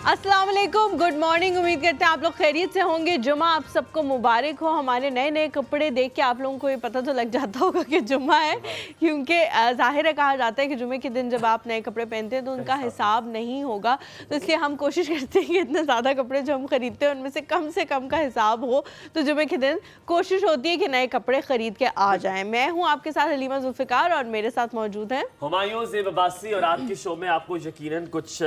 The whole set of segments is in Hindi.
अस्सलाम वालेकुम, गुड मॉर्निंग। उम्मीद करते हैं आप लोग खैरियत से होंगे। जुमा आप सबको मुबारक हो। हमारे नए नए कपड़े देख के आप लोगों को ये पता तो लग जाता होगा कि जुमा है, क्योंकि ज़ाहिर है कहा जाता है कि जुमे के दिन जब आप नए कपड़े पहनते हैं तो उनका हिसाब नहीं होगा। तो इसलिए हम कोशिश करते हैं कि इतने ज़्यादा कपड़े जो हम ख़रीदते हैं उनमें से कम का हिसाब हो। तो जुमे के दिन कोशिश होती है कि नए कपड़े ख़रीद के आ जाएँ। मैं हूँ आपके साथ हलीमा जुल्फ़िकार और मेरे साथ मौजूद हैं हुमायूं ज़ेब अब्बासी। और आज के शो में आपको यकीनन कुछ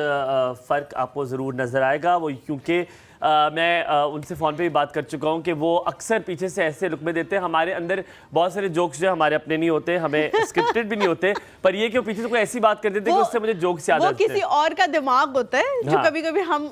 फ़र्क आपको ज़रूर नज़र आएगा, वो क्योंकि मैं उनसे फ़ोन पे भी बात कर चुका हूँ कि वो अक्सर पीछे से ऐसे लुक में देते हैं। हमारे अंदर बहुत सारे जोक्स जो हमारे अपने नहीं होते, हमें स्क्रिप्टेड भी नहीं होते, पर ये कि वो पीछे से कोई ऐसी बात कर देते हैं कि उससे मुझे जोक्स याद आते हैं। वो किसी और का दिमाग होता है जो कभी-कभी हम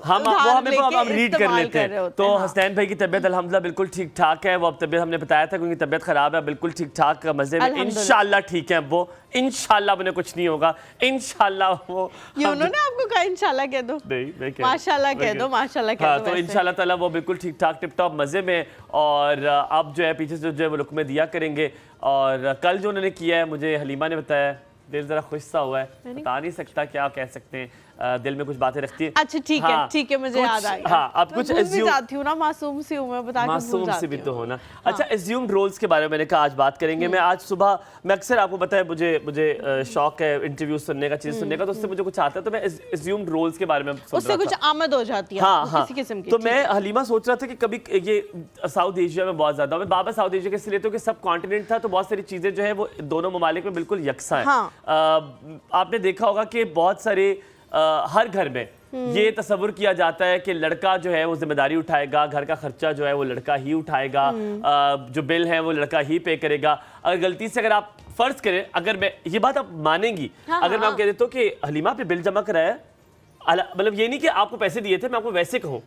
रीड कर लेते हैं। तो हसनैन भाई की तबीयत अल्हम्दुलिल्लाह बिल्कुल ठीक ठाक है। वो अब तबीयत हमने बताया था कि उनकी तबीयत ख़राब है, बिल्कुल ठीक ठाक मज़े में इंशाल्लाह ठीक है वो। इंशाल्लाह उन्हें कुछ नहीं होगा, इंशाल्लाह वो। ये उन्होंने आपको कहा इंशाल्लाह कह दो? नहीं, मैं कह माशाल्लाह कह दो, माशाल्लाह कह दो। तो इंशाल्लाह ताला वो बिल्कुल ठीक ठाक टिप टॉप मज़े में। और अब जो है पीछे से जो है वो लुक में दिया करेंगे। और कल जो उन्होंने किया है मुझे हलीमा ने बताया, दिल ज़रा खुश सा हुआ है, बता नहीं सकता क्या कह सकते हैं, दिल में कुछ बातें रखती है। अच्छा ठीक है, ठीक है, मुझे याद आ गया। हाँ, अब कुछ जाती हूँ ना, मासूम सी हूँ मैं, बता के मासूम सी भी तो होना। अच्छा, एज्यूम्ड रोल्स के बारे में मैंने कहा आज बात करेंगे। मैं आज सुबह, मैं अक्सर आपको पता है मुझे शौक है इंटरव्यू सुनने का, चीज़ सुनने का, तो उससे मुझे कुछ आता है तो मैं एज्यूम्ड रोल्स के बारे में उससे कुछ आमद हो जाती है। हाँ, किसी किस्म की। तो मैं हलीमा सोच रहा था कि कभी ये साउथ एशिया में बहुत ज़्यादा, मैं बाबा साउथ एशिया के इसलिए तो कि सब कॉन्टिनेंट था, तो बहुत सारी चीज़ें जो है वो दोनों ममालिक में बिल्कुल यकसा है। आपने देखा होगा कि बहुत सारे हर घर में ये तस्वुर किया जाता है कि लड़का जो है वो जिम्मेदारी उठाएगा, घर का खर्चा जो है वो लड़का ही उठाएगा, जो बिल है वो लड़का ही पे करेगा। अगर गलती से अगर आप फर्ज करें, अगर मैं ये बात आप मानेंगी, अगर मैं आपको कह देता हूँ कि हलीमा आपने बिल जमा कराया है, मतलब ये नहीं कि आपको पैसे दिए थे, मैं आपको वैसे कहूँ,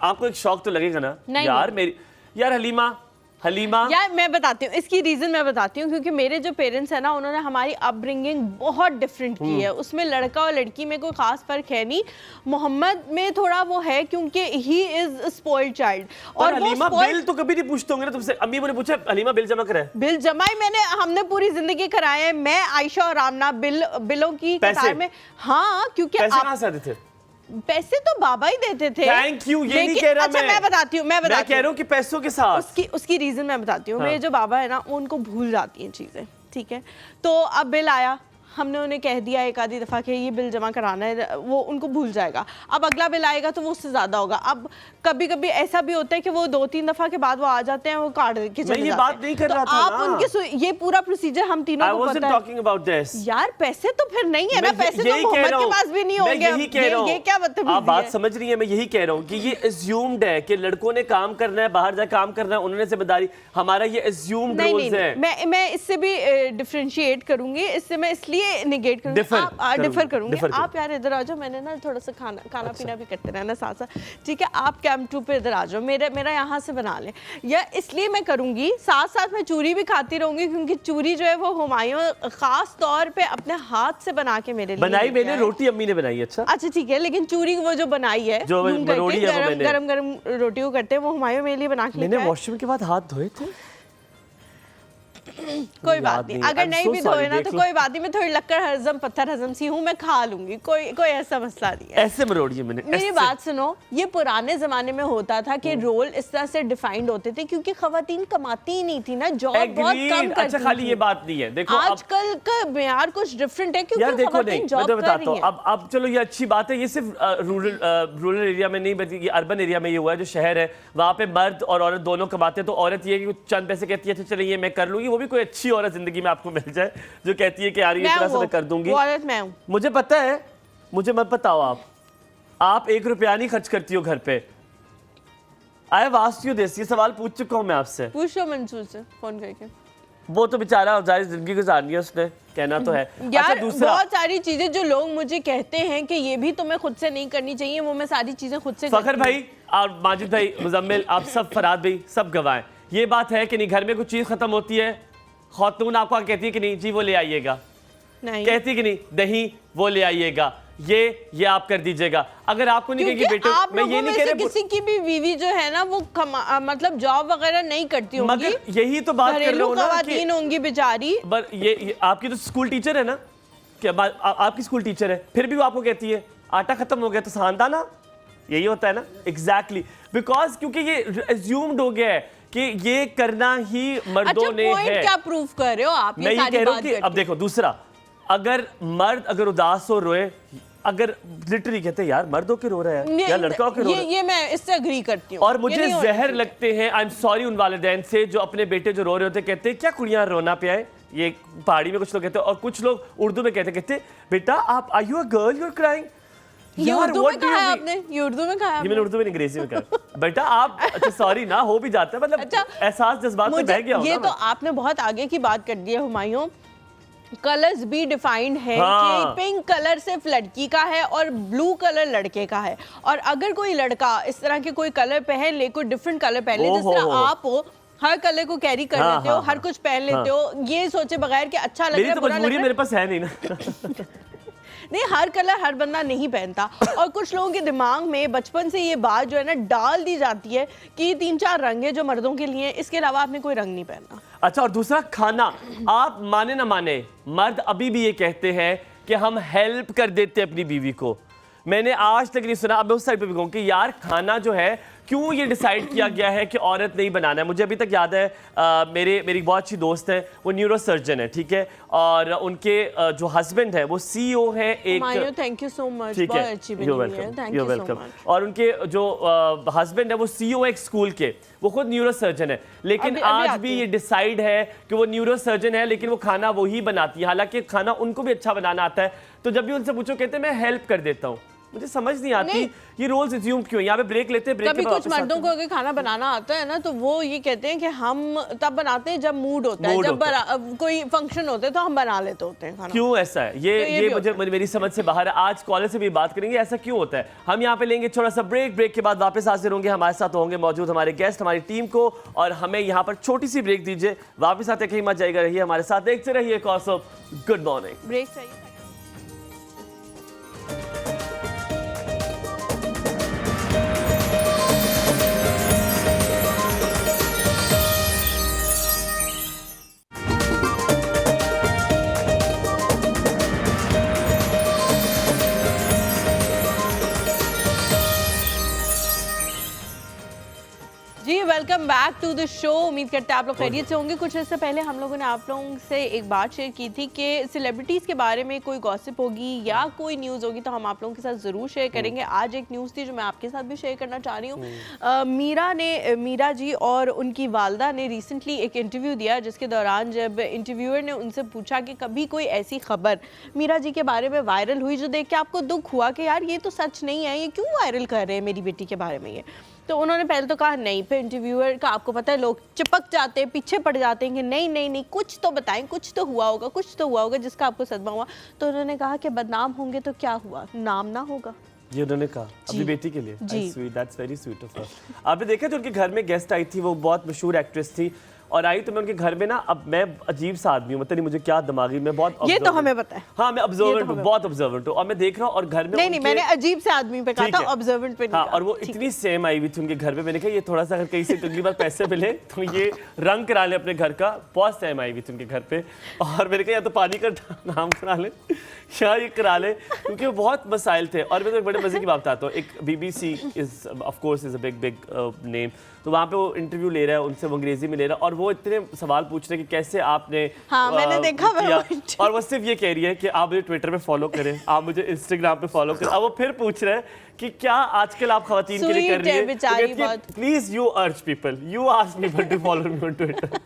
आपको एक शौक तो लगेगा ना यार हलीमा यार मैं बताती हूँ इसकी रीज़न, मैं बताती हूँ क्योंकि मेरे जो पेरेंट्स हैं ना, उन्होंने हमारी अपब्रिंगिंग बहुत डिफरेंट की है। उसमें लड़का और लड़की में कोई खास फर्क है नहीं। मोहम्मद में थोड़ा वो है क्योंकि ही इज स्पॉइल्ड चाइल्ड। और हलीमा बिल तो कभी नहीं पूछते होंगे ना तुमसे? अम्मी ने पूछा हलीमा बिल जमा कराए? बिल जमा ही हमने पूरी जिंदगी कराए हैं। मैं, आयशा और आमना बिलों की कतार में। हाँ, क्योंकि पैसे कहाँ से आते थे? पैसे तो बाबा ही देते थे। थैंक यू, ये नहीं कह रहा अच्छा, मैं बताती हूँ, मैं कह रहा हूँ कि पैसों के साथ उसकी रीजन मैं बताती हूँ। मेरे जो बाबा है ना, उनको भूल जाती हैं चीजें, ठीक है? तो अब बिल आया, हमने उन्हें कह दिया एक आधी दफ़ा कि ये बिल जमा कराना है, वो उनको भूल जाएगा। अब अगला बिल आएगा तो वो उससे ज़्यादा होगा। अब कभी कभी ऐसा भी होता है कि वो 2-3 दफ़ा के बाद वो आ जाते हैं, वो कार्ड के चले ये बात नहीं कर रहा था आप उनके ये पूरा प्रोसीजर हम तीनों को पता है। यार पैसे तो फिर नहीं है ना, पैसे तो मोहम्मद के पास भी नहीं होंगे। ये क्या बदतमीजी है? आप बात समझ रही है, मैं यही कह रहा हूँ कि ये एज्यूम्ड है कि लड़कों ने काम करना है, बाहर जाकर काम करना है, उन्होंने जिम्मेदारी, हमारा ये एज्यूम्ड रोल्स है। मैं इससे भी डिफरेंशिएट करूंगी, इससे मैं इसलिए निगेट करूंगी, डिफर करूंगी। आप यार इधर आ जाओ, मैंने ना थोड़ा सा खाना पीना भी करते रहना साथ साथ, ठीक है? आप कैंप 2 पे इधर आ जाओ, मेरा यहाँ से बना ले। या इसलिए मैं करूंगी, साथ साथ मैं चूरी भी खाती रहूंगी, क्योंकि चूरी जो है वो हुमायूं खास तौर पे अपने हाथ से बना के मेरे लिए बनाई। मैंने रोटी अम्मी ने बनाई। अच्छा ठीक है, लेकिन चूरी वो जो बनाई है, गरम रोटी को करते हैं, वो हुमायूं मेरे लिए बना के। मैंने वॉशरूम के बाद हाथ धोए थे। कोई बात नहीं, अगर नहीं भी धोए ना तो कोई बात नहीं, मैं थोड़ी लक्कड़ हजम पत्थर हजम सी हूँ, मैं खा लूंगी, कोई ऐसा मसला नहीं है। ऐसे मरोड़िए मैंने। मेरी बात सुनो, ये पुराने जमाने में होता था कि रोल इस तरह से डिफाइंड होते थे क्योंकि खवातीन कमाती ही नहीं थी ना, जॉब बहुत कम करती। अच्छा, खाली ये बात नहीं है, देखो आजकल का मेयार कुछ डिफरेंट है क्योंकि खवातीन जॉब कर रही हैं। अब चलो ये अच्छी बात है, ये सिर्फ रूरल एरिया में नहीं बल्कि अर्बन एरिया में ये हुआ है। जो शहर है वहाँ पे मर्द और औरत दोनों कमाते हैं, तो औरत ये कि चंद पैसे कहती है चलिए ये मैं कर लूंगी, वो भी कोई अच्छी औरत जिंदगी में आपको मिल जाए जो कहती है कि यार ये तरह से मैं कर दूंगी। मैं हूं। मुझे पता है, मुझे मत बताओ आप 1 रुपया नहीं खर्च करती हो घर पे। आए वास्तियों देसी सवाल पूछ चुका हूं मैं आपसे। पूछो मंसूर से फोन करके। वो तो बेचारा जारी जिंदगी गुजारनी है उसने, कहना तो है। यार अच्छा, दूसरा बहुत सारी चीजें जो लोग मुझे कहते हैं कि ये भी तुम्हें खुद से नहीं करनी चाहिए, वो मैं सारी चीजें खुद से। फखर भाई और माजिद भाई, मुजम्मिल, आप सब, फराद भाई, सब गवाएं। ये बात है कि नहीं घर में कुछ चीज खत्म होती है, खातून आपको कहती है कि नहीं जी वो ले आइएगा, नहीं। कहती कि नहीं, दही वो ले आइएगा, ये आप कर दीजिएगा। अगर आपको नहीं कहेगी बेटे, मैं ये नहीं कह रहा किसी की भी बीवी जो है ना वो मतलब जॉब वगैरह नहीं करती होंगी, मगर यही तो बात कर रहा हूं ना कि खवातीन होंगी बेचारी। ये आपकी तो स्कूल टीचर है ना, क्या आपकी स्कूल टीचर है, फिर भी वो आपको कहती है आटा खत्म हो गया तो सानदा ना, यही होता है ना। एग्जैक्टली, बिकॉज क्योंकि ये एज्यूम्ड हो गया है कि ये करना ही मर्दों ने है। क्या प्रूफ कर रहे हो आप? मैं ये कह रहा हूं कि अब देखो, दूसरा, अगर मर्द अगर उदास हो रोए, अगर लिटरली कहते हैं यार मर्दों के रो रहे हैं या लड़कों के रो रहे हैं, ये मैं इससे एग्री करती हूँ। और मुझे जहर लगते हैं, आई एम सॉरी उन वालिदैन से जो अपने बेटे जो रो रहे होते कहते हैं क्या कुड़ियां रोना पे आए। ये पहाड़ी में कुछ लोग कहते हैं, और कुछ लोग उर्दू में कहते बेटा आप are you a girl you are crying. ये उर्दू में कहा है आपने? ये उर्दू में कहा है? ये मैंने उर्दू में अंग्रेजी में कहा। बेटा आप, अच्छा सॉरी ना, हो भी जाता है, मतलब अच्छा, एहसास जज्बात में बह गया हो ना। ये तो आपने बहुत आगे की बात कर दी है हुमायूं। कलर्स भी डिफाइंड है हाँ। कि पिंक कलर सिर्फ लड़की का है और ब्लू कलर लड़के का है, और अगर कोई लड़का इस तरह के कोई कलर पहन ले, कोई डिफरेंट कलर पहन ले, जिस तरह आप हो, हर कलर को कैरी कर लेते हो, हर कुछ पहन लेते हो, ये सोचे बगैर कि अच्छा लग रहा है, बुरा लग रहा है। मेरे पास है नहीं ना। नहीं, हर कलर हर बंदा नहीं पहनता, और कुछ लोगों के दिमाग में बचपन से ये बात जो है ना डाल दी जाती है कि 3-4 रंग है जो मर्दों के लिए, इसके अलावा आपने कोई रंग नहीं पहनना। अच्छा, और दूसरा खाना, आप माने ना माने, मर्द अभी भी ये कहते हैं कि हम हेल्प कर देते हैं अपनी बीवी को। मैंने आज तक नहीं सुना, अब मैं उस साइड पे भी कहूँ कि यार खाना जो है क्यों ये डिसाइड किया गया है कि औरत नहीं बनाना है। मुझे अभी तक याद है, मेरी बहुत अच्छी दोस्त है, वो न्यूरो सर्जन है, ठीक है, और उनके जो हस्बैंड है वो CEO है एक। थैंक यू सो मच, ठीक बहुत है, अच्छी बनी हुई है, थैंक यू सो मच। और उनके जो हस्बैंड है वो CEO है एक स्कूल के, वो खुद न्यूरो सर्जन है, लेकिन आज भी ये डिसाइड है कि वो न्यूरो सर्जन है, लेकिन वो खाना वो ही बनाती है, हालांकि खाना उनको भी अच्छा बनाना आता है। तो जब भी उनसे पूछो कहते हैं मैं हेल्प कर देता हूँ। मुझे समझ नहीं आती ये रोल्स अज्यूम क्यों। यहाँ पे ब्रेक लेते हैं, ब्रेक कभी कुछ मर्दों को अगर खाना बनाना आता है ना तो वो ये कहते हैं कि हम तब बनाते हैं जब मूड होता है, जब कोई फंक्शन होता है तो हम बना लेते होते हैं खाना। क्यों ऐसा है? ये मुझे मेरी समझ से बाहर है। आज कॉलेज से भी बात करेंगे ऐसा क्यों होता है। हम यहाँ पे लेंगे छोटा सा ब्रेक, ब्रेक के बाद वापस हाजिर होंगे। हमारे साथ होंगे मौजूद हमारे गेस्ट, हमारी टीम को, और हमें यहाँ पर छोटी सी ब्रेक दीजिए। वापस आते कहीं मत जाएगा, रहिए हमारे साथ, देखते रहिए कॉस ऑफ गुड मॉर्निंग। ब्रेक चाहिए। जी welcome back to the show. उम्मीद करते हैं आप लोग खैरियत से होंगे। कुछ इससे पहले हम लोगों ने आप लोगों से एक बात शेयर की थी कि सेलिब्रिटीज़ के बारे में कोई गॉसिप होगी या कोई न्यूज़ होगी तो हम आप लोगों के साथ ज़रूर शेयर करेंगे। आज एक न्यूज़ थी जो मैं आपके साथ भी शेयर करना चाह रही हूँ। मीरा जी और उनकी वालदा ने रिसेंटली एक इंटरव्यू दिया, जिसके दौरान जब इंटरव्यूअर ने उनसे पूछा कि कभी कोई ऐसी खबर मीरा जी के बारे में वायरल हुई जो देख के आपको दुख हुआ कि यार ये तो सच नहीं है, ये क्यों वायरल कर रहे हैं मेरी बेटी के बारे में ये। तो उन्होंने पहले तो कहा नहीं, फिर इंटरव्यूअर का आपको पता है लोग चिपक जाते हैं, पीछे पड़ जाते हैं कि नहीं नहीं नहीं कुछ तो बताएं, कुछ तो हुआ होगा, कुछ तो हुआ होगा जिसका आपको सदमा हुआ। तो उन्होंने कहा कि बदनाम होंगे तो क्या हुआ, नाम ना होगा। ये उन्होंने कहा अपनी बेटी के लिए। जी, that's very sweet of her. आपने देखा जो उनके घर में गेस्ट आई थी, वो बहुत मशहूर एक्ट्रेस थी, और आई तो मैं उनके घर में ना, अब मैं अजीब सा आदमी हूँ, मतलब नहीं मुझे क्या दिमागी, मैं बहुत ये तो हमें पता है। हाँ मैं ऑब्जर्वेंट हूँ, बहुत ऑब्जर्वेंट हूँ, और मैं देख रहा हूँ और घर में नहीं मैंने अजीब से आदमी पे कहा था, ऑब्जर्वेंट पे नहीं। हाँ, और वो इतनी सेम आई हुई थी उनके घर में, मैंने कहा ये थोड़ा सा अगर कहीं से अगली बार पैसे मिले तो ये रंग करा ले अपने घर का। बहुत सेम आई हुई थी उनके घर पे, और मैंने कहा या तो पानी का नाम करा ले या ये करा ले, क्योंकि वो बहुत मसाइल थे। और मैं तो एक बड़े मजे की बात बताता हूँ, एक BBC is of course is a big name, तो वहाँ पे वो इंटरव्यू ले रहा है उनसे, वो अंग्रेजी में ले रहा है, और वो इतने सवाल पूछ रहे हैं कि कैसे आपने मैंने देखा किया, और वो सिर्फ ये कह रही है कि आप मुझे ट्विटर पे फॉलो करें, आप मुझे इंस्टाग्राम पे फॉलो करें। अब वो फिर पूछ रहे हैं कि क्या आजकल आप खवातीन के लिए कर रही है, please you urge people, you ask me to follow me on Twitter.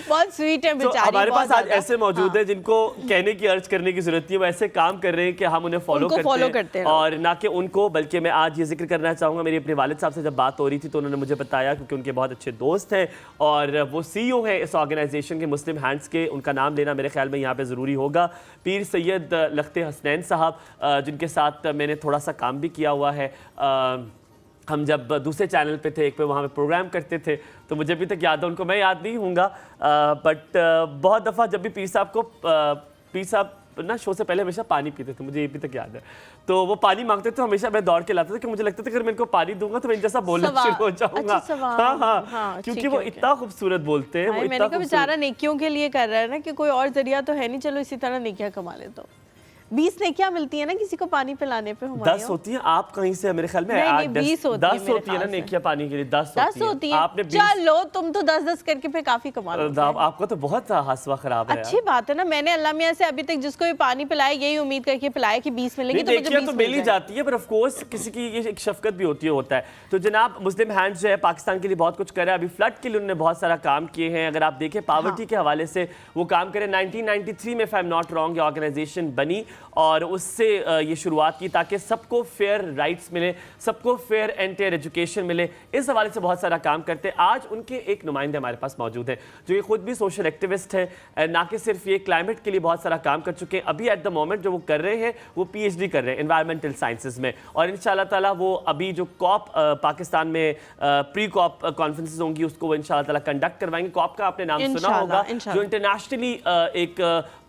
बहुत स्वीट है बेचारी। हमारे पास आज ऐसे मौजूद हैं जिनको कहने की अर्ज करने की जरूरत है, वो ऐसे काम कर रहे हैं कि हम उन्हें फॉलो करते हैं, और ना कि उनको। बल्कि मैं आज ये जिक्र करना चाहूँगा, मेरी अपने वालिद साहब से जब बात हो रही थी तो उन्होंने मुझे बताया, क्योंकि उनके बहुत अच्छे दोस्त हैं और वो CEO हैं इस ऑर्गेनाइजेशन के, मुस्लिम हैंड्स के। उनका नाम लेना मेरे ख्याल में यहाँ पे ज़रूरी होगा, पीर सैयद लख्ते हसनैन साहब, जिनके साथ मैंने थोड़ा सा काम भी किया हुआ है। हम जब दूसरे चैनल पे थे, एक पे वहाँ पे प्रोग्राम करते थे, तो मुझे अभी तक याद है, उनको मैं याद नहीं हूँगा, बट बहुत दफ़ा जब भी पीर साहब को पीर साहब ना शो से पहले हमेशा पानी पीते थे, मुझे ये भी तक याद है। तो वो पानी मांगते थे, हमेशा मैं दौड़ के लाता था कि मुझे लगता था कि अगर मैं इनको पानी दूंगा तो मैं जैसा बोलना शुरू हो जाऊंगा। अच्छा, हाँ, क्योंकि वो इतना खूबसूरत बोलते हैं। मैंने कहा बेचारा नेकियों के लिए कर रहा है ना, कि कोई और जरिया तो है नहीं, चलो इसी तरह नेकियां कमा ले। तो 20 नेकियां मिलती है ना किसी को पानी पिलाने पे, 10 होती है। आप कहीं से मेरे ख्याल में 20 10 होती है ना नेकियां पानी के लिए, 10 होती है। आपने चलो तुम तो 10-10 करके पे काफी कमा लो। आपका तो बहुत हासवा खराब है। अच्छी बात है ना, मैंने अल्लाह मियां से अभी तक जिसको भी पानी पिलाया यही उम्मीद करके पिलाया कि 20 मिलेंगे, तो मुझे 20 मिल ही जाती है, पर ऑफ कोर्स किसी की ये एक शफकत भी होता है। तो जनाब मुस्लिम हैंड्स जो है पाकिस्तान के लिए बहुत कुछ कर रहा है। अभी फ्लड के लिए उन्होंने बहुत सारा काम किए हैं। अगर आप देखें पावर्टी के हवाले से वो काम करें। 1993 में if I am not wrong ये ऑर्गेनाइजेशन बनी और उससे ये शुरुआत की ताकि सबको फेयर राइट्स मिले, सबको फेयर एंड फेयर एजुकेशन मिले। इस हवाले से बहुत सारा काम करते हैं। आज उनके एक नुमाइंदे हमारे पास मौजूद हैं जो ये खुद भी सोशल एक्टिविस्ट हैं, ना कि सिर्फ ये क्लाइमेट के लिए बहुत सारा काम कर चुके हैं। अभी एट द मोमेंट जो वो कर रहे हैं वो PhD कर रहे हैं एनवायरमेंटल साइंसेज में, और इंशाल्लाह ताला वो अभी जो कॉप पाकिस्तान में प्री कॉप कॉन्फ्रेंसेज होंगी उसको वो इंशाल्लाह ताला कंडक्ट करवाएंगे। कॉप का आपने नाम सुना होगा, जो इंटरनेशनली एक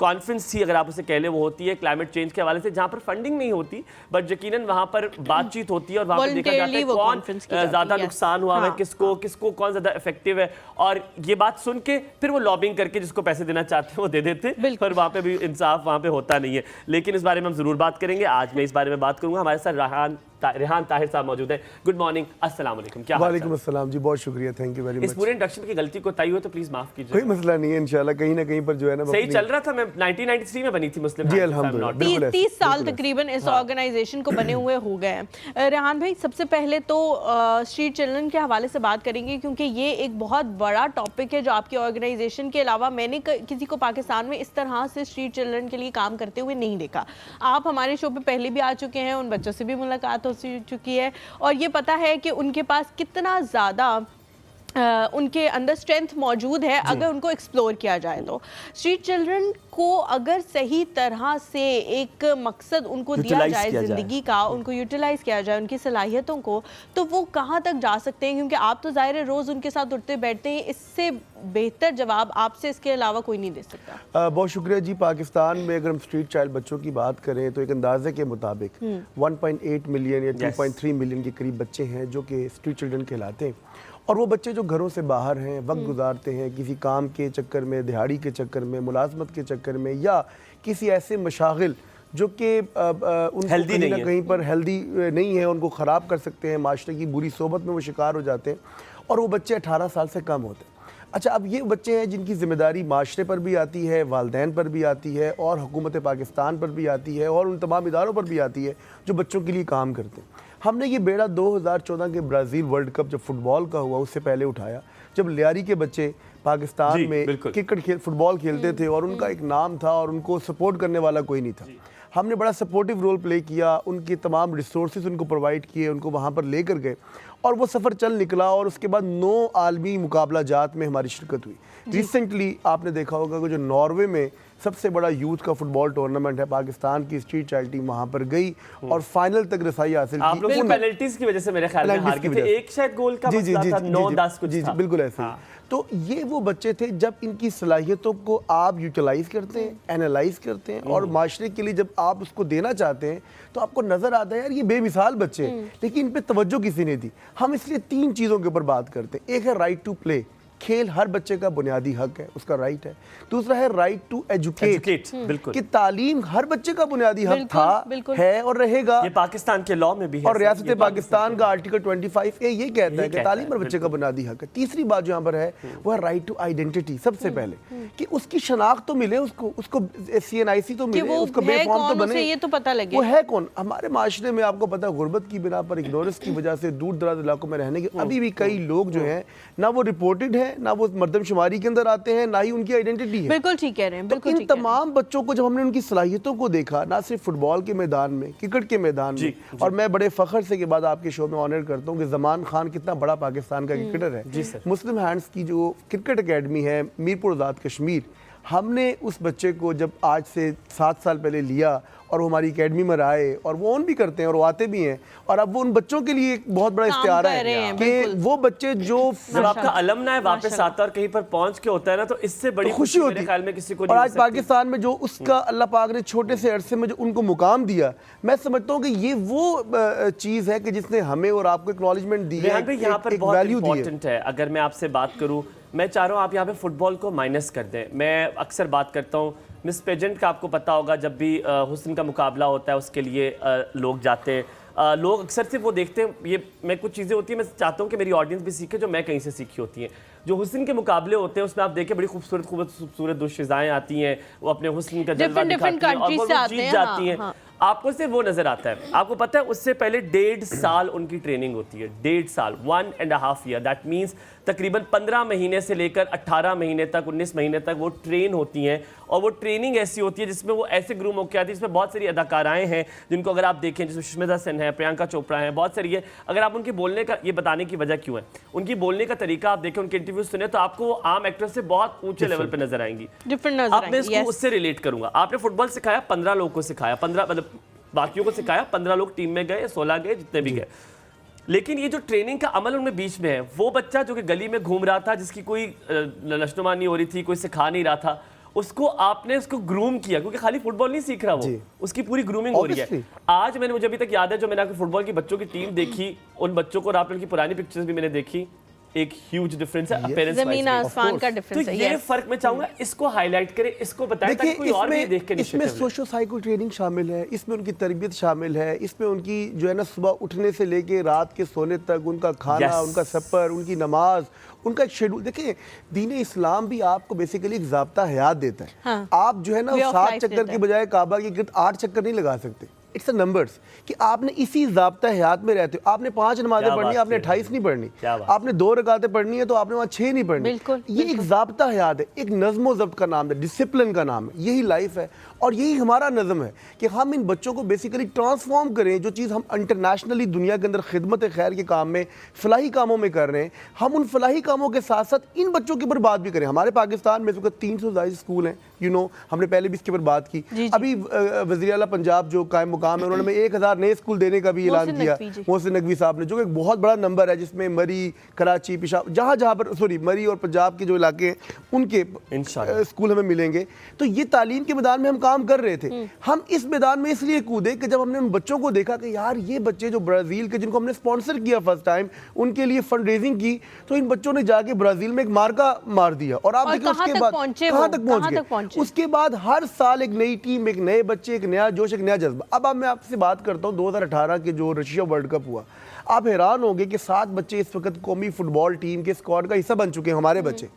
कॉन्फ्रेंस थी, अगर आप उसे कह लें, वो होती है क्लाइमेट चेंज के हवाले से, जहां पर फंडिंग नहीं होती बट यकीनन वहां पर बातचीत होती है और वहां पर देखा जाता है कौन ज्यादा नुकसान हुआ है, किसको कौन ज्यादा इफेक्टिव है। और ये बात सुन के फिर वो लॉबिंग करके जिसको पैसे देना चाहते हैं वो दे देते, पर वहां पे भी इंसाफ वहां पे होता नहीं है। लेकिन इस बारे में हम जरूर बात करेंगे। आज मैं इस बारे में बात करूंगा। हमारे साथ रेहान ताहिर साहब मौजूद है। गुड मॉर्निंग, अस्सलाम वालेकुम। क्या वालेकुम अस्सलाम जी, बहुत शुक्रिया, थैंक यू वेरी मच। इस पूरे इंडक्शन की गलती को ताई हो तो प्लीज माफ कीजिए। कोई मसला नहीं है, इंशाल्लाह कहीं ना कहीं पर जो है ना सही चल रहा था। मैं 1993 में बनी थी मुस्लिम जी, अल्हम्दुलिल्लाह 30 साल तकरीबन इस ऑर्गेनाइजेशन को बने हुए हो गए हैं। रेहान भाई, सबसे पहले तो स्ट्रीट चिल्ड्रन के हवाले से बात करेंगे क्योंकि ये एक बहुत बड़ा टॉपिक है जो आपकी ऑर्गेनाइजेशन के अलावा मैंने किसी को पाकिस्तान में इस तरह से स्ट्रीट चिल्ड्रन के लिए काम करते हुए नहीं देखा। आप हमारे शो पे पहले भी आ चुके हैं, उन बच्चों से भी मुलाकात हो चुकी है और ये पता है कि उनके पास कितना ज़्यादा उनके अंदर स्ट्रेंथ मौजूद है अगर उनको एक्सप्लोर किया जाए। तो स्ट्रीट चिल्ड्रन को अगर सही तरह से एक मकसद उनको दिया जाए ज़िंदगी का, उनको यूटिलाइज किया जाए उनकी सलाहियतों को, तो वो कहाँ तक जा सकते हैं? क्योंकि आप तो ज़ाहिर है रोज़ उनके साथ उठते बैठते हैं, इससे बेहतर जवाब आपसे इसके अलावा कोई नहीं दे सकता। बहुत शुक्रिया जी। पाकिस्तान में अगर हम स्ट्रीट चाइल्ड बच्चों की बात करें तो एक अंदाजे के मुताबिक 1.8 मिलियन या 2.3 मिलियन के करीब बच्चे हैं जो कि स्ट्रीट चिल्ड्रन कहलाते हैं। और वो बच्चे जो घरों से बाहर हैं, वक्त गुजारते हैं किसी काम के चक्कर में, दिहाड़ी के चक्कर में, मुलाजमत के चक्कर में, या किसी ऐसे मशागिल जो कि उनको कहीं ना कहीं पर हेल्दी नहीं है, उनको ख़राब कर सकते हैं, माशरे की बुरी सोबत में वो शिकार हो जाते हैं और वो बच्चे 18 साल से कम होते हैं। अच्छा, अब ये बच्चे हैं जिनकी ज़िम्मेदारी माशरे पर भी आती है, वालदैन पर भी आती है और हुकूमत पाकिस्तान पर भी आती है और उन तमाम इदारों पर भी आती है जो बच्चों के लिए काम करते हैं। हमने ये बेड़ा 2014 के ब्राज़ील वर्ल्ड कप जब फुटबॉल का हुआ उससे पहले उठाया, जब लियारी के बच्चे पाकिस्तान में क्रिकेट फुटबॉल खेलते थे और उनका एक नाम था और उनको सपोर्ट करने वाला कोई नहीं था। हमने बड़ा सपोर्टिव रोल प्ले किया, उनके तमाम रिसोर्सेज उनको प्रोवाइड किए, उनको वहाँ पर लेकर गए और वो सफ़र चल निकला और उसके बाद 9 आलमी मुकाबला जात में हमारी शिरकत हुई। रिसेंटली आपने देखा होगा कि जो नॉर्वे में सबसे बड़ा यूथ का फुटबॉल टूर्नामेंट है, पाकिस्तान की स्ट्रीट चाइल्ड टीम वहां पर गई और फाइनल तक रसाई हासिल की। आप लोग पेनल्टीज की वजह से मेरे ख्याल में हार गए थे, एक शायद गोल का मसला था, 9-10 कुछ था। बिल्कुल ऐसे ही। तो ये वो बच्चे थे जब इनकी सलाहियतों को आप यूटिलाइज करते हैं, एनालाइज करते हैं और माशरे के लिए जब आप उसको देना चाहते हैं तो आपको नजर आता है यार ये बेमिसाल बच्चे हैं, लेकिन इन पे तवज्जो किसी ने दी। हम इसलिए 3 चीज़ों के ऊपर बात करते हैं। एक है राइट टू प्ले, खेल हर बच्चे का बुनियादी हक है, उसका राइट है। दूसरा है राइट टू एजुकेट, बिल्कुल कि तालीम हर बच्चे का बुनियादी हक था, है और रहेगा। ये पाकिस्तान के लॉ में भी है और रियासत पाकिस्तान का आर्टिकल 25A ये कहता है कि तालीम हर बच्चे का बुनियादी हक है। तीसरी बात जो यहाँ पर है वो है राइट टू आइडेंटिटी। सबसे पहले कि उसकी शनाख्त तो मिले, उसको CNIC तो मिले, उसको बेफॉर्म तो बने, ये तो पता लगे वो है कौन। हमारे माशरे में आपको पता है गुर्बत की बिना पर, इग्नोरेंस की वजह से दूर दराज इलाकों में रहने के अभी भी कई लोग जो हैं ना वो रिपोर्टेड है, ना वो मर्दमशुमारी के अंदर आते हैं, ना ही उनकी आइडेंटिटी है। बिल्कुल ठीक कह रहे हैं। तो इन तमाम बच्चों को जब हमने उनकी सलाहियतों को देखा, ना सिर्फ फुटबॉल के मैदान में, क्रिकेट के मैदान में, और मैं बड़े फख्र से के बाद आपके शो में ऑनर करता हूँ कि ज़मान खान कितना बड़ा पाकिस्तान का क्रिकेटर है। मुस्लिम हैंड्स की जो क्रिकेट एकेडमी है मीरपुर आज़ाद कश्मीर, हमने उस बच्चे को जब आज से 7 साल पहले लिया और वो हमारी एकेडमी में आए और वो ऑन भी करते हैं और वो आते भी हैं, और अब वो उन बच्चों के लिए एक बहुत बड़ा इश्तिहार है कि वो बच्चे जो जब आपका अलमना है वापस आता है और कहीं पर पहुंच के होता है ना, तो इससे बड़ी खुशी होती मेरे ख्याल में किसी को और नहीं हो आज सकती। पाकिस्तान में जो उसका अल्लाह पाक ने छोटे से अरसे में जो उनको मुकाम दिया, मैं समझता हूँ कि ये वो चीज़ है कि जिसने हमें और आपको एक्नॉलेजमेंट दी है, रेहान भाई यहाँ पर एक बहुत वैल्यू दी है। इंपॉर्टेंट है। अगर मैं आपसे बात करूँ, मैं चाह रहा हूँ आप यहाँ पे फुटबॉल को माइनस कर दें। मैं अक्सर बात करता हूँ मिस पेजेंट का, आपको पता होगा जब भी हुस्न का मुकाबला होता है उसके लिए लोग जाते हैं। लोग अक्सर से वो देखते हैं, ये मैं कुछ चीज़ें होती हैं मैं चाहता हूँ कि मेरी ऑडियंस भी सीखे जो मैं कहीं से सीखी होती हैं। जो हुस्न के मुकाबले होते हैं उसमें आप देखें बड़ी खूबसूरत दुश्फ़िज़ाएँ आती हैं, वो अपने हुस्न का जज्बा दिखाती हैं और वो जीत जाती हैं। आपको सिर्फ वो नजर आता है। आपको पता है उससे पहले 1.5 साल उनकी ट्रेनिंग होती है, 1.5 साल, 1.5 ईयर। दैट मीन्स तकरीबन 15 महीने से लेकर 18 महीने तक, 19 महीने तक वो ट्रेन होती हैं। और वो ट्रेनिंग ऐसी होती है जिसमें वो ऐसे ग्रूम होकर आती है, जिसमें बहुत सारी अदाकाराएं हैं जिनको अगर आप देखें, जिसमें सुष्मिता सेन है, प्रियंका चोपड़ा है, बहुत सारी है। अगर आप उनके बोलने का, ये बताने की वजह क्यों है, उनकी बोलने का तरीका आप देखें, उनके इंटरव्यू सुने, तो आपको वो आम एक्टर से बहुत ऊंचे लेवल पे नजर आएंगी। अब मैं इसको उससे रिलेट करूंगा। आपने फुटबॉल सिखाया, 15 लोगों को सिखाया, 15 मतलब बाकियों को सिखाया, 15 लोग टीम में गए, 16 गए, जितने भी गए। लेकिन ये जो ट्रेनिंग का अमल उनमें बीच में है, वो बच्चा जो कि गली में घूम रहा था, जिसकी कोई नशनुमा नहीं हो रही थी, कोई सिखा नहीं रहा था, उसको आपने उसको ग्रूम किया, क्योंकि खाली फुटबॉल नहीं सीख रहा वो, उसकी पूरी ग्रूमिंग हो रही है। आज मुझे अभी तक याद है, जो मैंने आपके फुटबॉल की बच्चों की टीम देखी, उन बच्चों को, और आपने उनकी पुरानी पिक्चर्स भी मैंने देखी, एक ह्यूज डिफरेंस है अपीयरेंस वाइज। ज़मीन आसमान का डिफरेंस है। ये फर्क मैं चाहूंगा इसको हाईलाइट करें, इसको बताएं ताकि कोई और भी देख के इसमें सोशो साइको ट्रेनिंग शामिल है, इसमें उनकी तरबियत शामिल है, इसमें उनकी जो है ना सुबह उठने से लेके रात के सोने तक उनका खाना, उनका सफ़र, उनकी नमाज, उनका एक शेड्यूल। देखिए दीन इस्लाम भी आपको बेसिकली एक ज़ाब्ता हयात देता है। हाँ। आप जो है ना 7 चक्कर की बजाय काबा के गिर्द 8 चक्कर नहीं लगा सकते। इट्स अ नंबर्स कि आपने इसी ज़ाब्ता हयात में रहते हो। आपने 5 नमाजें पढ़नी, आपने 28 नहीं पढ़नी, आपने 2 रकातें पढ़नी है तो आपने वहाँ 6 नहीं पढ़नी। ये एक ज़ाब्ता हयात है, एक नज़्म व ज़ब्त का नाम है, डिसिप्लिन का नाम है। यही लाइफ है और यही हमारा नज़म है कि हम इन बच्चों को बेसिकली ट्रांसफॉर्म करें। जो चीज़ हम इंटरनेशनली दुनिया के अंदर खिदमत खैर के काम में, फलाही कामों में कर रहे हैं, हम उन फलाही कामों के साथ साथ इन बच्चों के ऊपर बात भी करें। हमारे पाकिस्तान में 300 से ज़ायद स्कूल हैं, हमने पहले भी इसके ऊपर बात की। अभी वज़ीर आला पंजाब जो कायम मुकाम है, उन्होंने 1000 नए स्कूल देने का भी ऐलान किया, मोहसिन नकवी साहब ने, जो एक बहुत बड़ा नंबर है, जिसमें मरी, कराची, पेशावर, जहाँ पर मरी और पंजाब के जो इलाके हैं उनके स्कूल हमें मिलेंगे। तो ये तालीम के मैदान में हम काम कर रहे थे। हम इस मैदान में इसलिए कूदे कि जब हमने उन बच्चों को देखा कि यार ये बच्चे जो ब्राज़ील के, जिनको हमने स्पॉन्सर किया फर्स्ट टाइम, उनके लिए फंड रेजिंग की, तो इन बच्चों ने जाके ब्राज़ील में एक मार्का मार दिया। और आप देखिए उसके बाद कहाँ तक पहुँच गए। उसके बाद हर साल एक नई टीम, एक नए बच्चे, एक नया जोश, एक नया जज्बा। अब मैं आपसे बात करता हूँ 2018 के जो रशिया वर्ल्ड कप हुआ, आप हैरान होंगे कि 7 बच्चे इस वक्त कौमी फुटबॉल टीम के स्क्वाड का हिस्सा बन चुके हैं, हमारे बच्चे।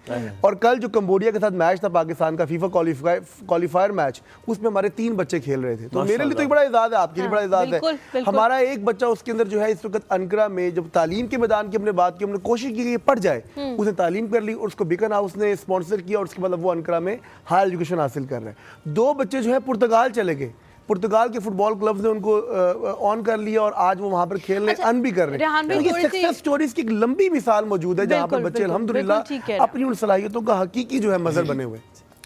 और कल जो कंबोडिया के साथ मैच था पाकिस्तान का, फीफा क्वालिफायर मैच, उसमें हमारे 3 बच्चे खेल रहे थे। तो मेरे लिए तो एक बड़ा एजाज़ है, आपके लिए बड़ा एजाज़ है। हमारा एक बच्चा उसके अंदर जो है इस वक्त अनकरा में, जब तालीम के मैदान की हमने बात की, हमने कोशिश की कि पढ़ जाए, उसने तालीम कर ली और उसको बिकन हाउस ने स्पॉन्सर किया और उसके बाद वो अनकरा में हायर एजुकेशन हासिल कर रहे हैं। 2 बच्चे जो है पुर्तगाल चले गए, पुर्तगाल के फुटबॉल क्लब्स ने उनको ऑन कर लिया और आज वो वहाँ पर खेलने अन भी कर रहे हैं। तो ये सक्सेस स्टोरीज की एक लंबी मिसाल मौजूद है जहाँ पर बच्चे अल्हम्दुलिल्लाह अपनी उन सलाहियतों का हकीकी जो है मज़र बने हुए।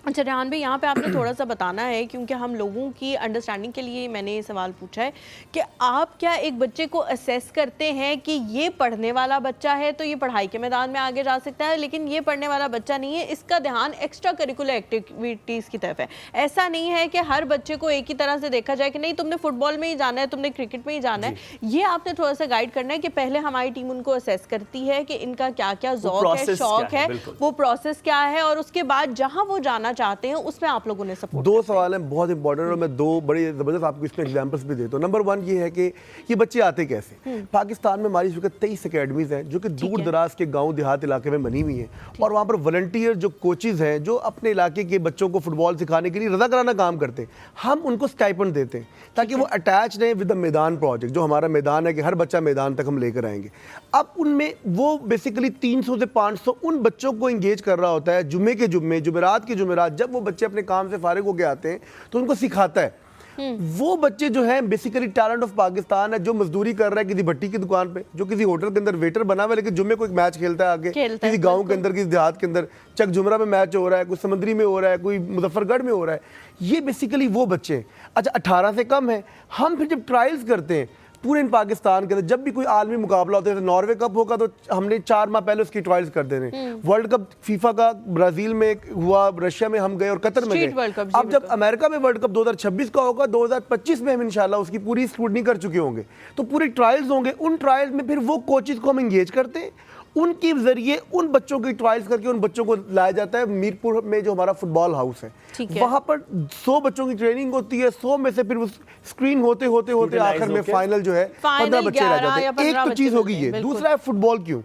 अच्छा रेहान भाई, यहाँ पे आपने थोड़ा सा बताना है, क्योंकि हम लोगों की अंडरस्टैंडिंग के लिए मैंने ये सवाल पूछा है कि आप क्या एक बच्चे को असेस करते हैं कि ये पढ़ने वाला बच्चा है तो ये पढ़ाई के मैदान में आगे जा सकता है, लेकिन ये पढ़ने वाला बच्चा नहीं है, इसका ध्यान एक्स्ट्रा करिकुलर एक्टिविटीज़ की तरफ है। ऐसा नहीं है कि हर बच्चे को एक ही तरह से देखा जाए कि नहीं तुमने फुटबॉल में ही जाना है, तुमने क्रिकेट में ही जाना है। ये आपने थोड़ा सा गाइड करना है कि पहले हमारी टीम उनको असेस करती है कि इनका क्या क्या ज़ौक़ है, शौक़ है, वो प्रोसेस क्या है, और उसके बाद जहाँ वो जाना चाहते हैं उसमें आप लोगों ने सपोर्ट। 2 सवाल हैं बहुत इंपॉर्टेंट और मैं 2 बड़े ज़बरदस्त आपको इसमें एग्जांपल्स भी देता हूँ। नंबर 1 ये है कि ये बच्चे आते कैसे। पाकिस्तान में हमारी 23 अकेडमीज़ हैं जो कि दूर दराज के गांव देहात इलाके में बनी हुई हैं, और वहाँ पर वॉलंटियर जो कोचेज़ हैं जो अपने इलाके के बच्चों को फुटबॉल सिखाने के लिए रज़ा कराना काम करते हैं। हम उनको स्टाइपेंड देते हैं ताकि वो अटैच रहें विद द मैदान प्रोजेक्ट, जो हमारा मैदान है कि हर बच्चा मैदान तक हम लेकर आएंगे। अब उनमें वो बेसिकली 300 से 500 उन बच्चों को इंगेज कर रहा होता है जुम्मे के जुम्मे, जुमेरात के जुमेरात, जब वो बच्चे अपने काम से फारिग होकर आते हैं तो उनको सिखाता है। वो बच्चे जो हैं बेसिकली टैलेंट ऑफ पाकिस्तान है, जो मजदूरी कर रहा है किसी भट्टी की दुकान पे, जो किसी होटल के अंदर वेटर बना हुआ है, लेकिन जुम्मे को एक मैच खेलता है आगे, किसी गांव के अंदर, किसी देहात के अंदर चक जुमरा में मैच हो रहा है, कोई समंदरी में हो रहा है, कोई मुजफ्फरगढ़ में हो रहा है। ये बेसिकली वो बच्चे हैं। अच्छा, 18 से कम है। हम फिर जब ट्रायल्स करते हैं पूरे इन पाकिस्तान के अंदर, जब भी कोई आलमी मुकाबला होता है, नॉर्वे कप होगा तो हमने 4 माह पहले उसकी ट्रायल्स कर देने। वर्ल्ड कप फीफा का ब्राजील में हुआ, रशिया में हम गए और कतर में गए। अब जब अमेरिका में वर्ल्ड कप 2026 का होगा, 2025 में हम इंशाल्लाह उसकी पूरी स्क्रूटनी कर चुके होंगे, तो पूरी ट्रायल्स होंगे। उन ट्रायल्स में फिर वो कोचेज को हम इंगेज करते हैं, उनके जरिए उन बच्चों की ट्रायल्स करके उन बच्चों को लाया जाता है। मीरपुर में जो हमारा फुटबॉल हाउस है, वहां पर 100 बच्चों की ट्रेनिंग होती है। 100 में से फिर उस स्क्रीन होते होते होते आखिर में फाइनल जो है 15 बच्चे रह जाते हैं। एक तो चीज होगी ये। दूसरा है फुटबॉल। क्यों?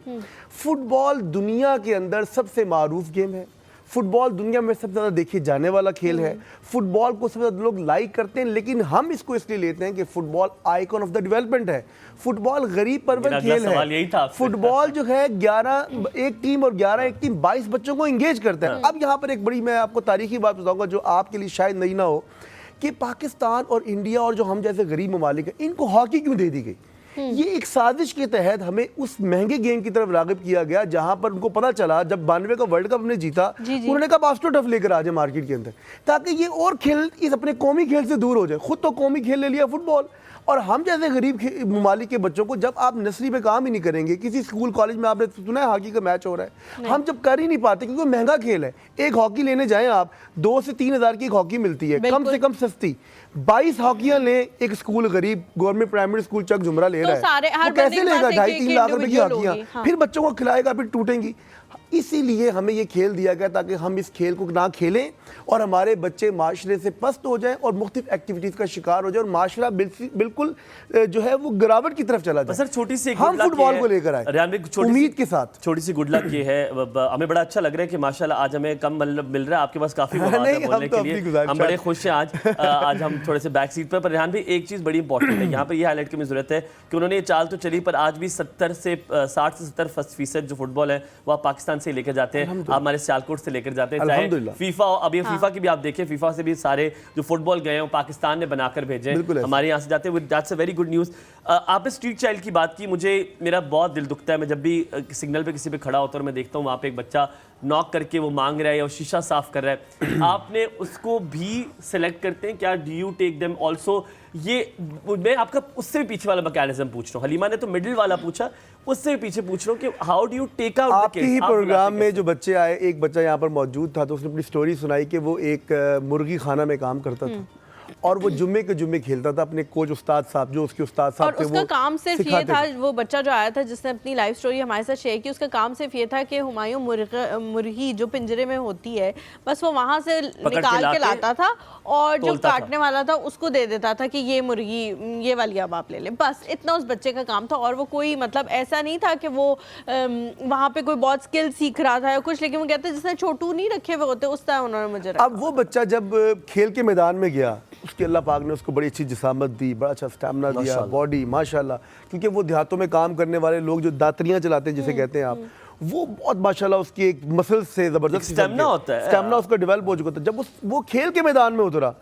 फुटबॉल दुनिया के अंदर सबसे मारूफ गेम है। फुटबॉल दुनिया में सबसे ज़्यादा देखे जाने वाला खेल है। फुटबॉल को सबसे ज़्यादा लोग लाइक करते हैं, लेकिन हम इसको इसलिए लेते हैं कि football icon of the development है। फुटबॉल गरीब परवर खेल है। फुटबॉल जो है 11 एक टीम और 11 एक टीम 22 बच्चों को इंगेज करता है। अब यहाँ पर एक बड़ी, मैं आपको तारीखी बात बताऊंगा जो आपके लिए शायद नई ना हो, कि पाकिस्तान और इंडिया और जो हम जैसे गरीब ममालिक हैं, इनको हॉकी क्यों दे दी गई? ये एक साजिश के तहत हमें उस महंगे गेम की तरफ रागिब किया गया, जहां पर उनको पता चला जब 92 का वर्ल्ड कप हमने जीता, उन्होंने कहा बास्केट टफ लेकर आ जाए मार्केट के अंदर, ताकि ये और खेल इस अपने कौमी खेल से दूर हो जाए। खुद तो कौमी खेल ले लिया फुटबॉल, और हम जैसे गरीब ममालिक के बच्चों को जब आप नर्सरी में काम ही नहीं करेंगे, किसी स्कूल कॉलेज में आपने सुना है हॉकी का मैच हो रहा है, हम जब कर ही नहीं पाते क्योंकि महंगा खेल है। एक हॉकी लेने जाएं आप 2 से 3 हज़ार की एक हॉकी मिलती है, कम से कम सस्ती। 22 हॉकियां ले एक स्कूल गरीब गवर्नमेंट प्राइमरी स्कूल चक जुमरा ले रहा है, वो कैसे लेगा 2.5-3 लाख रुपए की हॉकियां? फिर बच्चों को खिलाएगा, फिर टूटेंगी। इसीलिए हमें ये खेल दिया गया ताकि हम इस खेल को ना खेलें और हमारे बच्चे माशरे से पस्त हो जाएं और मुख्तलिफ एक्टिविटीज़ का शिकार हो जाए और माशरा बिल्कुल जो है वो गिरावट की तरफ चला जाए। सर छोटी सी हम फुटबॉल को लेकर आए उम्मीद के साथ। छोटी सी गुड लक ये है, हमें बड़ा अच्छा लग रहा है कि माशाल्लाह आज हमें कम मिल रहा है, आपके पास काफी बोलने के लिए, हम बड़े खुश हैं आज हम थोड़े से बैक सीट पर। रेहान भाई एक चीज़ बड़ी इंपॉर्टेंट है यहाँ पर, ये हाईलाइट करने की जरूरत है कि उन्होंने ये चाल तो चली, पर आज भी 60 से 70% जो फुटबॉल है वह पाकिस्तान से लेकर जाते हैं, हमारे सियालकोट से लेकर जाते हैं। चाहे फीफा, अब ये फीफा की भी आप देखें, फीफा से भी सारे जो फुटबॉल गए हैं पाकिस्तान ने बनाकर भेजे, हमारे यहाँ से जाते हैं। That's a very good news. आपने स्ट्रीट चाइल्ड की बात की, मुझे मेरा बहुत दिल दुखता है, मैं जब भी सिग्नल पे किसी पे खड़ा होता हूँ और मैं देखता हूँ वहाँ पे एक बच्चा नॉक करके वो मांग रहा है या शीशा साफ कर रहा है, आपने उसको भी सिलेक्ट करते हैं क्या? Do you take them also? ये मैं आपका उससे भी पीछे वाला मैकेनिज्म पूछ रहा हूँ, हलीमा ने तो मिडिल वाला पूछा, उससे भी पीछे पूछ रहा हूँ कि how do you take out the kids? आपके ही प्रोग्राम में जो बच्चे आए, एक बच्चा यहाँ पर मौजूद था तो उसने अपनी स्टोरी सुनाई कि वो एक मुर्गी खाना में काम करता था और वो जुम्मे के जुम्मे खेलता था अपने कोच उस्ताद साहब, जो उसके उस्ताद साहब थे, उसका काम सिर्फ ये था, वो बच्चा जो आया था जिसने अपनी लाइफ स्टोरी हमारे साथ शेयर की, उसका काम सिर्फ ये था कि हुमायूं मुर्गी जो पिंजरे में होती है बस वो वहां से निकाल के लाता था और जो काटने वाला था उसको दे देता था कि ये मुर्गी ये वाली अब आप ले लें, बस इतना उस बच्चे का काम था। और वो कोई मतलब ऐसा नहीं था कि वो वहाँ पे कोई बहुत स्किल सीख रहा था या कुछ, लेकिन वो कहते जिसने छोटू नहीं रखे हुए होते उस तरह उन्होंने मुझे रखा। अब वो बच्चा जब खेल के मैदान में गया, उसके अल्लाह पाक ने उसको बड़ी अच्छी जिसामत दी, बड़ा अच्छा स्टैमिना दिया, बॉडी माशाल्लाह, क्योंकि वो देहातों में काम करने वाले लोग जो दातरियाँ चलाते हैं जिसे कहते हैं आप, वो बहुत माशाल्लाह उसकी एक मसल से ज़बरदस्त स्टैमिना होता है, स्टैमिना उसका डेवलप हो चुका था। जब वो खेल के मैदान में उतरा,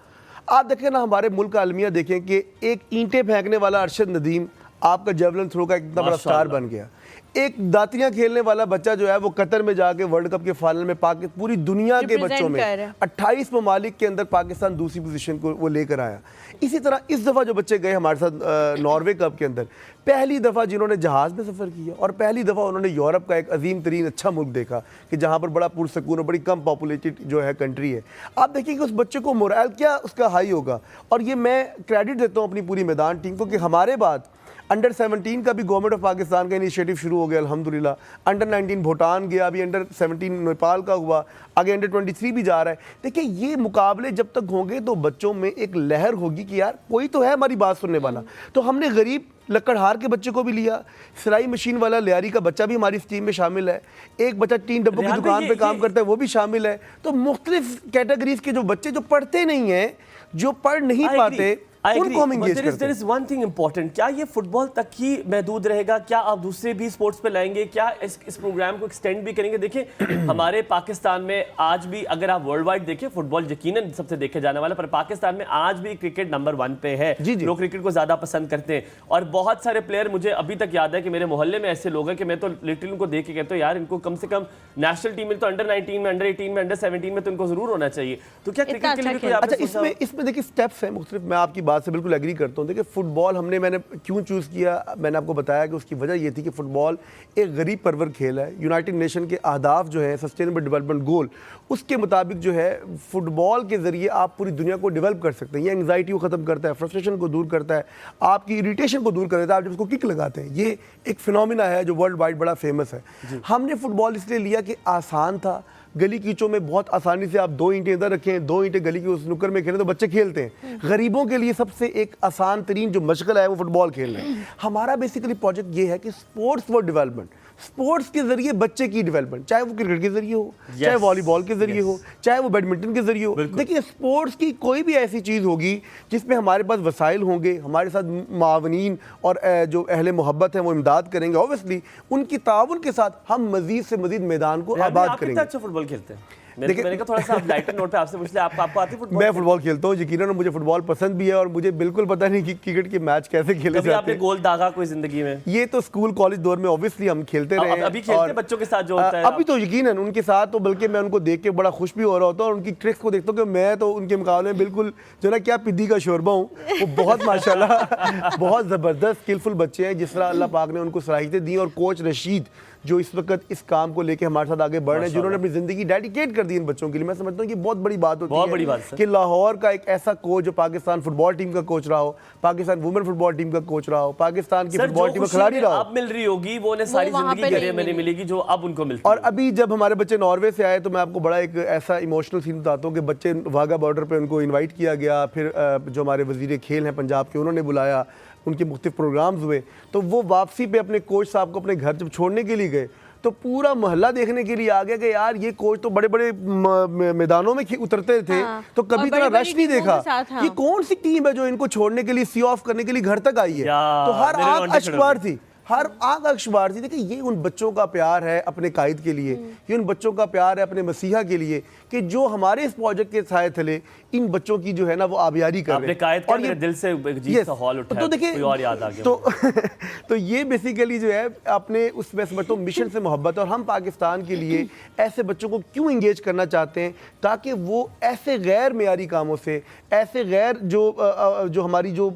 आप देखें ना हमारे मुल्क का अलमिया देखें कि एक ईंटें फेंकने वाला अरशद नदीम आपका जेवलिन थ्रो का इतना बड़ा स्टार बन गया। एक दातियां खेलने वाला बच्चा जो है वो कतर में जाके वर्ल्ड कप के फाइनल में पूरी दुनिया के बच्चों में 28 ममालिक के अंदर पाकिस्तान दूसरी पोजीशन को वो लेकर आया। इसी तरह इस दफ़ा जो बच्चे गए हमारे साथ नॉर्वे कप के अंदर, पहली दफ़ा जिन्होंने जहाज़ में सफ़र किया और पहली दफ़ा उन्होंने यूरोप का एक अजीम तरीन अच्छा मुल्क देखा कि जहाँ पर बड़ा पुरसकून और बड़ी कम पॉपुलेटेड जो है कंट्री है। आप देखिए कि उस बच्चे को मोरल क्या उसका हाई होगा। और ये मैं क्रेडिट देता हूँ अपनी पूरी मैदान टीम को कि हमारे बाद अंडर 17 का भी गवर्नमेंट ऑफ पाकिस्तान का इनिशिएटिव शुरू हो गया अल्हम्दुलिल्लाह। अंडर 19 भूटान गया, अभी अंडर 17 नेपाल का हुआ, आगे अंडर 23 भी जा रहा है। देखिए ये मुकाबले जब तक होंगे तो बच्चों में एक लहर होगी कि यार कोई तो है हमारी बात सुनने वाला। तो हमने गरीब लकड़हार के बच्चे को भी लिया, सिलाई मशीन वाला लियारी का बच्चा भी हमारी इस टीम में शामिल है, एक बच्चा 3 डब्बों की दुकान पे काम करता है वो भी शामिल है। तो मुख्तलिफ कैटेगरीज के जो बच्चे जो पढ़ते नहीं हैं, जो पढ़ नहीं पाते, उनको हम इंगेज करते हैं। There is one thing important, क्या ये फुटबॉल तक ही महदूद रहेगा? क्या आप दूसरे भी स्पोर्ट्स पे लाएंगे? क्या इस प्रोग्राम को एक्सटेंड भी करेंगे? देखिए हमारे पाकिस्तान में आज भी अगर आप वर्ल्ड वाइड देखें, फुटबॉल यकीनन सबसे देखे जाने वाला, पर पाकिस्तान में आज भी क्रिकेट नंबर 1 पे है। लोग क्रिकेट को ज्यादा पसंद करते हैं और बहुत सारे प्लेयर, मुझे अभी तक याद है कि मेरे मोहल्ले में ऐसे लोग हैं कि मैं तो लिटरली उनको देख के कहता हूँ यार इनको कम से कम नेशनल टीम में तो अंडर 19 में, अंडर 18 में, अंडर 17 में तो इनको जरूर होना चाहिए। तो क्या क्रिकेट के लिए भी कोई आपने अच्छा इसमें देखिए स्टेप्स हैं मुख्तलिफ। मैं आपकी बात से बिल्कुल एग्री करता हूँ। देखिए फुटबॉल मैंने क्यों चूज़ किया, मैंने आपको बताया कि उसकी वजह ये थी कि फुटबॉल एक गरीब परवर खेल है। यूनाइटेड नेशन के अहदाफ जो है सस्टेनेबल डेवलपमेंट गोल, उसके मुताबिक जो है फुटबॉल के ज़रिए आप पूरी दुनिया को डेवलप कर सकते हैं। ये एंग्जाइटी को ख़त्म करता है, फ्रस्ट्रेशन को दूर करता है, आपकी इरिटेशन को दूर कर देता है आप जब उसको किक लगाते हैं। ये एक फिनोमिना है जो वर्ल्ड वाइड बड़ा फेमस है। हमने फुटबॉल इसलिए लिया कि आसान था, गली कीचों में बहुत आसानी से आप 2 ईंटें इधर रखें, 2 ईंटें गली के उस नुक्कर में खेलें तो बच्चे खेलते हैं। गरीबों के लिए सबसे एक आसान तरीन जो मशगला है वो फुटबॉल खेलना है। हमारा बेसिकली प्रोजेक्ट ये है कि स्पोर्ट्स फॉर डेवलपमेंट, स्पोर्ट्स के जरिए बच्चे की डेवलपमेंट, चाहे वो क्रिकेट के जरिए हो, चाहे वॉलीबॉल के जरिए हो, चाहे वो बैडमिंटन के जरिए हो। देखिए स्पोर्ट्स की कोई भी ऐसी चीज़ होगी जिसमें हमारे पास वसाइल होंगे, हमारे साथ मावनीन और जो अहले मोहब्बत हैं वो इमदाद करेंगे, ऑब्वियसली उनकी ताउन के साथ हम मजीद से मजीद मैदान को आबाद करेंगे। अच्छा फुटबॉल खेलते हैं, मैंने कहा थोड़ा सा लाइटर नोट पे आपसे पूछ लिया, आपको आती है फुटबॉल? मैं फुटबॉल खेलता हूँ यकीनन, मुझे फुटबॉल पसंद भी है और मुझे बिल्कुल पता नहीं कि क्रिकेट के मैच कैसे खेले जाते हैं। आपने गोल दागा कोई जिंदगी में? ये तो स्कूल कॉलेज दौर में ऑब्वियसली हम खेलते रहे हैं। अभी खेलते हैं बच्चों के साथ जो होता है? अभी तो यकीनन उनके साथ तो बल्कि मैं उनको देख के बड़ा खुश भी हो रहा होता हूँ और उनकी ट्रिक्स को देखता हूँ कि मैं तो उनके मुकाबले में बिल्कुल जो ना क्या पिद्दी का शोरबा हूँ। वो बहुत माशाल्लाह बहुत ज़बरदस्त स्किलफुल बच्चे हैं जिस तरह अल्लाह पाक ने उनको सलाहियतें दी। और कोच रशीद जो इस वक्त इस काम को लेके हमारे साथ आगे बढ़ रहे हैं, जिन्होंने अपनी ज़िंदगी डेडिकेट कर दी इन बच्चों के लिए, मैं समझता हूँ कि बहुत बड़ी बात होती है। बहुत बड़ी बात कि लाहौर का एक ऐसा कोच जो पाकिस्तान फुटबॉल टीम का कोच रहा हो, पाकिस्तान वुमेन फुटबॉल टीम का कोच रहा हो, पाकिस्तान की फुटबॉल टीम का खिलाड़ी रहा हो, अब मिल रही होगी वो उन्हें सारी जिंदगी करियर में नहीं मिलेगी जो अब उनको मिलती है। और अभी जब हमारे बच्चे नॉर्वे से आए तो मैं आपको बड़ा एक ऐसा इमोशनल सीन बताता हूँ कि बच्चे वाघा बॉर्डर पे उनको इनवाइट किया गया, फिर जो हमारे वजीर खेल हैं पंजाब के उन्होंने बुलाया, उनके मुख्तलिफ प्रोग्राम्स हुए, तो वो वापसी पे अपने कोच साहब को अपने घर जब छोड़ने के लिए गए तो पूरा मोहल्ला देखने के लिए आ गया कि यार ये कोच तो बड़े बड़े मैदानों में उतरते थे तो कभी इतना रश नहीं देखा। ये कौन सी टीम है जो इनको छोड़ने के लिए सी ऑफ करने के लिए घर तक आई है? तो हर आंख अश्कबार थी, हर आग अखबार थी। देखिए ये उन बच्चों का प्यार है अपने कायद के लिए, ये उन बच्चों का प्यार है अपने मसीहा के लिए कि जो हमारे इस प्रोजेक्ट के साए तले इन बच्चों की जो है ना वो आबियारी कर रहे हैं। और ये दिल से अजीब सा हॉल उठा, तो देखिए कोई और याद आ गया तो ये बेसिकली जो है अपने उसमें समझता हूँ मिशन से मोहब्बत है। और हम पाकिस्तान के लिए ऐसे बच्चों को क्यों इंगेज करना चाहते हैं ताकि वो ऐसे गैर मेयारी कामों से, ऐसे गैर जो हमारी जो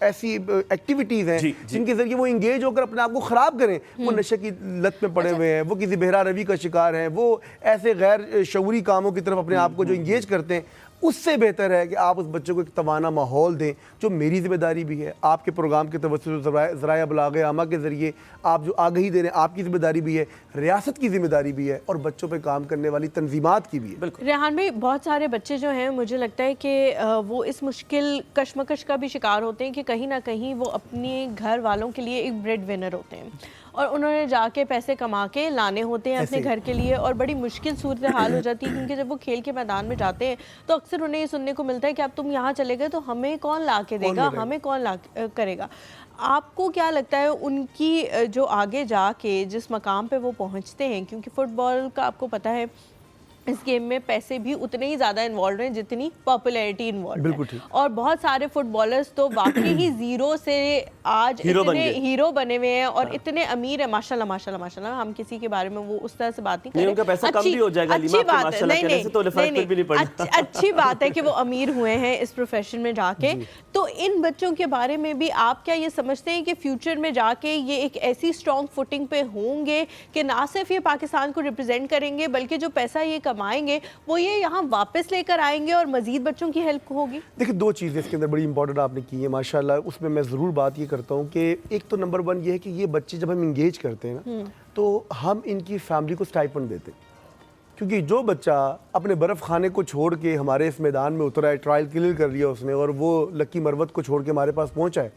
ऐसी एक्टिविटीज़ हैं जिनके जरिए वो इंगेज होकर अपने आप को ख़राब करें, वो नशे की लत में पड़े हुए हैं, वो किसी बहरा रवि का शिकार हैं, वो ऐसे गैर शऊरी कामों की तरफ अपने आप को जो इंगेज करते हैं, उससे बेहतर है कि आप उस बच्चे को एक तवाना माहौल दें। जो मेरी जिम्मेदारी भी है, आपके प्रोग्राम के तवज्जुह ज़राए अबलाग आमा के ज़रिए आप जो आगही दे रहे हैं, आपकी जिम्मेदारी भी है, रियासत की जिम्मेदारी भी है और बच्चों पे काम करने वाली तंजीमात की भी है। रेहान भाई, बहुत सारे बच्चे जो हैं मुझे लगता है कि वो इस मुश्किल कशमकश का भी शिकार होते हैं कि कहीं ना कहीं वो अपने घर वालों के लिए एक ब्रेड विनर होते हैं और उन्होंने जाके पैसे कमा के लाने होते हैं अपने घर के लिए और बड़ी मुश्किल सूरत हाल हो जाती है क्योंकि जब वो खेल के मैदान में जाते हैं तो अक्सर उन्हें ये सुनने को मिलता है कि अब तुम यहाँ चले गए तो हमें कौन ला के देगा, हमें कौन ला करेगा। आपको क्या लगता है उनकी जो आगे जाके जिस मकाम पे वो पहुँचते हैं, क्योंकि फ़ुटबॉल का आपको पता है इस गेम में पैसे भी उतने ही ज़्यादा इन्वॉल्व हैं जितनी पॉपुलैरिटी इन्वॉल्व है और बहुत सारे फुटबॉलर्स तो वाकई ही ज़ीरो से आज इतने हीरो बने हुए हैं और इतने अमीर है माशाल्लाह माशाल्लाह माशाल्लाह। हम किसी के बारे में वो उस तरह से बात नहीं करें, उनका पैसा कम भी हो जाएगा, अच्छी बात है, नहीं अच्छी बात है कि वो अमीर हुए हैं इस प्रोफेशन में जाके। तो इन बच्चों के बारे में भी आप क्या ये समझते हैं कि फ्यूचर में जाके ये एक ऐसी स्ट्रॉन्ग फुटिंग पे होंगे कि ना सिर्फ ये पाकिस्तान को रिप्रेजेंट करेंगे बल्कि जो पैसा ये कमाएंगे वो ये यहाँ वापस लेकर आएंगे और मजीद बच्चों की हेल्प होगी? देखिए दो चीज़ें इसके अंदर बड़ी इंपॉर्टेंट आपने की है माशाल्लाह, उसमें मैं ज़रूर बात ये करता हूँ कि एक तो नंबर 1 ये है कि ये बच्चे जब हम इंगेज करते हैं ना तो हम इनकी फैमिली को स्टाइपेंड देते हैं, क्योंकि जो बच्चा अपने बर्फ़ खाने को छोड़ के हमारे इस मैदान में उतरा है, ट्रायल क्लियर कर लिया उसने और वो लक्की मरवत को छोड़ के हमारे पास पहुँचा है,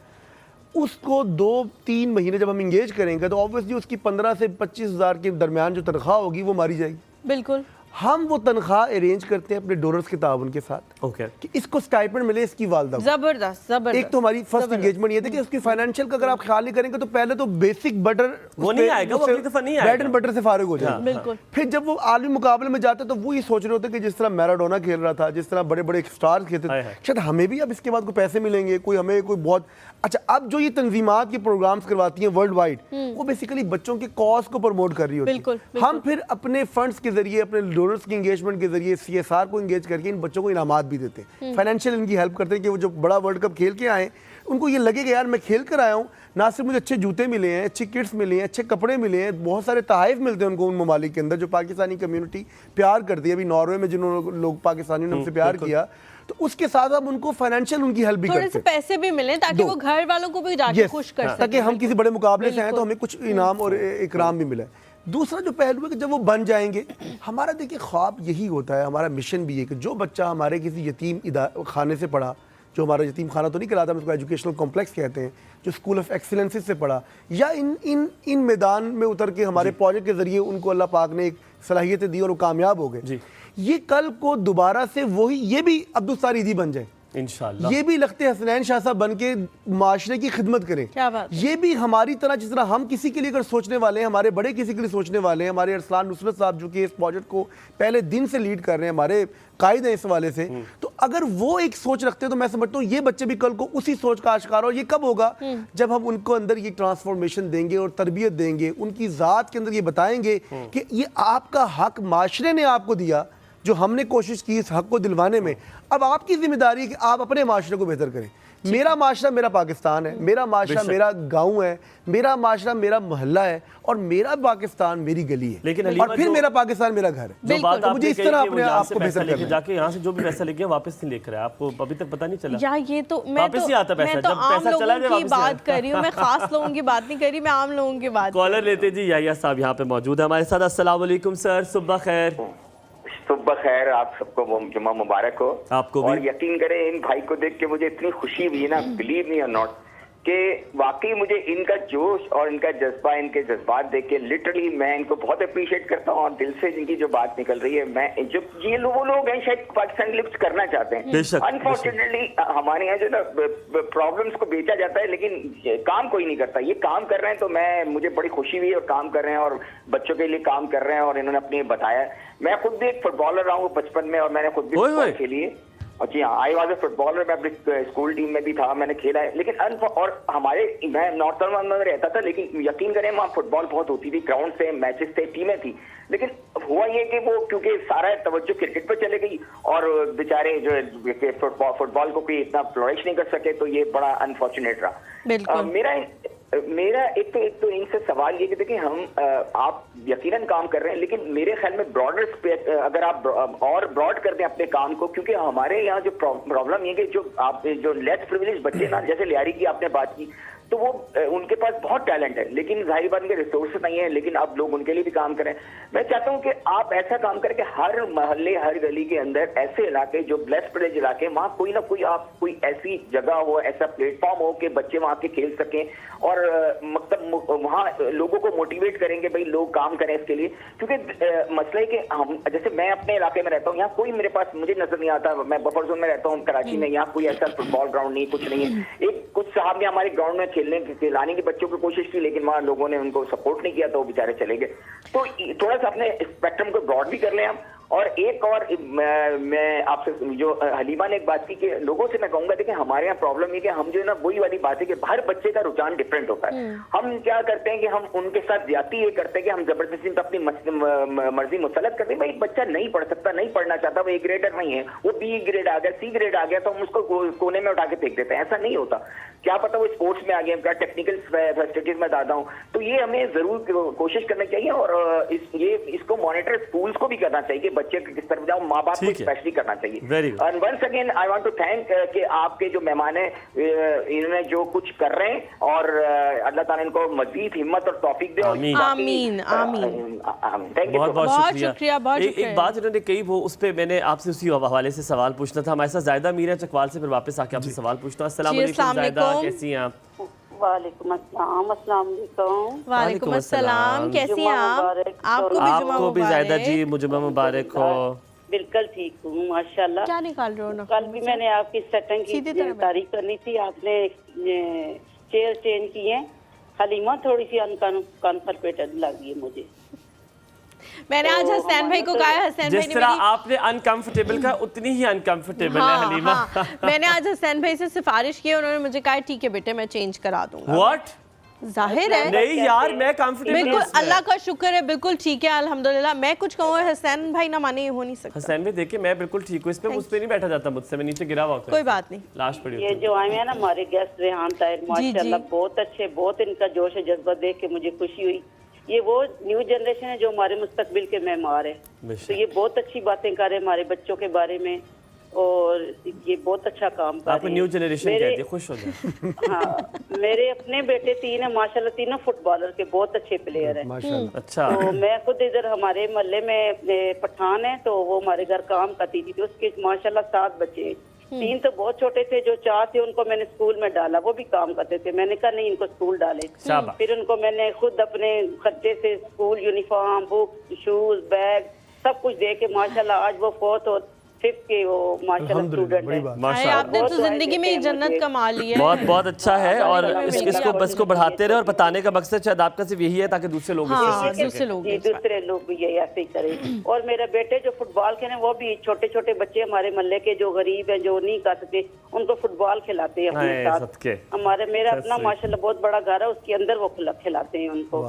उसको 2-3 महीने जब हम इंगेज करेंगे तो ऑब्वियसली उसकी 15 से 25 हज़ार के दरमियान जो तनख्वाह होगी वो मारी जाएगी। बिल्कुल। हम वो तनख्वाह अरेंज करते हैं अपने डोनर्स के ताउन के साथ ओके कि इसको स्टाइपेंड मिले इसकी वालदा को। जबरदस्त जबरदस्त। एक तो हमारी फर्स्ट एंगेजमेंट ये थी कि उसकी फाइनेंशियल का अगर आप ख्याल नहीं करेंगे तो पहले तो बेसिक बटर वो नहीं आएगा, वो अगली दफा नहीं आएगा। ब्रेड एंड बटर से फारिग हो जाए। बिल्कुल। फिर जब वो आलमी मुकाबले में जाते तो वो ये सोच रहे होते कि जिस तरह मैराडोना खेल रहा था, जिस तरह बड़े बड़े स्टार्स खेलते थे, शायद हमें भी अब इसके बाद कोई पैसे मिलेंगे, कोई हमें कोई बहुत अच्छा। अब जो ये तंजीमात के प्रोग्राम्स करवाती हैं वर्ल्ड वाइड, वो बेसिकली बच्चों के कॉज को प्रमोट कर रही होती है। हम फिर अपने फंड्स के जरिए, अपने डोनर्स की एंगेजमेंट के जरिए CSR को एंगेज करके इन बच्चों को इनामात भी देते हैं, फाइनेंशियल इनकी हेल्प करते हैं कि वो जो बड़ा वर्ल्ड कप खेल के आए उनको ये लगे कि यार मैं खेल कर आया हूँ, ना सिर्फ मुझे अच्छे जूते मिले हैं, अच्छी किट्स मिले हैं, अच्छे कपड़े मिले हैं, बहुत सारे तोहफे मिलते हैं उनको उन ममालिक के अंदर जो पाकिस्तानी कम्युनिटी प्यार करती है। अभी नॉर्वे में जिन्होंने लोग पाकिस्तानियों ने हमसे प्यार किया, तो उसके साथ हम उनको फाइनेंशियल उनकी हेल्प भी करते हैं, थोड़े से पैसे भी मिले ताकि वो घर वालों को भी जाके खुश कर सकें, ताकि हम किसी बड़े मुकाबले से आए तो हमें कुछ इनाम और इकराम भी मिला। दूसरा जो पहलू है कि जब वो बन जाएंगे, हमारा देखिए ख्वाब यही होता है, हमारा मिशन भी है कि जो बच्चा हमारे किसी यतीम खाने से पढ़ा, जो हमारा यतीम खाना तो नहीं कहलाता, हम उसको एजुकेशनल कॉम्प्लेक्स कहते हैं, जो स्कूल ऑफ एक्सीलेंस से पढ़ा या इन मैदान में उतर के हमारे प्रोजेक्ट के जरिए उनको अल्लाह पाक ने एक सलाहियतें दी और वो कामयाब हो गए, ये कल को दोबारा से वही, ये भी अब्दुल सारीदी बन जाए इंशाअल्लाह, ये भी लगते हसनैन शाह साहब बन के माशरे की खिदमत करें। क्या बात। ये भी हमारी तरह, जिस तरह हम किसी के लिए अगर सोचने वाले हैं, हमारे बड़े किसी के लिए सोचने वाले हैं, हमारे अरसलान नुसरत साहब जो कि इस प्रोजेक्ट को पहले दिन से लीड कर रहे हैं, हमारे कायद हैं इस हवाले से, तो अगर वो एक सोच रखते हैं तो मैं समझता हूँ ये बच्चे भी कल को उसी सोच का आशिकार। और ये कब होगा? जब हम उनको अंदर ये ट्रांसफॉर्मेशन देंगे और तरबियत देंगे, उनकी ज़ात के अंदर ये बताएंगे कि ये आपका हक माशरे ने आपको दिया, जो हमने कोशिश की इस हक को दिलवाने में। अब आपकी जिम्मेदारी है कि आप अपने माशरे को बेहतर करें। मेरा माशरा मेरा पाकिस्तान है, मेरा माशरा मेरा गांव है, मेरा माशरा मेरा मोहल्ला है, और मेरा पाकिस्तान मेरी गली है, लेकिन और फिर मेरा पाकिस्तान मेरा घर है। जो बात तो मुझे इस तरह अपने आप को बेहतर लेके जाके यहाँ से जो भी पैसा लेके वापस नहीं लेकर आए, आपको अभी तक पता नहीं चला? या ये तो मैं तो आम लोगों की बात कर रही हूँ, मैं खास लोगों की बात नहीं कर रही, मैं आम लोगों की बात। कॉलर लेते जी, याहिया साहब यहाँ पे मौजूद है हमारे साथ। अस्सलाम वालेकुम सर, सुबह खैर। सुबह खैर, आप सबको जुम्मा मुबारक हो। आपको भी। और यकीन करें, इन भाई को देख के मुझे इतनी खुशी हुई है ना, बिलीव मी और नॉट, कि वाकई मुझे इनका जोश और इनका जज्बा, इनके जज्बात देख के लिटरली मैं इनको बहुत अप्रिशिएट करता हूँ। और दिल से इनकी जो बात निकल रही है, मैं जो ये वो लोग हैं शायद पाकिस्तान लिफ्ट करना चाहते हैं। अनफॉर्चुनेटली हमारे यहाँ जो ना प्रॉब्लम्स को बेचा जाता है, लेकिन काम कोई नहीं करता। ये काम कर रहे हैं तो मुझे बड़ी खुशी हुई और काम कर रहे हैं और बच्चों के लिए काम कर रहे हैं। और इन्होंने अपने बताया, मैं खुद भी एक फुटबॉलर रहा हूँ बचपन में, और मैंने खुद भी फुटबॉल खेली है। और जी हाँ, आई वॉज ए फुटबॉलर, मैं अपनी स्कूल टीम में भी था, मैंने खेला है। लेकिन और मैं नॉर्थर्न में रहता था, लेकिन यकीन करें वहाँ फुटबॉल बहुत होती थी, ग्राउंड से मैचेस थे, टीमें थी। लेकिन हुआ ये कि वो क्योंकि सारा तवज्जो क्रिकेट पर चले गई और बेचारे जो फुटबॉल को कोई इतना फ्लोरिश नहीं कर सके, तो ये बड़ा अनफॉर्चुनेट रहा। मेरा एक तो इनसे सवाल ये कि देखिए, आप यकीनन काम कर रहे हैं, लेकिन मेरे ख्याल में ब्रॉडर अगर आप और ब्रॉड कर दें अपने काम को, क्योंकि हमारे यहाँ जो प्रॉब्लम ये कि जो लेस प्रिविलेज बच्चे ना, जैसे लियारी की आपने बात की, तो वो उनके पास बहुत टैलेंट है, लेकिन जाहिर बात के रिसोर्सेज नहीं है। लेकिन अब लोग उनके लिए भी काम करें। मैं चाहता हूं कि आप ऐसा काम करें कि हर मोहल्ले, हर गली के अंदर ऐसे इलाके जो ब्लेस प्रिविलेज इलाके, वहाँ कोई ना कोई आप कोई ऐसी जगह हो, ऐसा प्लेटफॉर्म हो कि बच्चे वहाँ के खेल सकें, और मतलब वहाँ लोगों को मोटिवेट करेंगे, भाई लोग काम करें इसके लिए। क्योंकि मसला है कि हम, जैसे मैं अपने इलाके में रहता हूँ, यहाँ कोई मेरे पास, मुझे नजर नहीं आता, मैं बफर जोन में रहता हूँ कराची में, यहाँ कोई ऐसा फुटबॉल ग्राउंड नहीं, कुछ नहीं है। एक कुछ साहब ने हमारे ग्राउंड में लाने की बच्चों की कोशिश की, लेकिन वहां लोगों ने उनको सपोर्ट नहीं किया, तो वो बेचारे चले गए। तो थोड़ा सा अपने स्पेक्ट्रम को ब्रॉड भी कर लें हम। और एक और मैं आपसे, जो हलीमा ने एक बात की कि लोगों से मैं कहूंगा, देखिए हमारे यहाँ प्रॉब्लम ये कि हम जो है ना, वही वाली बात है कि हर बच्चे का रुझान डिफरेंट होता है। हम क्या करते हैं कि हम उनके साथ ज्यादती ये करते हैं कि हम जबरदस्ती अपनी मर्जी मुसलत करते हैं। भाई बच्चा नहीं पढ़ सकता, नहीं पढ़ना चाहता, वो ए ग्रेडर नहीं है, वो बी ग्रेड आ गया, सी ग्रेड आ गया, तो हम उसको कोने में उठा के फेंक देते हैं। ऐसा नहीं होता, क्या पता वो स्पोर्ट्स में आ गया, क्या टेक्निकल फैसिलिटीज में दादा हूँ। तो ये हमें जरूर कोशिश करनी चाहिए, और इसको मॉनिटर स्कूल्स को भी करना चाहिए कि बच्चे किस तरफ जाओ, माँ बाप को स्पेशली करना चाहिए। और once again I want to thank कि आपके जो मेहमान हैं, इन्होंने जो कुछ कर रहे हैं, और अल्लाह ताला इनको मजीद हिम्मत और तौफीक दे। आमीन आमीन। थैंक यू, बहुत शुक्रिया। एक बात इन्होंने कही, वो उस पर मैंने आपसे उसी हवाले से सवाल पूछना था। हमारे साथ जायदा मीरा चकवाल से फिर वापस आके आपसे सवाल पूछना। अस्सलाम वालेकुम जायदा, कैसी हैं आप? वालेकुम अस्सलाम, अस्सलाम वालेकुम। वालेकुम अस्सलाम, कैसी हैं जुम्मा आप? मुबारक। आपको भी जुम्मा आपको भी ज़ायदा मुबारक। जी मुझे मुबारक हो। बिल्कुल ठीक हूँ माशाल्लाह। क्या निकाल रहे हो ना? कल भी मैंने आपकी सेटिंग की सीधी तरह बैठ। तारीफ करनी थी, आपने चेयर चेंज की है। हलीमा थोड़ी सी अनकंफर्टेबल लगी है मुझे। मैंने आज तो हसनैन भाई को हमारा कहा है, हसनैन भाई जिस ने तरह मेरी आपने अनकंफर्टेबल का उतनी ही अनकंफर्टेबल है हलीमा। हाँ, मैंने आज हसनैन भाई से सिफारिश की, उन्होंने मुझे कहा ठीक है बेटे मैं चेंज करा दूंगा। व्हाट? जाहिर है नहीं यार मैं कंफर्टेबल बिल्कुल, अल्लाह का शुक्र है, बिल्कुल ठीक है अल्हम्दुलिल्लाह। मैं कुछ कहूँ हसनैन भाई ना माने, ये हो नहीं सकता। हसैन भी देखिए मैं बिल्कुल ठीक हूँ, इसमें मुझ पे नहीं बैठा जाता मुझसे, मैं नीचे गिरा हुआ होता कोई बात नहीं। लाश पड़ी ये होती है। जो आए हैं ना हमारे गेस्ट रेहान ताहिर, माशाल्लाह बहुत अच्छे, बहुत इनका जोश है जज्बा देख के मुझे खुशी हुई। ये वो न्यू जनरेशन है जो हमारे मुस्तकबिल के मेहमान है, बेशक। तो ये बहुत अच्छी बातें कर रहे हैं हमारे बच्चों के बारे में, और ये बहुत अच्छा काम कर आपको रहे हैं। न्यू जनरेशन मेरे- कहती है, खुश हो जाए। हाँ, मेरे अपने बेटे 3 है माशाल्लाह, तीनों फुटबॉलर के बहुत अच्छे प्लेयर हैं। माशाल्लाह। अच्छा तो मैं खुद इधर हमारे मोहल्ले में पठान है, तो वो हमारे घर काम करती थी, तो उसके माशाल्लाह 7 बच्चे हैं। 3 तो बहुत छोटे थे, जो 4 थे उनको मैंने स्कूल में डाला, वो भी काम करते थे। मैंने कहा नहीं इनको स्कूल डाले, शाबाश। फिर उनको मैंने खुद अपने खर्चे से school uniform, book, shoes, bag सब कुछ दे के माशाल्लाह आज वो 4th और 5th के वो माशाल्लाह अल्हम्दुलिल्लाह, स्टूडेंट बड़ी है। बात। अरे माशाल्लाह आपने बहुत तो दुआएं जिंदगी में देते ही हैं जन्नत मुझे। कमा ली है। बहुत बहुत अच्छा है, और हाँ, इसको बस को बढ़ाते रहे, और बताने का मकसद शायद आपका सिर्फ यही है ताकि दूसरे लोग इससे हाँ, सीख सकें। दूसरे लोग जी, दूसरे लोग भी ये ऐसे ही करें। और मेरे बेटे जो फुटबॉल खेले, वो भी छोटे छोटे बच्चे हमारे मोहल्ले के जो गरीब हैं, जो नहीं कर सकते, उनको फुटबॉल खिलाते हैं अपने हाय, साथ। सदके। मेरा अपना सही। माशाल्लाह बहुत बड़ा घर है, उसके अंदर वो खिलाते हैं उनको।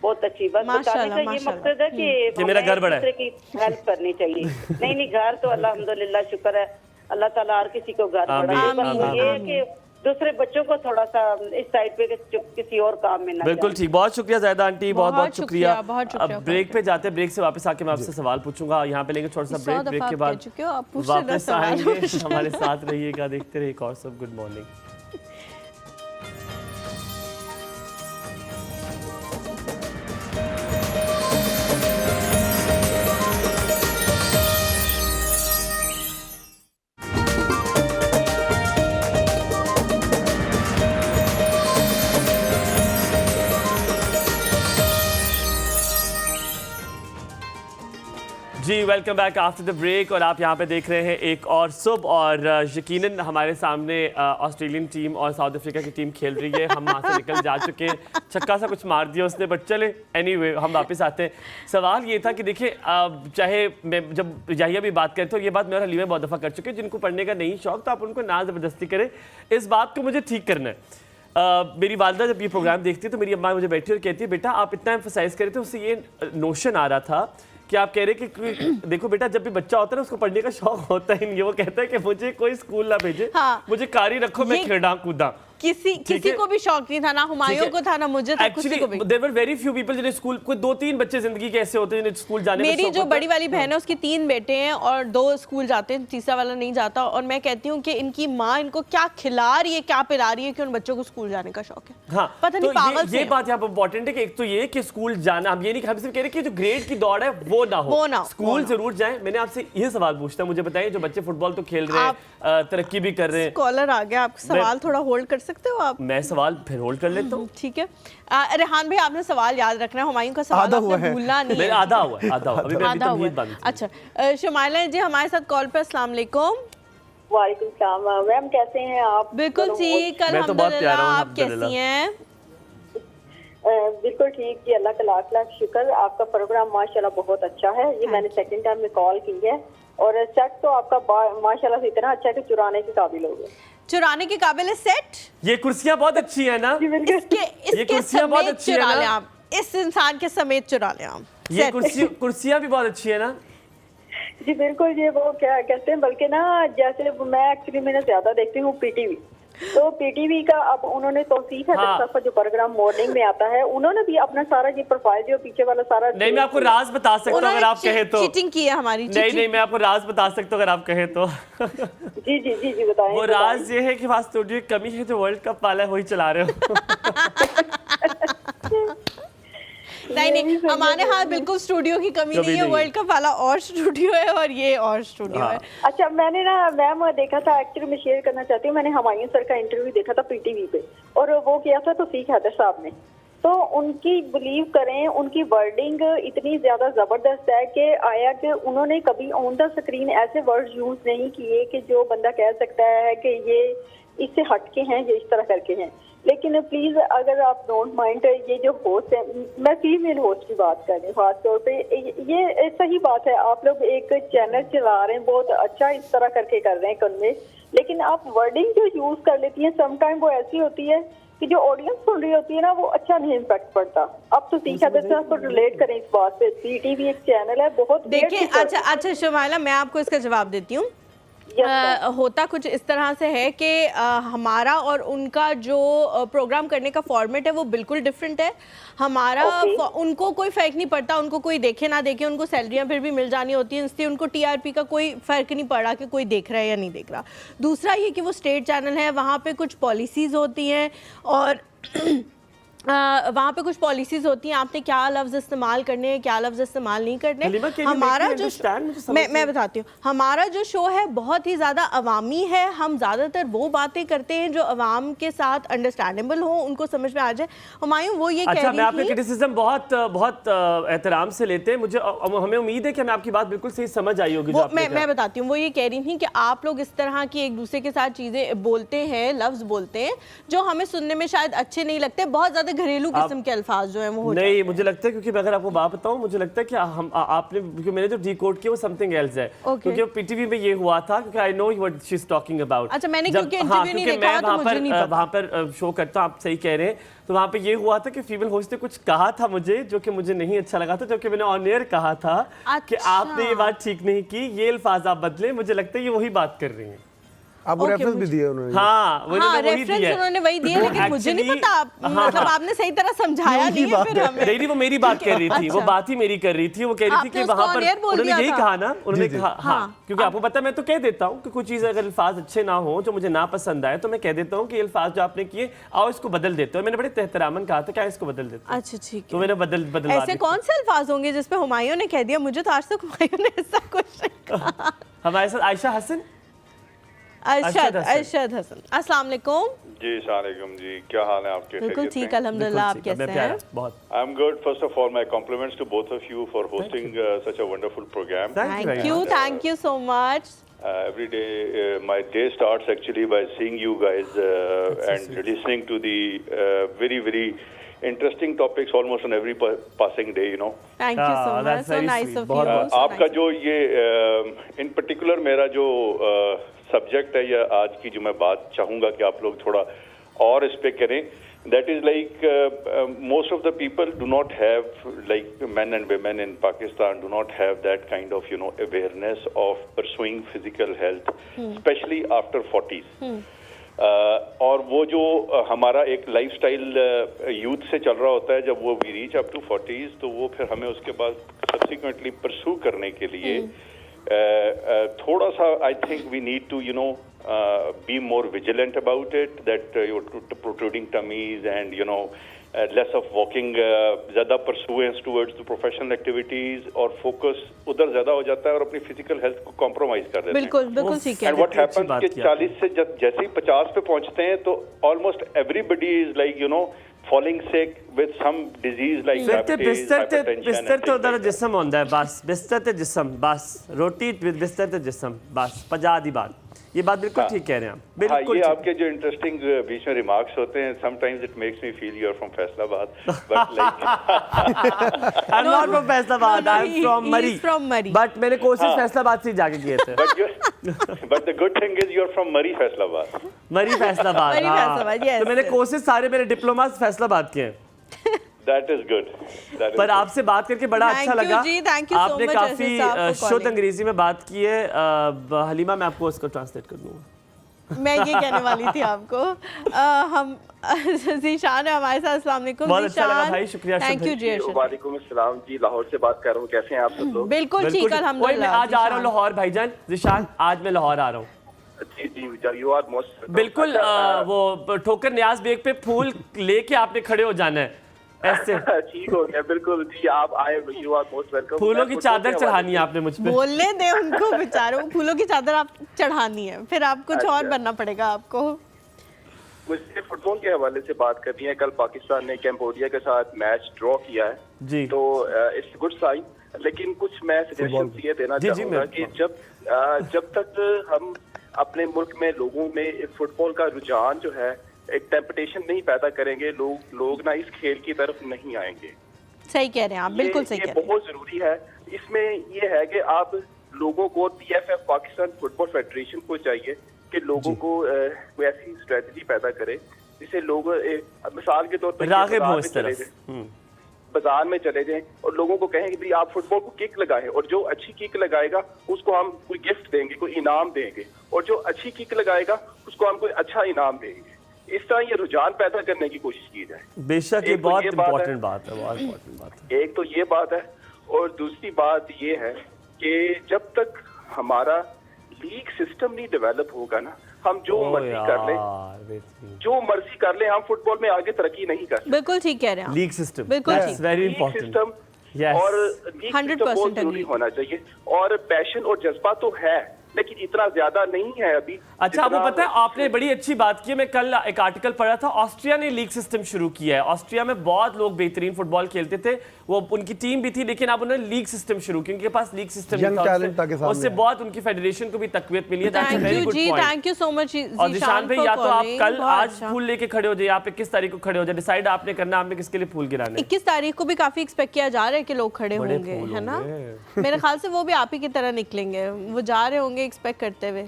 बहुत अच्छी बात। बताने माशाल्लाह, का ये माशाल्लाह। मकसद है कि मेरा हमें घर बड़ा है। दूसरे की हेल्प करनी चाहिए। नहीं घर तो अल्हम्दुलिल्लाह शुक्र है, अल्लाह ताला हर किसी को घर आमीन, बड़ा दे। आमीन, बस ये है कि दूसरे बच्चों को थोड़ा सा इस साइड पे किसी और काम में ना बिल्कुल जाए। ठीक, बहुत शुक्रिया जायदा आंटी, बहुत बहुत शुक्रिया। बहुत शुक्रिया। अब ब्रेक पे जाते हैं, ब्रेक से वापस आके मैं आपसे सवाल पूछूंगा। यहाँ पे लेंगे छोटा सा 100 ब्रेक, ब्रेक दफा के आप बाद कह चुके हो, आप पूछ लेना वापस सवाल। आएंगे। हमारे साथ रहिएगा, देखते रहिए एक और सब। Good morning. जी welcome back after the break, और आप यहाँ पे देख रहे हैं एक और सुबह, और यकीनन हमारे सामने ऑस्ट्रेलियन टीम और साउथ अफ्रीका की टीम खेल रही है। हम वहाँ से निकल जा चुके हैं, छक्का सा कुछ मार दिया उसने, बट चले एनीवे हम वापस आते हैं। सवाल ये था कि देखिए चाहे मैं जब यही भी बात करते हो, ये बात मैं और हलीमा बहुत दफ़ा कर चुके हैं, जिनको पढ़ने का नहीं शौक तो आप उनको ना ज़बरदस्ती करें, इस बात को मुझे ठीक करना है। मेरी वालदा जब ये प्रोग्राम देखती है तो मेरी अम्मा मुझे बैठी और कहती है बेटा आप इतना एम्फसाइज कर रहे थे, उससे ये नोशन आ रहा था कि आप कह रहे कि देखो बेटा जब भी बच्चा होता है ना उसको पढ़ने का शौक होता ही नहीं है, वो कहता है कि मुझे कोई स्कूल ना भेजे, हाँ। मुझे कारी रखो, मैं ये- खेड़ा कूदा। किसी है? को भी शौक नहीं था, ना हुमायूं को था ना मुझे था, किसी को भी। Actually, there were very few people जिन्हें स्कूल, कोई 2-3 बच्चे जिंदगी के ऐसे होते हैं जिन्हें स्कूल जाने का मेरी शौक जो होता है। बड़ी वाली बहन है उसकी 3 बेटे हैं और 2 स्कूल जाते हैं, तीसरा वाला नहीं जाता। और मैं कहती हूँ कि इनकी माँ इनको क्या खिला रही है, क्या पिला रही है कि उन बच्चों को स्कूल जाने का शौक है। हाँ, पता नहीं तो पागल से ये हैं। बात यहाँ पर इंपॉर्टेंट है कि एक तो ये कि स्कूल जाना, हम ये नहीं, हम सिर्फ कह रहे कि जो ग्रेड की दौड़ है वो ना हो, वो ना हो, स्कूल वो ना हो। जरूर जाएं। मैंने आपसे ये सवाल पूछता, मुझे बताइए जो बच्चे फुटबॉल तो खेल रहे हैं, तरक्की भी कर रहे हैं, कॉलर आ गया, आप सवाल थोड़ा होल्ड कर सकते हो आप? मैं सवाल फिर होल्ड कर लेता हूँ। ठीक है। रेहान भाई आपने सवाल याद रखना है, हुमायूं का सवाल आधा हुआ आपने है। भूलना नहीं मेरा है। आधा हुआ है, आधा हुआ, अभी मैं आधा हुआ तमहीद है। बांधी थी। अच्छा, शुमाइला जी हमारे साथ कॉल पे। अस्सलाम वालेकुम। वालेकुम सलाम मैम, कैसे हैं आप? बिल्कुल ठीक, मैं तो बहुत प्यारा हूँ, अल्हम्दुलिल्लाह। आप अल्हम्दुलिल्लाह। कैसी हैं? बिल्कुल ठीक जी, अल्लाह का लाख लाख शुक्र। आपका प्रोग्राम माशाल्लाह बहुत अच्छा है। ये मैंने सेकंड टाइम में कॉल की है, और सेट तो आपका माशाल्लाह से इतना अच्छा है कि चुराने के काबिल हो गए। चुराने के काबिल है सेट? ये कुर्सियां बहुत अच्छी है ना, इसके कुर्सियां बहुत समेत अच्छी है चुरा ना? लें आप, इस इंसान के समेत चुरा लें आप। ये सेट। कुर्सियां भी बहुत अच्छी है ना। जी बिल्कुल, ये वो क्या कहते हैं, बल्कि ना जैसे मैं एक्चुअली मैंने ज्यादा देखती हूँ पीटीवी, तो पीटीवी का अब उन्होंने तौसीफ है हाँ। दस जो प्रोग्राम मॉर्निंग में आता है, उन्होंने भी अपना सारा ये प्रोफाइल जो पीछे वाला सारा नहीं, मैं आपको राज बता सकता हूँ अगर आप कहे तो। चीटिंग की है हमारी। नहीं नहीं, मैं आपको राज बता सकता हूँ अगर आप कहे तो। जी जी जी जी बताएं। वो राज ये है कि वहाँ स्टूडियो की कमी है, जो वर्ल्ड कप वाला है वही चला रहे हो। नहीं हमारे यहाँ बिल्कुल स्टूडियो की कमी नहीं है, वर्ल्ड कप वाला और स्टूडियो है और ये और स्टूडियो है। अच्छा, मैंने ना मैम देखा था, एक्चुअली मैं शेयर करना चाहती हूँ, मैंने हुमायूं सर का इंटरव्यू देखा था पीटीवी पे, और वो किया था तौसीक हैदर साहब ने। तो उनकी बिलीव करें, उनकी वर्डिंग इतनी ज्यादा जबरदस्त है कि आया कि उन्होंने कभी ऑन द स्क्रीन ऐसे वर्ड्स यूज नहीं किए कि जो बंदा कह सकता है कि ये इससे हटके हैं, ये इस तरह करके हैं। लेकिन प्लीज अगर आप डोंट माइंड, ये जो होस्ट है, मैं फीमेल होस्ट की बात कर रही हूँ खास तौर पे, ये सही बात है, आप लोग एक चैनल चला रहे हैं, बहुत अच्छा इस तरह करके कर रहे हैं कन्वे, लेकिन आप वर्डिंग जो यूज कर लेती हैं समटाइम वो ऐसी होती है कि जो ऑडियंस सुन रही होती है ना, वो अच्छा नहीं इम्पैक्ट पड़ता। अब तो सीखा दरअसल को रिलेट करें इस बात पे, पीटीवी एक चैनल है बहुत। देखिए अच्छा शुमाइला, मैं आपको इसका जवाब देती हूँ। होता कुछ इस तरह से है कि हमारा और उनका जो प्रोग्राम करने का फॉर्मेट है वो बिल्कुल डिफरेंट है। हमारा उनको कोई फ़र्क नहीं पड़ता, उनको कोई देखे ना देखे, उनको सैलरियाँ फिर भी मिल जानी होती हैं, इसलिए उनको टीआरपी का कोई फ़र्क नहीं पड़ा कि कोई देख रहा है या नहीं देख रहा। दूसरा ये कि वो स्टेट चैनल है, वहाँ पे कुछ पॉलिसीज़ होती हैं और वहाँ पे कुछ पॉलिसीज होती हैं, आपने क्या लफ्ज़ इस्तेमाल करने हैं, क्या लफ्ज़ इस्तेमाल नहीं करने। हमारा जो मैं बताती हूँ, हमारा जो शो है बहुत ही ज़्यादा अवामी है। हम ज़्यादातर वो बातें करते हैं जो अवाम के साथ अंडरस्टैंडेबल हो, उनको समझ में आ जाए। हुमायूं वो ये कह रही थी, मैं आपका क्रिटिसिज्म बहुत एहतराम से लेते हैं, मुझे हमें उम्मीद है कि हमें आपकी बात बिल्कुल सही समझ आई होगी। मैं बताती हूँ, वो ये कह रही थी कि आप लोग इस तरह की एक दूसरे के साथ चीज़ें बोलते हैं, लफ्ज़ बोलते हैं जो हमें सुनने में शायद अच्छे नहीं लगते, बहुत ज़्यादा घरेलू किस्म के अल्फाज जो हैं वो नहीं। मुझे लगता है, क्योंकि मैं अगर आपको बात बताऊं, मुझे लगता है कि आपने, क्योंकि मैंने जो डिकोड किया वो समथिंग एल्स है, क्योंकि पीटीवी में ये हुआ था, क्योंकि I know what she is talking about. अच्छा, मैंने क्योंकि इंटरव्यू नहीं देखा तो मुझे नहीं पता। वहां पर शो करता, आप सही कह रहे हैं, तो वहां पे ये हुआ था कि फीमेल होस्ट ने कुछ कहा था मुझे जो कि मुझे नहीं अच्छा लगा था, जबकि मैंने ऑन एयर कहा था कि आपने ये बात ठीक नहीं की, ये अल्फाज आप बदले। मुझे लगता है ये वही बात कर रही हैं। आपको रेफरेंस भी दिया उन्होंने? उन्होंने वही दिया, लेकिन मुझे नहीं पता, मतलब आपने सही तरह समझाया नहीं है फिर हमें। नहीं, वो मेरी बात कर रही थी, वो बात ही मेरी कर रही थी। वो कह रही थी कि वहां पर उन्होंने यही कहा ना, उन्होंने कहा हाँ, क्योंकि आपको पता है मैं तो कह देता हूँ कि कुछ चीज़ अगर अल्फाज अच्छे ना हो, जो मुझे ना पसंद आए, तो मैं कह देता हूँ कि अल्फाज जो आपने किए, आओ इसको बदल देते हो। मैंने बड़े एहतरामन कहा था क्या इसको बदल देते। अच्छा ठीक है, तो मैंने बदल ऐसे कौन से अल्फाज होंगे जिसपे हुमायूं ने कह दिया? मुझे तो आज तक हुमायूं ने ऐसा कुछ नहीं कहा। हमारे साथ आयशा हसन, अरशद हसन, अस्सलाम वालेकुम। जी अस्सलाम जी, क्या हाल है आपके? बिल्कुल ठीक, अल्हम्दुलिल्लाह, आप कैसे हैं? बहुत, I am good. First of all my compliments to both of you for hosting such a wonderful programme. Thank you so much. Every day my day starts actually by seeing you guys and listening to the very interesting topics almost on every passing day, you know. Thank you so much, so nice of you. आपका जो ये in particular मेरा जो सब्जेक्ट है, या आज की जो मैं बात चाहूँगा कि आप लोग थोड़ा और इस पे करें, that is like most of the people do not have, like men and women in Pakistan do not have that kind of, you know, awareness of pursuing physical health, especially after 40s. और वो जो हमारा एक लाइफस्टाइल यूथ से चल रहा होता है, जब वो we reach up to 40s, तो वो फिर हमें उसके बाद सब्सिक्वेंटली परस्यू करने के लिए थोड़ा सा I think we need to, you know, be more vigilant about it, that your protruding tummies and, you know, less of walking, ज़्यादा pursuance towards the professional activities, और focus उधर ज़्यादा हो जाता है और अपनी physical health को compromise कर देते हैं। बिल्कुल ठीक है। And what happens कि 40 से जैसे ही 50 पे पहुंचते हैं, तो almost everybody is like, you know, falling sick with some disease like diabetes, hypertension। बिस्तर ते उधर जिस्म होता है, बस बिस्तर ते जिस्म, बस रोटी विद बिस्तर ते जिस्म, बस पजा दी बात। ये बात बिल्कुल ठीक कह रहे हैं आप, बिल्कुल। ये आपके जो इंटरेस्टिंग बीच में रिमार्क्स होते हैं, sometimes it makes me feel you are from Faisalabad, but like I am not from Faisalabad, I am from Murree, but मैंने कोर्सेज फैसलाबाद से जाके किए थे। But the good thing is you are from Murree Faisalabad. मरी फैसलाबाद, तो मैंने कोर्सेज सारे मेरे डिप्लोमास फैसलाबाद के हैं। That is good. पर आपसे बात करके बड़ा अच्छा लगा। आपने काफी शुद्ध अंग्रेजी में बात की है। हलीमा, मैं आपको उसको ट्रांसलेट कर दूंगा। मैं ये कहने वाली थी आपको। हम ज़ीशान है हमारे साथ। अस्सलाम वालेकुम। बहुत अच्छा लगा भाई, शुक्रिया। थैंक यू जी। वालेकुम अस्सलाम जी, लाहौर से बात कर रहा हूँ, कैसे हैं आप सब लोग? बिल्कुल ठीक, अल्हम्दुलिल्लाह। मैं आज आ रहा हूँ लाहौर भाईजान, ज़ीशान आज मैं लाहौर आ रहा हूँ। जी, यू आर मोस्ट बिल्कुल। वो ठोकर न्याज बेग पे फूल लेके आपने खड़े हो जाना है। ऐसे ठीक हो गया, बिल्कुल जी, आप आए, यू आर मोस्ट वेलकम। फूलों की चादर चढ़ानी है आपने मुझ पे। बोलने दे उनको बेचारों, फूलों की चादर आप चढ़ानी है, फिर आप कुछ और बनना पड़ेगा आपको। मुझे फुटबॉल के हवाले से बात करनी है। कल पाकिस्तान ने कैम्बोडिया के साथ मैच ड्रॉ किया है जी, तो इट्स गुड साइन, लेकिन कुछ मैं सजेशन ये देना चाहूँगा कि जब तक हम अपने मुल्क में लोगों में फुटबॉल का रुझान जो है, एक टेम्पटेशन नहीं पैदा करेंगे, लोग ना इस खेल की तरफ नहीं आएंगे। सही कह रहे हैं आप, बिल्कुल सही कह रहे हैं। बहुत जरूरी है। इसमें ये है कि आप लोगों को, PFF पाकिस्तान फुटबॉल फेडरेशन को चाहिए कि लोगों को कोई ऐसी स्ट्रेटजी पैदा करे जिससे लोग मिसाल के तौर पर बाजार में चले जाएं और लोगों को कहें कि भाई आप फुटबॉल को किक लगाएं, और जो अच्छी किक लगाएगा उसको हम कोई गिफ्ट देंगे, कोई इनाम देंगे, और जो अच्छी किक लगाएगा उसको हम कोई अच्छा इनाम देंगे। इस तरह ये रुझान पैदा करने की कोशिश की जाए। बेशक ये बहुत इम्पोर्टेंट बात है, बहुत इम्पोर्टेंट बात है। एक तो ये बात है, और दूसरी बात ये है कि जब तक हमारा लीग सिस्टम नहीं डेवलप होगा ना, हम जो मर्जी कर लें, जो मर्जी कर लें, हम फुटबॉल में आगे तरक्की नहीं कर सकते। बिल्कुल ठीक कह रहे हैं। लीग सिस्टम, बिल्कुल दैट्स वेरी इंपॉर्टेंट। और लीग सिस्टम बहुत जरूरी होना चाहिए, और पैशन और जज्बा तो है, लेकिन इतना ज्यादा नहीं है अभी। अच्छा, आपको पता है, आपने बड़ी अच्छी बात की है। मैं कल एक आर्टिकल पढ़ा था, ऑस्ट्रिया ने लीग सिस्टम शुरू किया है। ऑस्ट्रिया में बहुत लोग बेहतरीन फुटबॉल खेलते थे, वो उनकी टीम भी थी, लेकिन अब उन्होंने लीग सिस्टम शुरू किया, उनके पास लीग सिस्टम, उससे बहुत उनकी फेडरेशन को भी तकवीत मिली है। Thank you so much. और निशान भाई, या तो आप कल आज फूल लेके खड़े हो जाए, आप 21 तारीख को खड़े हो जाए, डिसाइड आपने करना आपने किसके लिए फूल गिराने। 21 तारीख को भी काफी एक्सपेक्ट किया जा रहा है कि लोग खड़े होंगे, है ना? मेरे ख्याल से वो भी आप ही की तरह निकलेंगे, वो जा रहे होंगे एक्सपेक्ट करते हुए,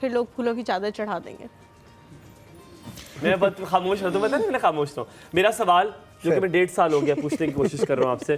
फिर लोग फूलों की चादर चढ़ा देंगे। मैं बहुत खामोश रहता हूँ, पता नहीं मैं खामोश हूँ। मेरा सवाल जो कि मैं 1.5 साल हो गया पूछने की कोशिश कर रहा हूँ आपसे,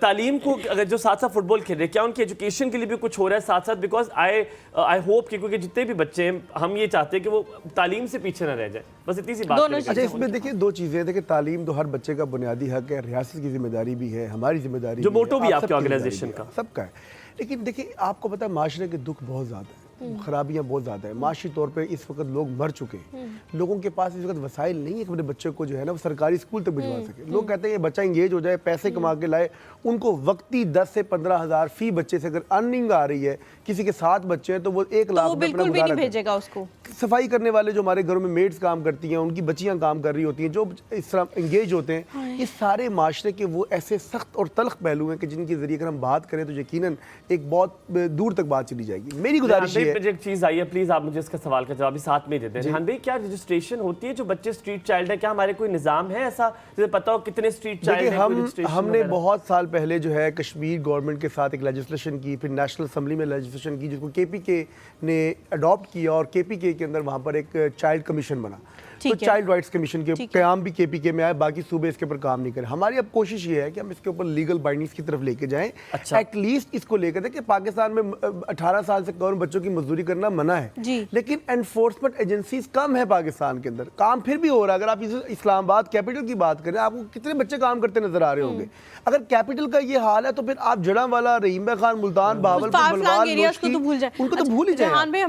तालीम को अगर जो साथ साथ फुटबॉल खेल रहे हैं, क्या उनकी एजुकेशन के लिए भी कुछ हो रहा है साथ साथ? बिकॉज आई होप कि क्योंकि जितने भी बच्चे हैं, हम ये चाहते हैं कि वो तालीम से पीछे ना रह जाए, बस इतनी सी बात। अच्छा, इसमें देखिए दो चीज़ें, देखिए तालीम तो हर बच्चे का बुनियादी हक है, रियासत की जिम्मेदारी भी है, हमारी जिम्मेदारी, जो मोटो भी आपके ऑर्गेनाइजेशन का सबका है। लेकिन देखिए, आपको पता है माशरे के दुख बहुत ज़्यादा है, खराबियाँ बहुत ज़्यादा है। माशी तौर पे इस वक्त लोग मर चुके हैं, लोगों के पास इस वक्त वसाइल नहीं है कि अपने बच्चे को जो है ना वो सरकारी स्कूल तक भिजवा सके। लोग कहते हैं ये बच्चा इंगेज हो जाए, पैसे कमा के लाए, उनको वक्ती 10 से 15 हज़ार फी बच्चे से अगर अर्निंग आ रही है, किसी के 7 बच्चे हैं तो वो 1 लाख बिल्कुल भी नहीं भेजेगा उसको। सफाई करने वाले जो हमारे घरों में मेड्स काम करती हैं, उनकी बच्चियां काम कर रही होती हैं, जो इस तरह इंगेज होते हैं, इस सारे माशरे के वो ऐसे सख्त और तल्ख पहलू हैं कि जिनके जरिए अगर हम बात करें तो यकीनन एक बहुत दूर तक बात चली जाएगी। मेरी गुजारिश है, एक चीज़ आई है, प्लीज आप मुझे इसका सवाल का जवाब भी साथ में दे दें। रेहान भाई, क्या रजिस्ट्रेशन होती है जो बच्चे स्ट्रीट चाइल्ड है? क्या हमारे कोई निजाम है ऐसा जैसे पता हो कितने स्ट्रीट चाइल्ड हैं? हमने बहुत साल पहले जो है कश्मीर गवर्नमेंट के साथ एक लेजिस्लेशन की, फिर नेशनल असेंबली में लेजिस्लेशन की, जिसको KPK ने अडॉप्ट किया, और KPK के अंदर वहाँ पर एक चाइल्ड कमीशन बना। तो चाइल्ड राइट्स कमीशन के क़याम भी KPK में आए, बाकी सूबे इसके ऊपर काम नहीं करें। हमारी अब कोशिश ये है कि हम इसके ऊपर लीगल बाइंडिंग्स की तरफ लेके जाएं। अच्छा। एटलीस्ट इसको लेकर दें कि पाकिस्तान में 18 साल से कम बच्चों की मजदूरी करना मना है, लेकिन एनफोर्समेंट एजेंसीज कम है पाकिस्तान के अंदर, काम फिर भी हो रहा है। अगर आप इस्लामाबाद कैपिटल की बात करें, आपको कितने बच्चे काम करते नजर आ रहे होंगे। अगर कैपिटल का ये हाल है तो फिर आप जड़ांवाला, रहीम खान, मुल्तान, बावलपुर, बलवाल, उनको तो भूल जाए, उनको तो भूल ही जाए। हमारे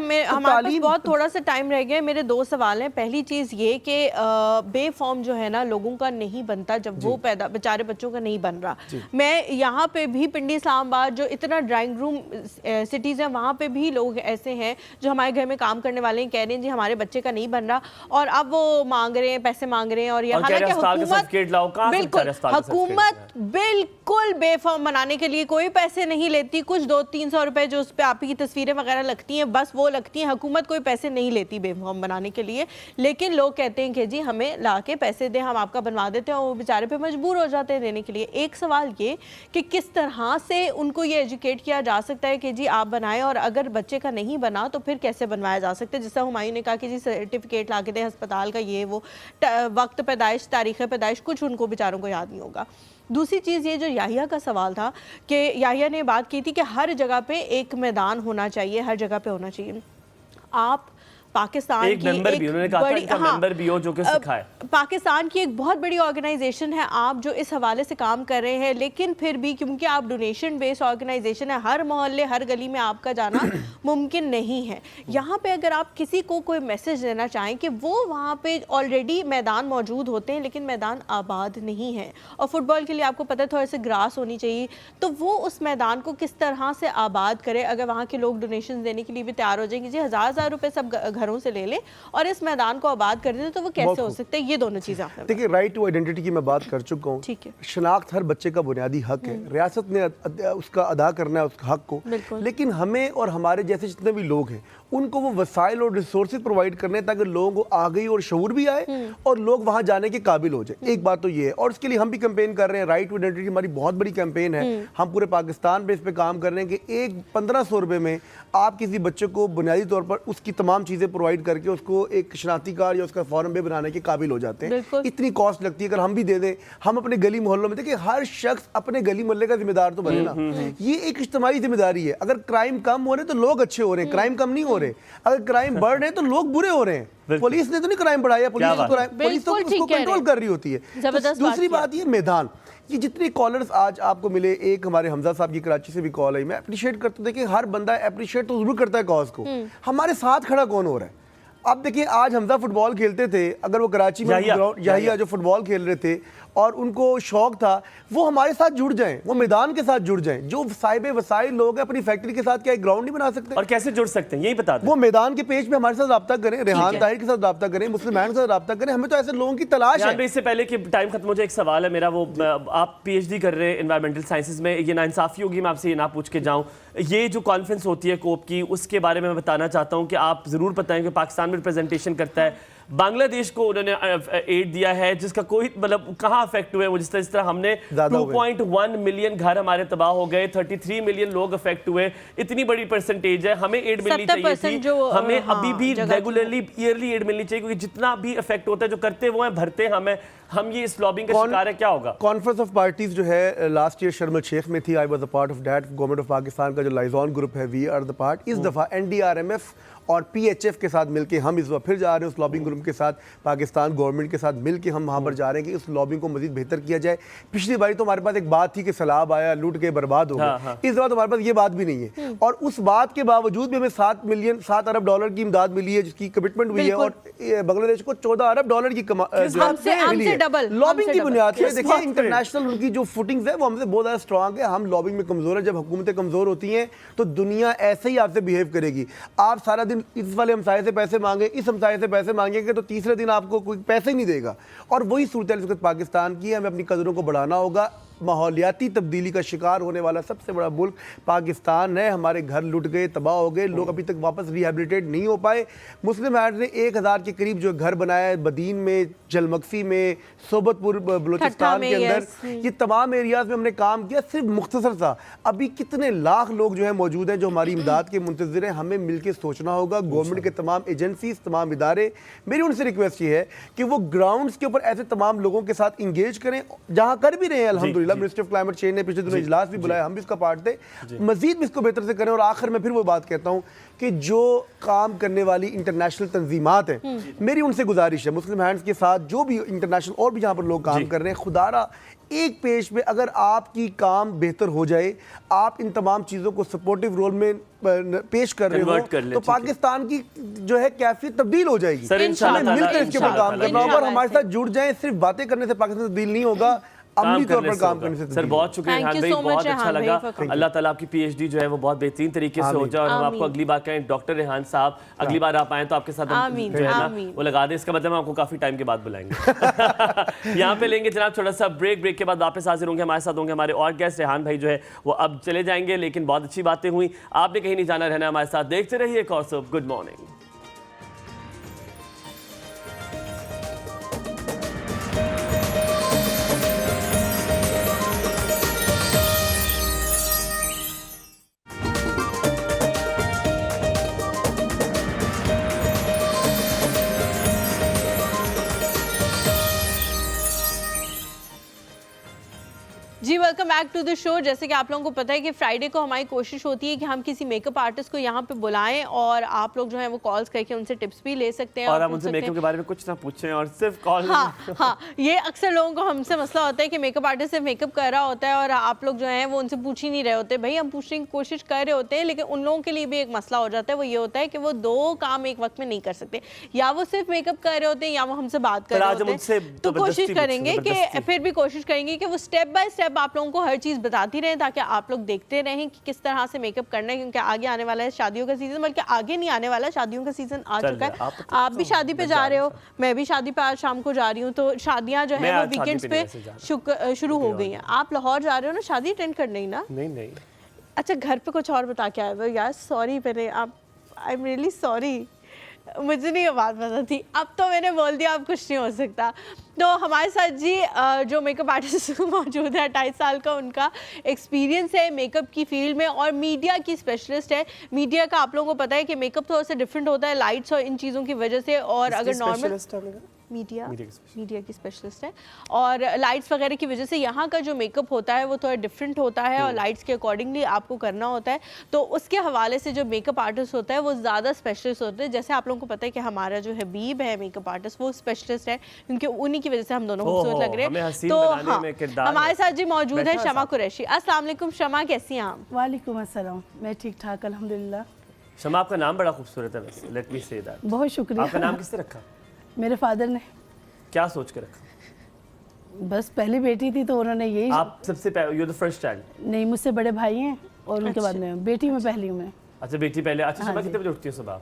पास बहुत थोड़ा सा टाइम रह गया। मेरे 2 सवाल हैं। पहली चीज ये कि बेफॉर्म जो है ना लोगों का नहीं बनता जब वो पैदा, बेचारे बच्चों का नहीं बन रहा। मैं यहाँ पे भी पिंडी इस्लामाबाद जो इतना ड्राइंग रूम सिटीज़ हैं, वहाँ पे भी लोग ऐसे हैं जो हमारे घर में काम करने वाले हैं, कह रहे हैं जी हमारे बच्चे का नहीं बन रहा, और अब वो मांग रहे हैं, पैसे मांग रहे हैं। और हालांकि हुकूमत बिल्कुल बेफॉर्म बनाने के लिए कोई पैसे नहीं लेती। कुछ 200-300 रुपए जो उस पर आप की तस्वीरें वगैरह लगती हैं, बस वो लगती हैं। हुकूमत कोई पैसे नहीं लेती बेफॉर्म बनाने के लिए, लेकिन लोग कहते हैं कि जी हमें ला के पैसे दें, हम आपका बनवा देते हैं, और वो बेचारे पे मजबूर हो जाते हैं देने के लिए। एक सवाल ये कि किस तरह से उनको ये एजुकेट किया जा सकता है कि जी आप बनाएं, और अगर बच्चे का नहीं बना तो फिर कैसे बनवाया जा सकता है? जिससे हुमायूं ने कहा कि जी सर्टिफिकेट ला के दें अस्पताल का, ये वो वक्त पैदाइश, तारीख़ पैदाइश, कुछ उनको बेचारों को याद नहीं होगा। दूसरी चीज़ ये जो याहिया का सवाल था कि याहिया ने बात की थी कि हर जगह पे एक मैदान होना चाहिए, हर जगह पे होना चाहिए। आप पाकिस्तान एक की मेंबर भी, उन्होंने कहा था इनका मेंबर भी हो जो कि सिखाए। पाकिस्तान की एक बहुत बड़ी ऑर्गेनाइजेशन है आप जो इस हवाले से काम कर रहे हैं, लेकिन फिर भी क्योंकि आप डोनेशन बेस्ड ऑर्गेनाइजेशन है, हर मोहल्ले हर गली में आपका जाना मुमकिन नहीं है। यहाँ पे अगर आप किसी को कोई मैसेज देना चाहें कि वो वहाँ पे ऑलरेडी मैदान मौजूद होते हैं लेकिन मैदान आबाद नहीं है, और फुटबॉल के लिए आपको पता है थोड़ा सा ग्रास होनी चाहिए, तो वो उस मैदान को किस तरह से आबाद करे। अगर वहाँ के लोग डोनेशन देने के लिए भी तैयार हो जाएंगे, जी 1000 रुपये सब घरों से ले लें और इस मैदान को आबाद कर दें, तो वो कैसे हो सकता है? ये दोनों चीज़ें आपने देखिए, राइट टू आइडेंटिटी की मैं बात कर चुका हूँ। ठीक है, शनाख्त हर बच्चे का बुनियादी हक है, रियासत ने उसका अदा करना है उस हक को, लेकिन हमें और हमारे जैसे जितने भी लोग हैं उनको वो वसाइल और रिसोर्सेज प्रोवाइड करने हैं ताकि लोगों को आगे और शऊर भी आए और लोग वहाँ जाने के काबिल हो जाए। एक बात तो ये है, और इसके लिए हम भी कैंपेन कर रहे हैं। राइट टू आइडेंटिटी हमारी बहुत बड़ी कैंपेन है, हम पूरे पाकिस्तान पे इस पे काम कर रहे हैं कि एक 1500 रुपये में आप किसी बच्चे को बुनियादी तौर पर उसकी तमाम चीज़ें प्रोवाइड करके उसको एक शनाख्ती कार्ड या उसका फॉर्म भी बनाने के काबिल हो जाते हैं। इतनी कॉस्ट लगती है, अगर हम भी दे दें, हम अपने गली मोहल्लों में देखिए, हर शख्स अपने गली मोहल्ले का जिम्मेदार तो बने ना। ये एक इज्तिमाई जिम्मेदारी है। अगर क्राइम कम हो रहे तो लोग अच्छे हो रहे हैं, क्राइम कम नहीं हो रहे। अगर क्राइम बढ़ रहे हैं तो लोग बुरे हो रहे हैं। पुलिस ने तो नहीं क्राइम बढ़ाया, पुलिस तो उसको कंट्रोल कर रही होती है। दूसरी बात ये मैदान, ये जितने कॉलर्स आज आपको मिले, एक हमारे हमजा साहब की कराची से भी कॉल आई, मैं अप्रिशिएट करता हूं। देखिए, हर बंदा अप्रिशिएट तो जरूर करता है कॉज को, हमारे साथ खड़ा कौन हो रहा है? अब देखिए, आज हमजा फुटबॉल खेलते थे, अगर वो कराची में याहिया जो फुटबॉल खेल रहे थे और उनको शौक था, वो हमारे साथ जुड़ जाएं, वो मैदान के साथ जुड़ जाएं। जो साहिब वसाइल लोग हैं अपनी फैक्ट्री के साथ क्या एक ग्राउंड नहीं बना सकते? और कैसे जुड़ सकते हैं यही बता दें। वो मैदान के पेज पे हमारे साथ रब्ता करें, रेहान ताहिर के साथ रब्ता करें, मुस्लिमान के साथ रब्ता करें। हमें तो ऐसे लोगों की तलाश है। इससे पहले कि टाइम खत्म हो जाए, एक सवाल है मेरा, वो आप पीएचडी कर रहे हैं एनवायरमेंटल साइंसेज में, ये नाइंसाफी होगी मैं आपसे ये ना पूछ के जाऊं, ये जो कॉन्फ्रेंस होती है कोप की, उसके बारे में मैं बताना चाहता हूं कि आप जरूर बताएं कि पाकिस्तान में रिप्रेजेंटेशन करता है, बांग्लादेश को उन्होंने एड दिया है जिसका कोई मतलब कहाँ अफेक्ट हुए वो, जिस तरह हमने 2.1 मिलियन घर हमारे तबाह हो गए, 33 मिलियन लोग अफेक्ट हुए, इतनी बड़ी परसेंटेज है, हमें एड मिलनी चाहिए थी, हमें अभी भी रेगुलरली ईयरली एड मिलनी चाहिए, क्योंकि जितना भी अफेक्ट होता है जो करते वो हैं भरते हमें, हम ये इस लॉबिंग का शिकार है। क्या होगा? कॉन्फ्रेंस ऑफ पार्टीज जो है लास्ट ईयर शर्म शेख में थी, I was a part of that. Government of Pakistan का जो लाइजॉन ग्रुप है, वी आर द पार्ट। इस दफा एनडीआरएमएफ और पीएचएफ के साथ मिलके हम इस बार फिर जा रहे हैं उस लॉबिंग ग्रुप के साथ, पाकिस्तान गवर्नमेंट के साथ मिलके हम वहाँ पर जा रहे हैं कि उस लॉबिंग को मजीद बेहतर किया जाए। पिछली बारी तो हमारे पास एक बात थी कि सैलाब आया, लूट के बर्बाद हो गया। इस बार तो हमारे पास ये बात भी नहीं है, और उस बात के बावजूद भी हमें 7 अरब डॉलर की इमदाद मिली है, जिसकी कमिटमेंट हुई है, और बांग्लादेश को 14 अरब डॉलर की लॉबिंग की बुनियाद पे। देखिए, इंटरनेशनल उनकी जो फुटिंग्स है वो हमसे बहुत ज़्यादा स्ट्रांग है। हम लॉबिंग में कमज़ोर है। जब हुकूमतें कमज़ोर होती हैं तो दुनिया ऐसे ही आपसे बिहेव करेगी। आप सारा दिन इस वाले हमसाये से पैसे मांगे, इस हमसाये से पैसे मांगेंगे तो तीसरे दिन आपको कोई पैसे ही नहीं देगा। और वही सूरत इस वक्त पाकिस्तान की है। हमें अपनी कदरों को बढ़ाना होगा। माहौलियाती तब्दीली का शिकार होने वाला सबसे बड़ा मुल्क पाकिस्तान है। हमारे घर लुट गए, तबाह हो गए, लोग अभी तक वापस रिहेबिलिटेट नहीं हो पाए। मुस्लिम हैड ने 1000 के करीब जो घर बनाया है, बदीन में, जलमक्सी में, सोबतपुर बलूचिस्तान के अंदर, ये तमाम एरियाज में हमने काम किया। सिर्फ मुख्तसर सा अभी कितने लाख लोग जो है मौजूद हैं जो हमारी इमदाद के मुंतज़िर हैं। हमें मिलकर सोचना होगा। गवर्नमेंट के तमाम एजेंसीज, तमाम इदारे, मेरी उनसे रिक्वेस्ट ये है कि वो ग्राउंड्स के ऊपर ऐसे तमाम लोगों के साथ इंगेज करें, जहाँ कर भी रहे हैं अल्हम्दुलिल्लाह। मिनिस्टर ऑफ क्लाइमेट चेंज ने पिछले दिनों इजलास भी बुलाया, हम भी इसका पार्ट थे। मजीद भी इसको बेहतर से करें। और आखिर में फिर वो बात कहता हूँ कि जो काम करने वाली इंटरनेशनल तंजीमात हैं, मेरी उनसे गुजारिश है, मुस्लिम हैंड्स के साथ जो भी इंटरनेशनल और भी जहाँ पर लोग काम कर रहे हैं, खुदारा एक पेज पे अगर आपकी काम बेहतर हो जाए, आप इन तमाम चीज़ों को सपोर्टिव रोल में पेश कर रहे हो, तो पाकिस्तान की जो है कैफियत तब्दील हो जाएगी। हमें मिलकर इसके ऊपर काम करना होगा और हमारे साथ जुड़ जाएं। सिर्फ बातें करने से पाकिस्तान तब्दील नहीं होगा, अमली तौर पर काम करने से। सर बहुत शुक्रिया रेहान भाई, बहुत अच्छा लगा। अल्लाह ताला आपकी पीएचडी जो है वो बहुत बेहतरीन तरीके से हो जाए। और हम आपको अगली बार कहें डॉक्टर रेहान साहब, अगली बार आप आए तो आपके साथ जो है ना वो लगा दें। इसका मतलब हम आपको काफी टाइम के बाद बुलाएंगे। यहाँ पे लेंगे जनाब छोटा सा ब्रेक के बाद वापस हाजिर होंगे। हमारे साथ होंगे हमारे और गेस्ट। रेहान भाई जो है वो अब चले जाएंगे, लेकिन बहुत अच्छी बातें हुई। आपने कहीं नहीं जाना, रहना हमारे साथ। देखते रहिए कौसब। Good morning. जी welcome back to the show. जैसे कि आप लोगों को पता है कि फ्राइडे को हमारी कोशिश होती है कि हम किसी मेकअप आर्टिस्ट को यहाँ पे बुलाएं और आप लोग जो है वो कॉल्स करके उनसे टिप्स भी ले सकते हैं और हम उनसे मेकअप के बारे में कुछ ना पूछें और सिर्फ कॉल। हाँ, ये अक्सर लोगों को हमसे मसला होता है कि मेकअप आर्टिस्ट सिर्फ मेकअप कर रहा होता है और आप लोग जो है वो उनसे पूछ ही नहीं रहे होते। भाई हम पूछने की कोशिश कर रहे होते हैं, लेकिन उन लोगों के लिए भी एक मसला हो जाता है, वो ये होता है कि वो दो काम एक वक्त में नहीं कर सकते, या वो सिर्फ मेकअप कर रहे होते हैं या वो हमसे बात कर रहे होते हैं। तो कोशिश करेंगे कि फिर भी कोशिश करेंगे कि वो स्टेप बाय स्टेप आप लोगों को हर चीज़ बताती रहें ताकि आप लोग देखते रहें कि किस तरह से मेकअप करना है, क्योंकि आगे आने वाला है शादियों का सीज़न, बल्कि आगे नहीं आने वाला, शादियों का सीज़न आ चुका है। आप भी शादी पे जा रहे हो, मैं भी शादी पे आज शाम को जा रही हूँ, तो शादियाँ जो है वो वीकेंड्स पे शुरू हो गई हैं। आप लाहौर जा रहे हो ना शादी अटेंड करने ही ना? नहीं। अच्छा, घर पे कुछ और बता के आए हो यार? सॉरी पहले आप, आई एम रियली सॉरी, मुझे नहीं ये बात पता थी। अब तो मैंने बोल दिया, अब कुछ नहीं हो सकता। तो हमारे साथ जी जो मेकअप आर्टिस्ट मौजूद है, 28 साल का उनका एक्सपीरियंस है मेकअप की फील्ड में और मीडिया की स्पेशलिस्ट है। मीडिया का आप लोगों को पता है कि मेकअप थोड़ा सा डिफरेंट होता है लाइट्स और इन चीज़ों की वजह से, और अगर नॉर्मल मीडिया की स्पेशलिस्ट है और लाइट्स वगैरह की वजह से यहाँ का जो मेकअप होता है वो थोड़ा डिफरेंट होता है और लाइट्स के अकॉर्डिंगली आपको करना होता है। तो उसके हवाले से जो मेकअप आर्टिस्ट होता है वो ज़्यादा स्पेशलिस्ट होते हैं। जैसे आप लोगों को पता है कि हमारा जो हबीब है मेकअप आर्टिस्ट, वो स्पेशलिस्ट है, क्योंकि उन्हीं की वजह से हम दोनों खूबसूरत लग रहे हैं। तो हाँ, हमारे साथ जी मौजूद है शमा कुरैशी। अस्सलाम वालेकुम शमा, कैसी हैं आप? वालेकुम अस्सलाम, मैं ठीक ठाक अल्हम्दुलिल्लाह। शमा, आपका नाम बड़ा खूबसूरत है, वैसे लेट मी से दैट। बहुत शुक्रिया। आपका नाम किसने रखा? मेरे फादर ने। क्या सोच कर रखा? बस पहली बेटी थी तो उन्होंने यही। आप सबसे पहले, यू द फर्स्ट चाइल्ड? नहीं, मुझसे बड़े भाई हैं और उनके बाद में बेटी में पहली हूँ मैं। अच्छा, बेटी पहले। अच्छा शमा, कितने बजे उठती हो सुबह?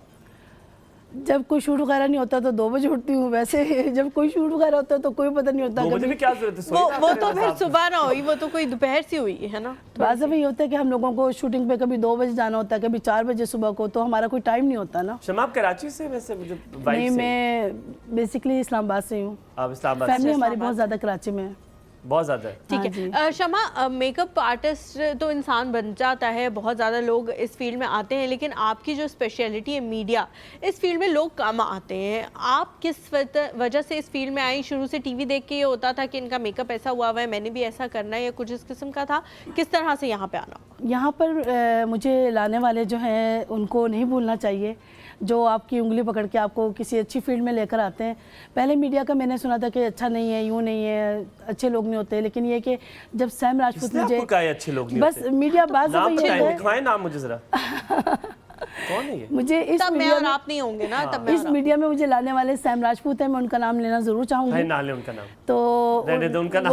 जब कोई शूट वगैरह नहीं होता तो 2 बजे उठती हूँ। वैसे जब कोई शूट वगैरह होता है तो कोई पता नहीं होता। 2 बजे में क्या जरूरत है? वो तो फिर सुबह ना हुई, वो तो कोई दोपहर से हुई है ना। बाज़ में ये होता है कि हम लोगों को शूटिंग पे कभी 2 बजे जाना होता है, कभी 4 बजे सुबह को, तो हमारा कोई टाइम नहीं होता ना। शमा, आप कराची से? वैसे मुझे नहीं, मैं बेसिकली इस्लामाबाद से हूँ। आप इस्लामाबाद? फैमिली हमारी बहुत ज़्यादा कराची में है। बहुत ज़्यादा है। ठीक है शमा, मेकअप आर्टिस्ट तो इंसान बन जाता है, बहुत ज़्यादा लोग इस फील्ड में आते हैं, लेकिन आपकी जो स्पेशलिटी है मीडिया, इस फील्ड में लोग कम आते हैं। आप किस वजह से इस फील्ड में आई? शुरू से टीवी देख के ये होता था कि इनका मेकअप ऐसा हुआ है, मैंने भी ऐसा करना है, या कुछ इस किस्म का था? किस तरह से यहाँ पे आना? यहाँ पर मुझे लाने वाले जो हैं उनको नहीं भूलना चाहिए, जो आपकी उंगली पकड़ के आपको किसी अच्छी फील्ड में लेकर आते हैं। पहले मीडिया का मैंने सुना था कि अच्छा नहीं है, यूँ नहीं है, अच्छे लोग नहीं होते, लेकिन ये कि जब सैम राजपूत मुझे अच्छे लोग नहीं बस होते? मीडिया बात लिखवाएं नाम मुझे जरा। कौन है ये? मुझे इस तब मैं और आप नहीं होंगे ना, तब इस मीडिया में मुझे लाने वाले सैम राजपूत है, मैं उनका नाम लेना जरूर चाहूंगी। ना ले उनका नाम, तो रहने दो उनका नाम।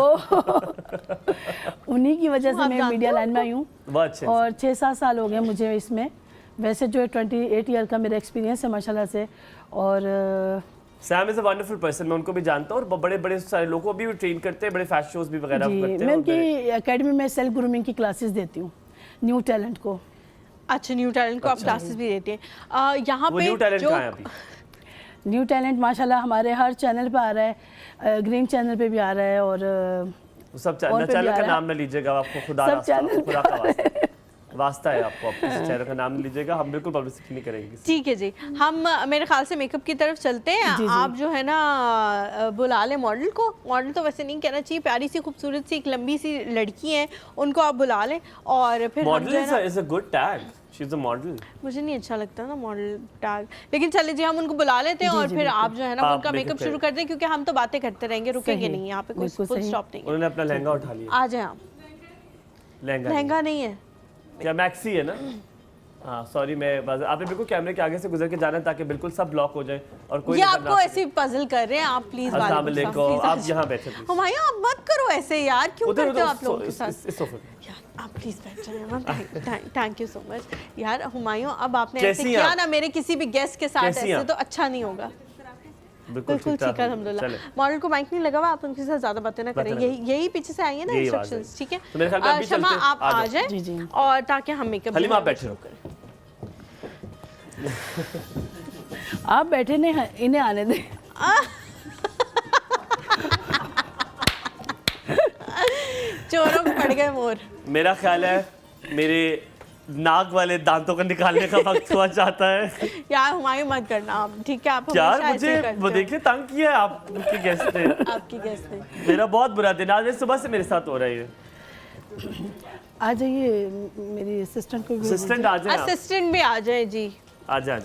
उन्हीं की वजह से मैं मीडिया लाइन में आई हूँ और 6-7 साल हो गए मुझे इसमें। वैसे जो है 28 ईयर का मेरा एक्सपीरियंस है माशाल्लाह से। और Sam is a wonderful person, मैं उनको भी जानता हूँ और बड़े बड़े सारे लोगों को भी ट्रेन करते हैं, बड़े फैशन शोज भी वगैरह करते हैं। मैं उनकी एकेडमी में सेल्फ ग्रूमिंग की क्लासेस देती हूँ न्यू टैलेंट को। अच्छा, न्यू टैलेंट को आप क्लासेस भी देती हैं यहाँ पे? न्यू टैलेंट कहाँ है अभी? न्यू टैलेंट माशाल्लाह हमारे हर चैनल पे आ रहा है, ग्रीन चैनल पे भी आ रहा है और सब चैनल का नाम न लीजिएगा, आपको खुदा का वास्ता है, आपको अपने चेहरे का नाम नहीं लीजिएगा, हम बिल्कुल पब्लिसिटी नहीं करेंगे। ठीक है जी, हम मेरे ख्याल से मेकअप की तरफ चलते हैं। जी, आप जो है ना बुला लें मॉडल को। मॉडल तो वैसे नहीं कहना चाहिए, प्यारी सी खूबसूरत सी एक लंबी सी लड़की है, उनको आप बुला लें और फिर model is a good tag, she is a model. मुझे नहीं अच्छा लगता ना मॉडल टैग, लेकिन चले जी हम उनको बुला लेते हैं और फिर आप जो है ना उनका मेकअप शुरू कर दें, क्योंकि हम तो बातें करते रहेंगे, रुकेंगे नहीं, यहाँ पे कोई फुल स्टॉप नहीं है। उन्होंने अपना लहंगा उठा लिया। आ जाए आप। लहंगा नहीं है क्या, मैक्सी है ना? हाँ सॉरी, मैं आपने बिल्कुल कैमरे के आगे से गुजर के जाना ताकि बिल्कुल सब ब्लॉक हो जाए और कोई आपको ऐसे पजल कर रहे हैं। आप प्लीज आप यहाँ बैठे, हुमायूं आप मत करो ऐसे यार, क्यों करते हो आप लोगों के साथ? इस सोफे यार आप प्लीज बैठ जाइए। थैंक यू सो मच यार। हुमायूं अब आपने ऐसे किया ना मेरे किसी भी गेस्ट के साथ, ऐसे तो अच्छा नहीं होगा। बिल्कुल ठीक है अल्हम्दुलिल्लाह। मॉडल को माइक नहीं लगा हुआ, आप उनके साथ ज्यादा बातें ना करें, यही पीछे से आई है ना इंस्ट्रक्शंस, ठीक है? शमा आप आ जाए और ताकि हम मेकअप। हलीमा आप बैठे रहो। आप बैठे नहीं, इन्हें आने दें। चोरों को पड़ गए मोर। मेरा ख्याल है मेरे नाक वाले दांतों का निकालने का वक्त हुआ चाहता है। यार हुमायूं मत करना आप, ठीक है? आप यार मुझे वो देखिए तंग किया है आपके गेस्ट ने। आपकी गेस्ट ने मेरा बहुत बुरा दिन आज सुबह से मेरे साथ हो रही है। आ जाइए, मेरी असिस्टेंट को भी असिस्टेंट आ जाए, असिस्टेंट भी आ जाए जी। आ जाए।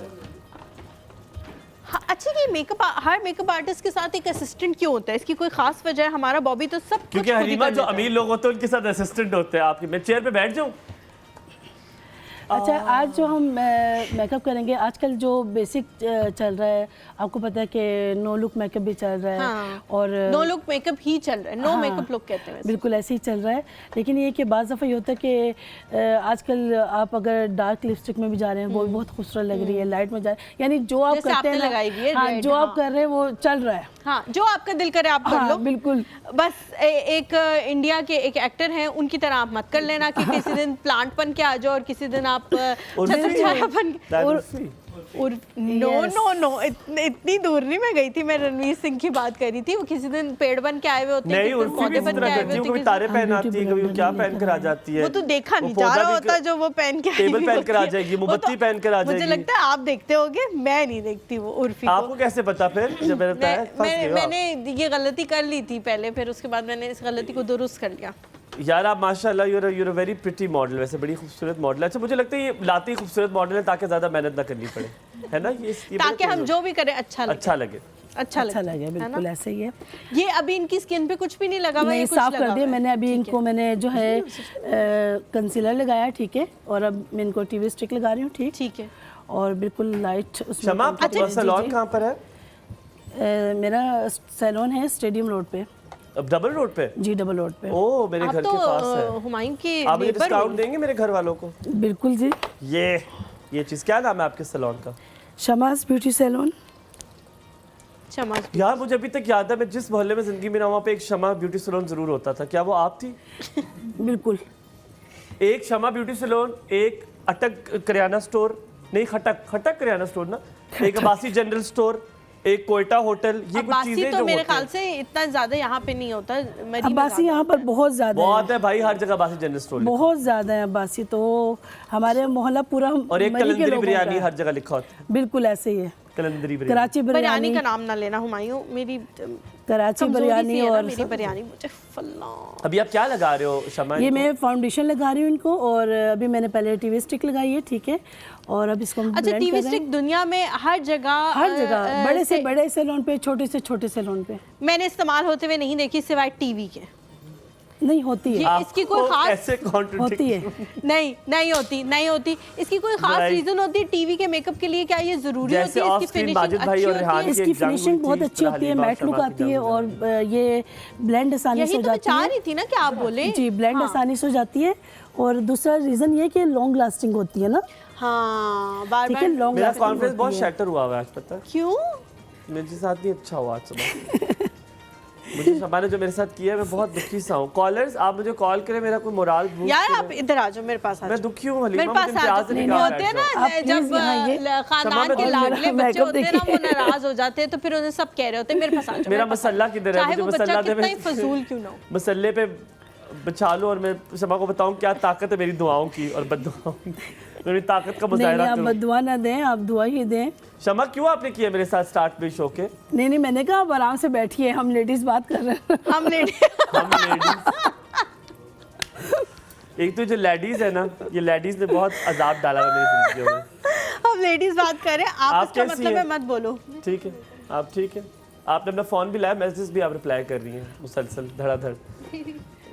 हाँ, अच्छा ये हर मेकअप आर्टिस्ट के साथ एक असिस्टेंट क्यों होता है? इसकी कोई खास वजह है? हमारा बॉबी तो सब कुछ क्योंकि खुद ही हलीमा कर जो लेता है। अमीर लोग होते हैं उनके साथ असिस्टेंट होते हैं आपके। मैं चेयर पे बैठ जाऊं? अच्छा, आज जो हम मेकअप करेंगे, आजकल जो बेसिक चल रहा है, आपको पता है कि नो लुक मेकअप भी चल रहा है। हाँ, और नो लुक मेकअप ही चल रहा है, नो हाँ, मेकअप लुक कहते हैं वैसे। बिल्कुल ऐसे ही चल रहा है। लेकिन ये कि बाज़ दफ़ा ये होता है कि आजकल आप अगर डार्क लिपस्टिक में भी जा रहे हैं वो भी बहुत खूबसूरत लग रही है, लाइट में जा रही है, यानी जो आप जैसे करते हैं आपने लगाई हुई है, हाँ, red, जो आप हाँ। कर रहे हैं वो चल रहा है। हाँ, जो आपका दिल करे आप कर हाँ, लो। बिल्कुल। बस एक इंडिया के एक एक्टर हैं, उनकी तरह आप मत कर लेना कि किसी दिन प्लांट बन के आ जाओ और किसी दिन आप छत्रछाया बन के। और नो नो नो, इतनी दूर नहीं मैं गई थी, मैं रणवीर सिंह की बात कर रही थी। वो किसी दिन पेड़ बन के आए हुए होते हैं, नहीं, किसी दिन उर्फी भी पौधे इस बन के तरह आए करती हुए है, होते कभी हैं, तारे पहन आती है, कभी वो क्या पहन कर आ जाती है। वो तो देखा नहीं जा पौधा रहा भी होता जो वो पहन के आई टेबल हुई पहन कर आ होती है। जाएगी, वो मोमबत्ती तो- पहन कर आ मुझे जाएगी। लगता है आप देखते होगे, मैं नहीं देखती वो उर्फी को। आपको कैसे पता फिर जब मैंने बताया? फंस गए हो आप। मैंने ये गलती कर ली थी पहले, फिर उसके बाद मैंने इस गलती को दुरुस्त कर लिया। यार आप माशाल्लाह you're a very pretty model, वैसे बड़ी खूबसूरत मॉडल है। अच्छा मुझे लगता है ये लाती खूबसूरत मॉडल है ताकि ज़्यादा मेहनत ना करनी पड़े, है ना? ये ताकि हम जो भी करें अच्छा लगे। अच्छा लगे। अच्छा अच्छा लगे, लगे, बिल्कुल ऐसे ही है। ये अभी इनकी स्किन पे कुछ भी नहीं लगा हुआ, नहीं, ये कुछ साफ लगा कर दिया हुआ है। मैंने। अभी ठीक इनको मैंने जो है कंसीलर लगाया, ठीक है, और अब मैं इनको टीवी स्टिक लगा रही हूँ, ठीक है, और बिल्कुल लाइट उसमें। शमा, आपका सैलून कहाँ पर है? मेरा सैलून है स्टेडियम रोड पे। अब डबल रोड पे? जी, डबल रोड पे। ओ, मेरे घर के पास है। हुमायूं के आप मुझे नेबर डिस्काउंट हो। देंगे मेरे घर वालों को? बिल्कुल जी। ये चीज़ क्या नाम है आपके सैलून का? Shamas beauty salon. यार मुझे अभी तक याद है, मैं जिस मोहल्ले में जिंदगी में रहा वहाँ पे एक शमा ब्यूटी सैलून जरूर होता था। क्या वो आप थी? बिल्कुल। एक शमा ब्यूटी सैलून, एक अटक करियाना स्टोर, नहीं खटक करियाना स्टोर ना, एक अब्बासी जनरल स्टोर, एक कोयटा होटल, ये कुछ चीजें तो जो मेरे होते ख्याल हैं। से इतना ज्यादा यहाँ पे नहीं होता। अब्बासी यहाँ पर बहुत ज्यादा बहुत है भाई, हर जगह अब्बासी जनरल स्टोर बहुत ज्यादा है अब्बासी, तो हमारे मोहल्ला पूरा और एक मरी के कलंदरी लोगों बिरयानी का। हर जगह लिखा होता है। बिल्कुल ऐसे ही है। कलंदरी कराची बिरयानी का नाम ना लेना हुमायूं, मेरी कराची बिरयानी और मेरी बिरयानी मुझे फल्ला। अभी आप क्या लगा रहे हो शमा? ये मैं फाउंडेशन लगा रही हूँ इनको, और अभी मैंने पहले टीवी स्टिक लगाई है, ठीक है, और अब इसको हम अच्छा, blend टीवी कर रहे हैं। स्टिक दुनिया में हर जगह बड़े से बड़े सैलून पे, छोटे से छोटे सैलून पे मैंने इस्तेमाल होते हुए नहीं देखी सिवाय टीवी के। नहीं होती है, इसकी कोई खास होती है। नहीं होती। इसकी कोई खास रीजन होती है टीवी के मेकअप के लिए? क्या ये जरूरी होती है? इसकी फिनिशिंग अच्छी होती है? इसकी फिनिशिंग बहुत अच्छी होती है, मैट लुक आती है, और ये ब्लेंड आसानी से हो जाती है। चाह रही थी ना कि आप बोले। जी, ब्लेंड आसानी से हो जाती है, और दूसरा रीजन ये कि लॉन्ग लास्टिंग होती है ना। हाँ, बार-बार लॉन्ग मेरा लास्टिंग कॉन्फिडेंस बहुत शैटर हुआ है आज, पता है क्यों? मेरे साथ नहीं अच्छा हुआ आज सुबह। मुझे शमा ने जो मेरे साथ किया है, मैं बहुत दुखी सा हूँ। कॉलर्स, आप मुझे कॉल करें, मेरा कोई मोराल बूस्ट यार आप इधर आ जाओ, मेरे पास आ जाओ। मैं दुखी हूँ हलीमा, मेरे पास मुझे आ प्यार जाओ। से नहीं निकाल होते हैं ना, जब खानदान के लाडले बच्चे होते हैं ना, वो नाराज हो जाते हैं, तो फिर उन्हें सब कह रहे होते हैं मेरे पास आ जाओ। मेरा मसल्ला किधर है? चाहे मुझे वो बच्चा मसल्ला दे, कितना ही फजूल क्यों ना हो। मसल्ले पे बचा लो, और मैं शमा को बताऊं क्या ताकत है मेरी दुआओं की और बद्दुआओं की। मेरी ताकत का मुजाहिरा आप करो। बद्दुआ ना दें, आप दुआ ही दें। शमा क्यों आपने किया मेरे साथ स्टार्ट में शो के? नहीं, मैंने कहा आप आराम से बैठिए, हम लेडीज बात कर रहे हैं। हम लेडीज एक तो जो लेडीज है ना, ये लेडीज ने बहुत अजाब डाला है मेरी जिंदगी में। हम लेडीज बात कर रहे हैं, आप इसका कैसी मतलब हैं? है मत बोलो। ठीक है, आप ठीक है? आपने अपना फोन भी लाया, मैसेज भी आप रिप्लाई कर रही हैं मुसलसल धड़ाधड़।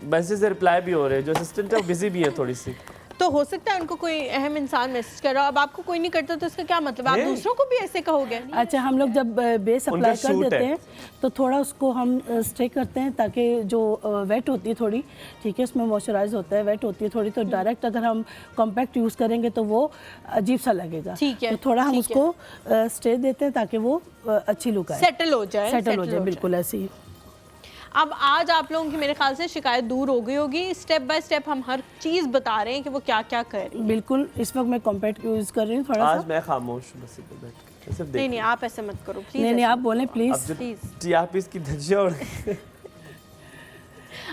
मैसेज से रिप्लाई भी हो रहे हैं। जो असिस्टेंट है वो बिजी भी है थोड़ी सी, तो हो सकता है उनको कोई अहम इंसान मैसेज कर रहा हो। अब आपको कोई नहीं करता तो इसका क्या मतलब? आप दूसरों को भी ऐसे कहोगे? अच्छा, हम लोग जब बेस अप्लाई कर देते हैं तो थोड़ा उसको हम स्टे करते हैं, ताकि जो वेट होती है थोड़ी, ठीक है, उसमें मॉइस्चराइज होता है, वेट होती है थोड़ी, तो डायरेक्ट अगर हम कॉम्पैक्ट यूज़ करेंगे तो वो अजीब सा लगेगा। ठीक है, तो थोड़ा हम उसको स्टे देते हैं ताकि वो अच्छी लुक आए, सेटल हो जाए। बिल्कुल ऐसे ही। अब आज आप लोगों की मेरे ख्याल से शिकायत दूर हो गई होगी। स्टेप बाय स्टेप हम हर चीज़ बता रहे हैं कि वो क्या क्या कर रही है। बिल्कुल, इस वक्त मैं कॉम्पैक्ट यूज़ कर रही हूँ थोड़ा सा। आज मैं खामोश हूँ बस इधर बैठ के, सिर्फ नहीं, आप ऐसे मत करो प्लीज। नहीं, आप बोलें प्लीज। टीआरपी की धज्जियां उड़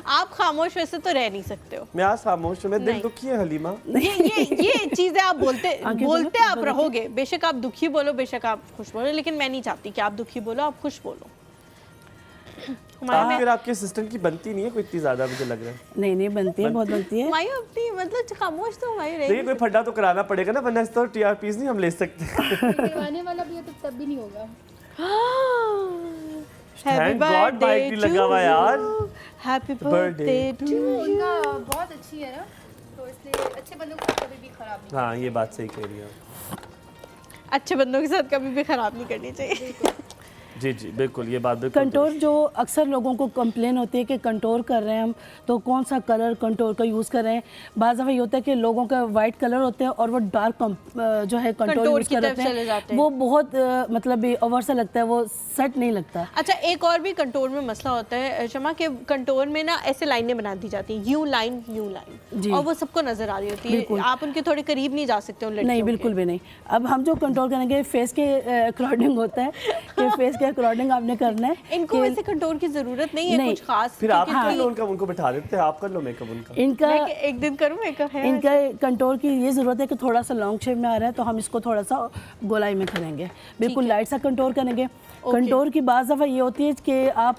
आप खामोश वैसे तो रह नहीं सकते हो। मैं आज खामोश हूँ, मैं दिल दुखी है हलीमा। ये चीजें आप बोलते आप रहोगे। बेशक आप दुखी बोलो, बेशक आप खुश बोलो, लेकिन मैं नहीं चाहती कि आप दुखी बोलो, आप खुश बोलो। हमारे फिर आपके असिस्टेंट की बनती नहीं है कोई इतनी ज्यादा, मुझे लग रहा है। नहीं नहीं बनती है, बहुत बनती है। हुमायूं अपनी मतलब खामोश तो हुमायूं देखिए रही। कोई फड्डा तो कराना पड़ेगा ना, वरना इस तो टीआरपीस नहीं हम ले सकते। करवाने वाला भी है तो तब भी नहीं होगा। हैप्पी Thank God mic भी लगा हुआ है यार। हैप्पी Birthday बर्थडे टू उनका बहुत अच्छी है ना, तो इसलिए अच्छे बंदों को कभी भी खराब नहीं। हाँ ये बात सही कह रही है। अच्छे बंदों के साथ कभी भी खराब नहीं करनी चाहिए। जी जी बिल्कुल, ये बात बिल्कुल कंटोर जो अक्सर लोगों को कंप्लेन होती है कि कंटोर कर रहे हैं हम तो कौन सा कलर कंटोर का यूज़ कर रहे हैं। बाज़ दफ़ा ये होता है कि लोगों का वाइट कलर होते हैं और वो डार्क जो है कंटोर यूज़ की कर तरफ रहे चले जाते हैं, हैं। वो बहुत मतलब ओवर सा लगता है, वो सेट नहीं लगता। अच्छा एक और भी कंटोर में मसला होता है शमा के कंटोर में ना ऐसे लाइनें बना दी जाती हैं, यू लाइन जी। और वो सबको नजर आ रही होती है, बिल्कुल। आप उनके थोड़े करीब नहीं जा सकते उन लड़कियों नहीं के। बिल्कुल भी नहीं। अब हम जो कंट्रोल करेंगे फेस के अकॉर्डिंग होता है कि फेस के अकॉर्डिंग आपने करना है। इनको कि वैसे कंटोर की जरूरत नहीं है नहीं। कुछ खास। फिर आप क्योंकि कर लो उनका, उनको बैठा देते हैं, आप कर लो मेकअप उनका। इनका मैं एक दिन करूँ मेकअप है इनका कंटोर की ये ज़रूरत है कि थोड़ा सा लॉन्ग शेप में आ रहा है तो हम इसको थोड़ा सा गोलाई में करेंगे, बिल्कुल लाइट सा कंटोर करेंगे। कंटोर की बाज़ दफ़ा ये होती है कि आप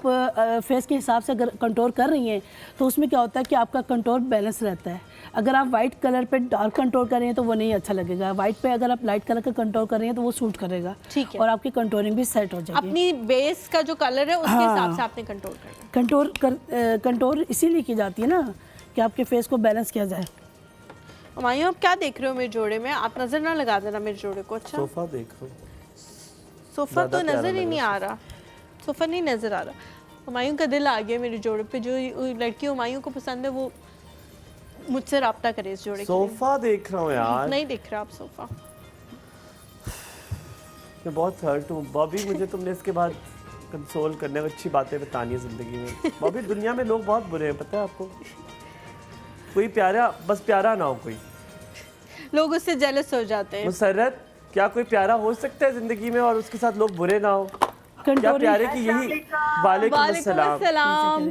फेस के हिसाब से अगर कंटोर कर रही हैं तो उसमें क्या होता है कि आपका कंटोर बैलेंस रहता है। अगर आप वाइट कलर पे डार्क कंटोर कर रही हैं तो वो नहीं अच्छा लगेगा, वाइट पे अगर आप लाइट कलर का कंटोर कर रही हैं तो वो सूट करेगा। ठीक है। और आपकी कंटोरिंग भी सेट हो जाएगी। अपनी बेस का जो कलर है उसके हिसाब से आपने कंट्रोल करना है। कंटोर इसीलिए की जाती है ना कि आपके फेस को बैलेंस किया जाए। हुमायूं आप क्या देख रहे हो मेरे जोड़े में? आप नजर ना लगा देना मेरे जोड़े को। अच्छा सोफा देख लो। सोफा तो ज़्यादा प्यारा नजर ही लग नहीं आ रहा, सोफा नहीं नजर आ रहा। हुमायूं का दिल आ गया मेरे जोड़े पे, जो लड़की हुमायूं को पसंद है वो मुझसे रब्ता करे इस जोड़े के लिए। सोफा देख रहा हूँ यार। नहीं दिख रहा आप सोफा। मैं बहुत हर्ट हूँ बॉबी, मुझे तुमने इसके बाद कंसोल करने में अच्छी बातें बतानी है जिंदगी में। बॉबी दुनिया में लोग बहुत बुरे हैं, पता है आपको। कोई प्यारा, बस प्यारा ना हो कोई। लोग उससे जेलस हो जाते हैं। मुसर्रत, क्या कोई प्यारा हो सकता है जिंदगी में और उसके साथ लोग बुरे ना हो? क्या प्यारे की यही। वालेकुम अस्सलाम।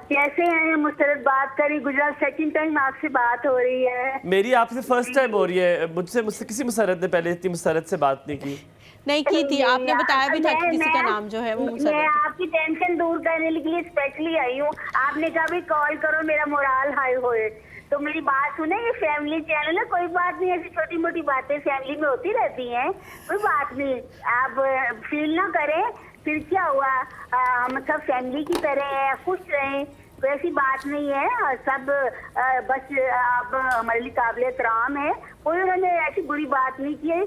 कैसे हैं? मुसरत बात करी, गुजरात सेकंड टाइम आपसे बात हो रही है। मेरी आपसे फर्स्ट टाइम हो रही है। मुझसे किसी मुसर्रत ने पहले इतनी मुसर्रत से बात नहीं की। नहीं की थी, आपने बताया भी था कि किसी का नाम जो है वो मैं मुसर्रत है। आपकी टेंशन दूर करने के लिए स्पेशली आई हूँ। आपने कहा भी कॉल करो मेरा मोराल हाई होए, तो मेरी बात सुने। ये फैमिली चैनल है, कोई बात नहीं, ऐसी छोटी मोटी बातें फैमिली में होती रहती हैं, कोई बात नहीं, आप फील ना करें। फिर क्या हुआ, हम सब फैमिली की तरह है, खुश रहें, वैसी बात नहीं है। और सब बस आप हमारे लिए काबिल एहतराम है, कोई उन्होंने ऐसी बुरी बात नहीं की है,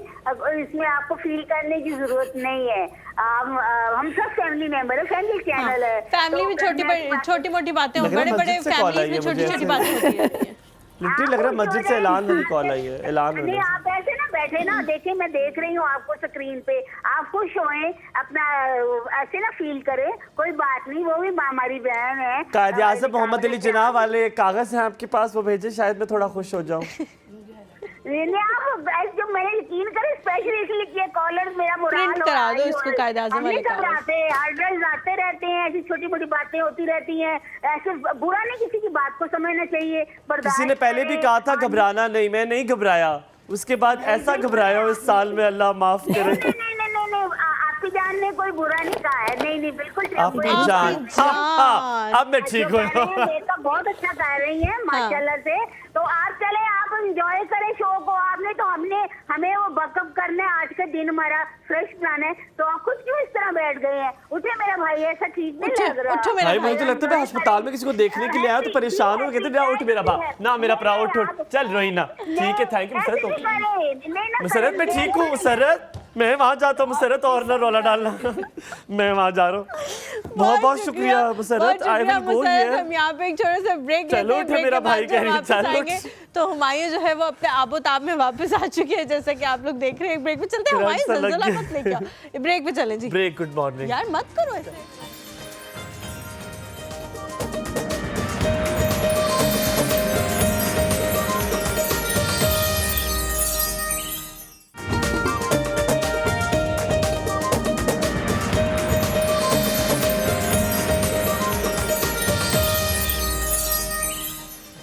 इसमें आपको फील करने की जरूरत नहीं है। हम सब फैमिली मेंबर है, फैमिली चैनल है। फैमिली में छोटी मोटी बातें हो, बड़े बड़े फैमिली में छोटी छोटी बातें होती रहती हैं। लिटरली लग रहा है मस्जिद से ऐलान वाली कॉल आई है। ऐलान नहीं, आप ऐसे ना बैठे ना, देखें मैं देख रही हूँ आपको स्क्रीन पे, आप खुश होएं, अपना ऐसे ना फील करें, कोई बात नहीं, वो भी हमारी बहन है। कायदे आज़म मोहम्मद अली जिन्ना वाले कागज हैं आपके पास, वो भेजे, शायद मैं थोड़ा खुश हो जाऊं। नहीं, आप जो मैंने यकीन करे स्पेशली इसलिए किया, कॉलर मेरा मोराल प्रिंट करा दो इसको कायदे आज़म वाले कागज। हार्ड ड्राइव आते रहते हैं, ऐसी छोटी मोटी बातें होती रहती हैं, ऐसे बुरा नहीं किसी की बात को समझना चाहिए। किसी ने पहले भी कहा था घबराना नहीं, मैं नहीं घबराया, उसके बाद ऐसा घबराया हूं इस साल में, अल्लाह माफ करे। नहीं, आपकी जान ने कोई बुरा नहीं कहा है, नहीं बिल्कुल आपकी जान। अब मैं ठीक हूँ। बहुत अच्छा कर रही है माशाल्लाह से। तो आप चले, आप एंजॉय करें शो को। आपने तो हमें वो बकअप करना है, आज का दिन हमारा फ्रेश प्लान है, तो आप खुद क्यों इस तरह बैठ गए हैं? उठे मेरा भाई, ऐसा ठीक नहीं लग रहा भाई। मुझे तो लगता है मैं अस्पताल में किसी को देखने के लिए आया तो परेशान हो, कहते ना उठ मेरा भा, ना मेरा भरा उठ चल रोहिना। ठीक है, थैंक यू मुसरत। मुसरत मैं ठीक हूँ मुसरत, मैं वहाँ जाता हूँ मुसरत, और ना रौला डालना। मैं वहाँ जा रहा हूँ। बहुत बहुत शुक्रिया Musarrat. I will go here. हम यहाँ पे एक छोटे से ब्रेक चलो उठे मेरा भाई कह रही चलो। तो हुमायूं जो है वो अपने आबोताब में वापस आ चुकी है, जैसा कि आप लोग देख रहे हैं। ब्रेक पे चलते हैं। हुमायूं ज़लज़ला मत लेके आओ, ब्रेक पे चलें जी। ब्रेक, गुड मॉर्निंग यार मत करो ऐसे।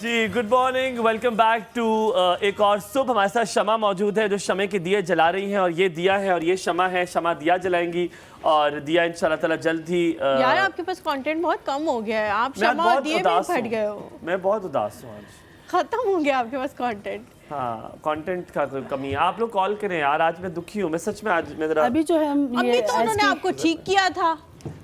जी जी, good morning, welcome back to एक और सुबह। हमारे साथ शमा मौजूद है जो शमे के दिए जला रही हैं, और ये दिया है और ये शमा है। शमा दिया जलाएंगी और दिया इंशाल्लाह ताला जल्द ही यार आपके पास कंटेंट बहुत कम हो गया है, आप शमा और दिए में फट गए हो। मैं बहुत उदास हूँ आज, खत्म हो गया आपके पास कंटेंट। हाँ, कंटेंट का कोई कमी है। आप लोग कॉल करें यार, आज मैं दुखी हूँ, मैं सच में आज मेरा अभी जो है हम अभी तो उन्होंने आपको ठीक किया था।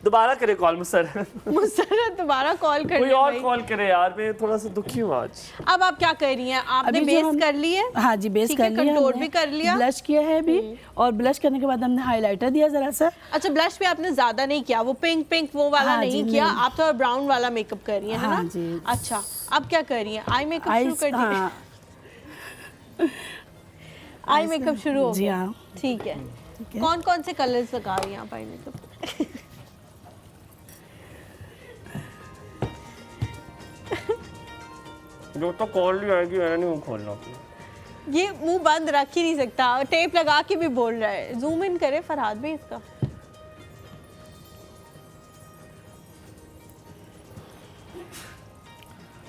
दोबारा करे कॉल मुसर्रत दोबारा कॉल कर कोई और कॉल करे यार, मैं थोड़ा सा दुखी हूँ आज। अब आप क्या कर रही हैं? आपने बेस कर ली है? हाँ जी, बेस कर लिया, कंटूर भी कर लिया, ब्लश किया है अभी, और ब्लश करने के बाद हमने हाइलाइटर दिया जरा सा। अच्छा, ब्लश भी आपने ज्यादा नहीं किया, वो पिंक पिंक वो वाला नहीं किया, आप तो ब्राउन वाला मेकअप कर रही हैं, है ना? अच्छा, अब क्या कर रही हैं? आई मेकअप शुरू कर दिया? आई मेकअप शुरू हो गया, ठीक है। कौन कौन से कलर्स लगा रही हैं आप आई मेकअप? जो तो कॉल ही आएगी मैंने नहीं खोलना। ये मुंह बंद रख ही नहीं सकता, टेप लगा के भी बोल रहा है। जूम इन करे फरहाद भी इसका।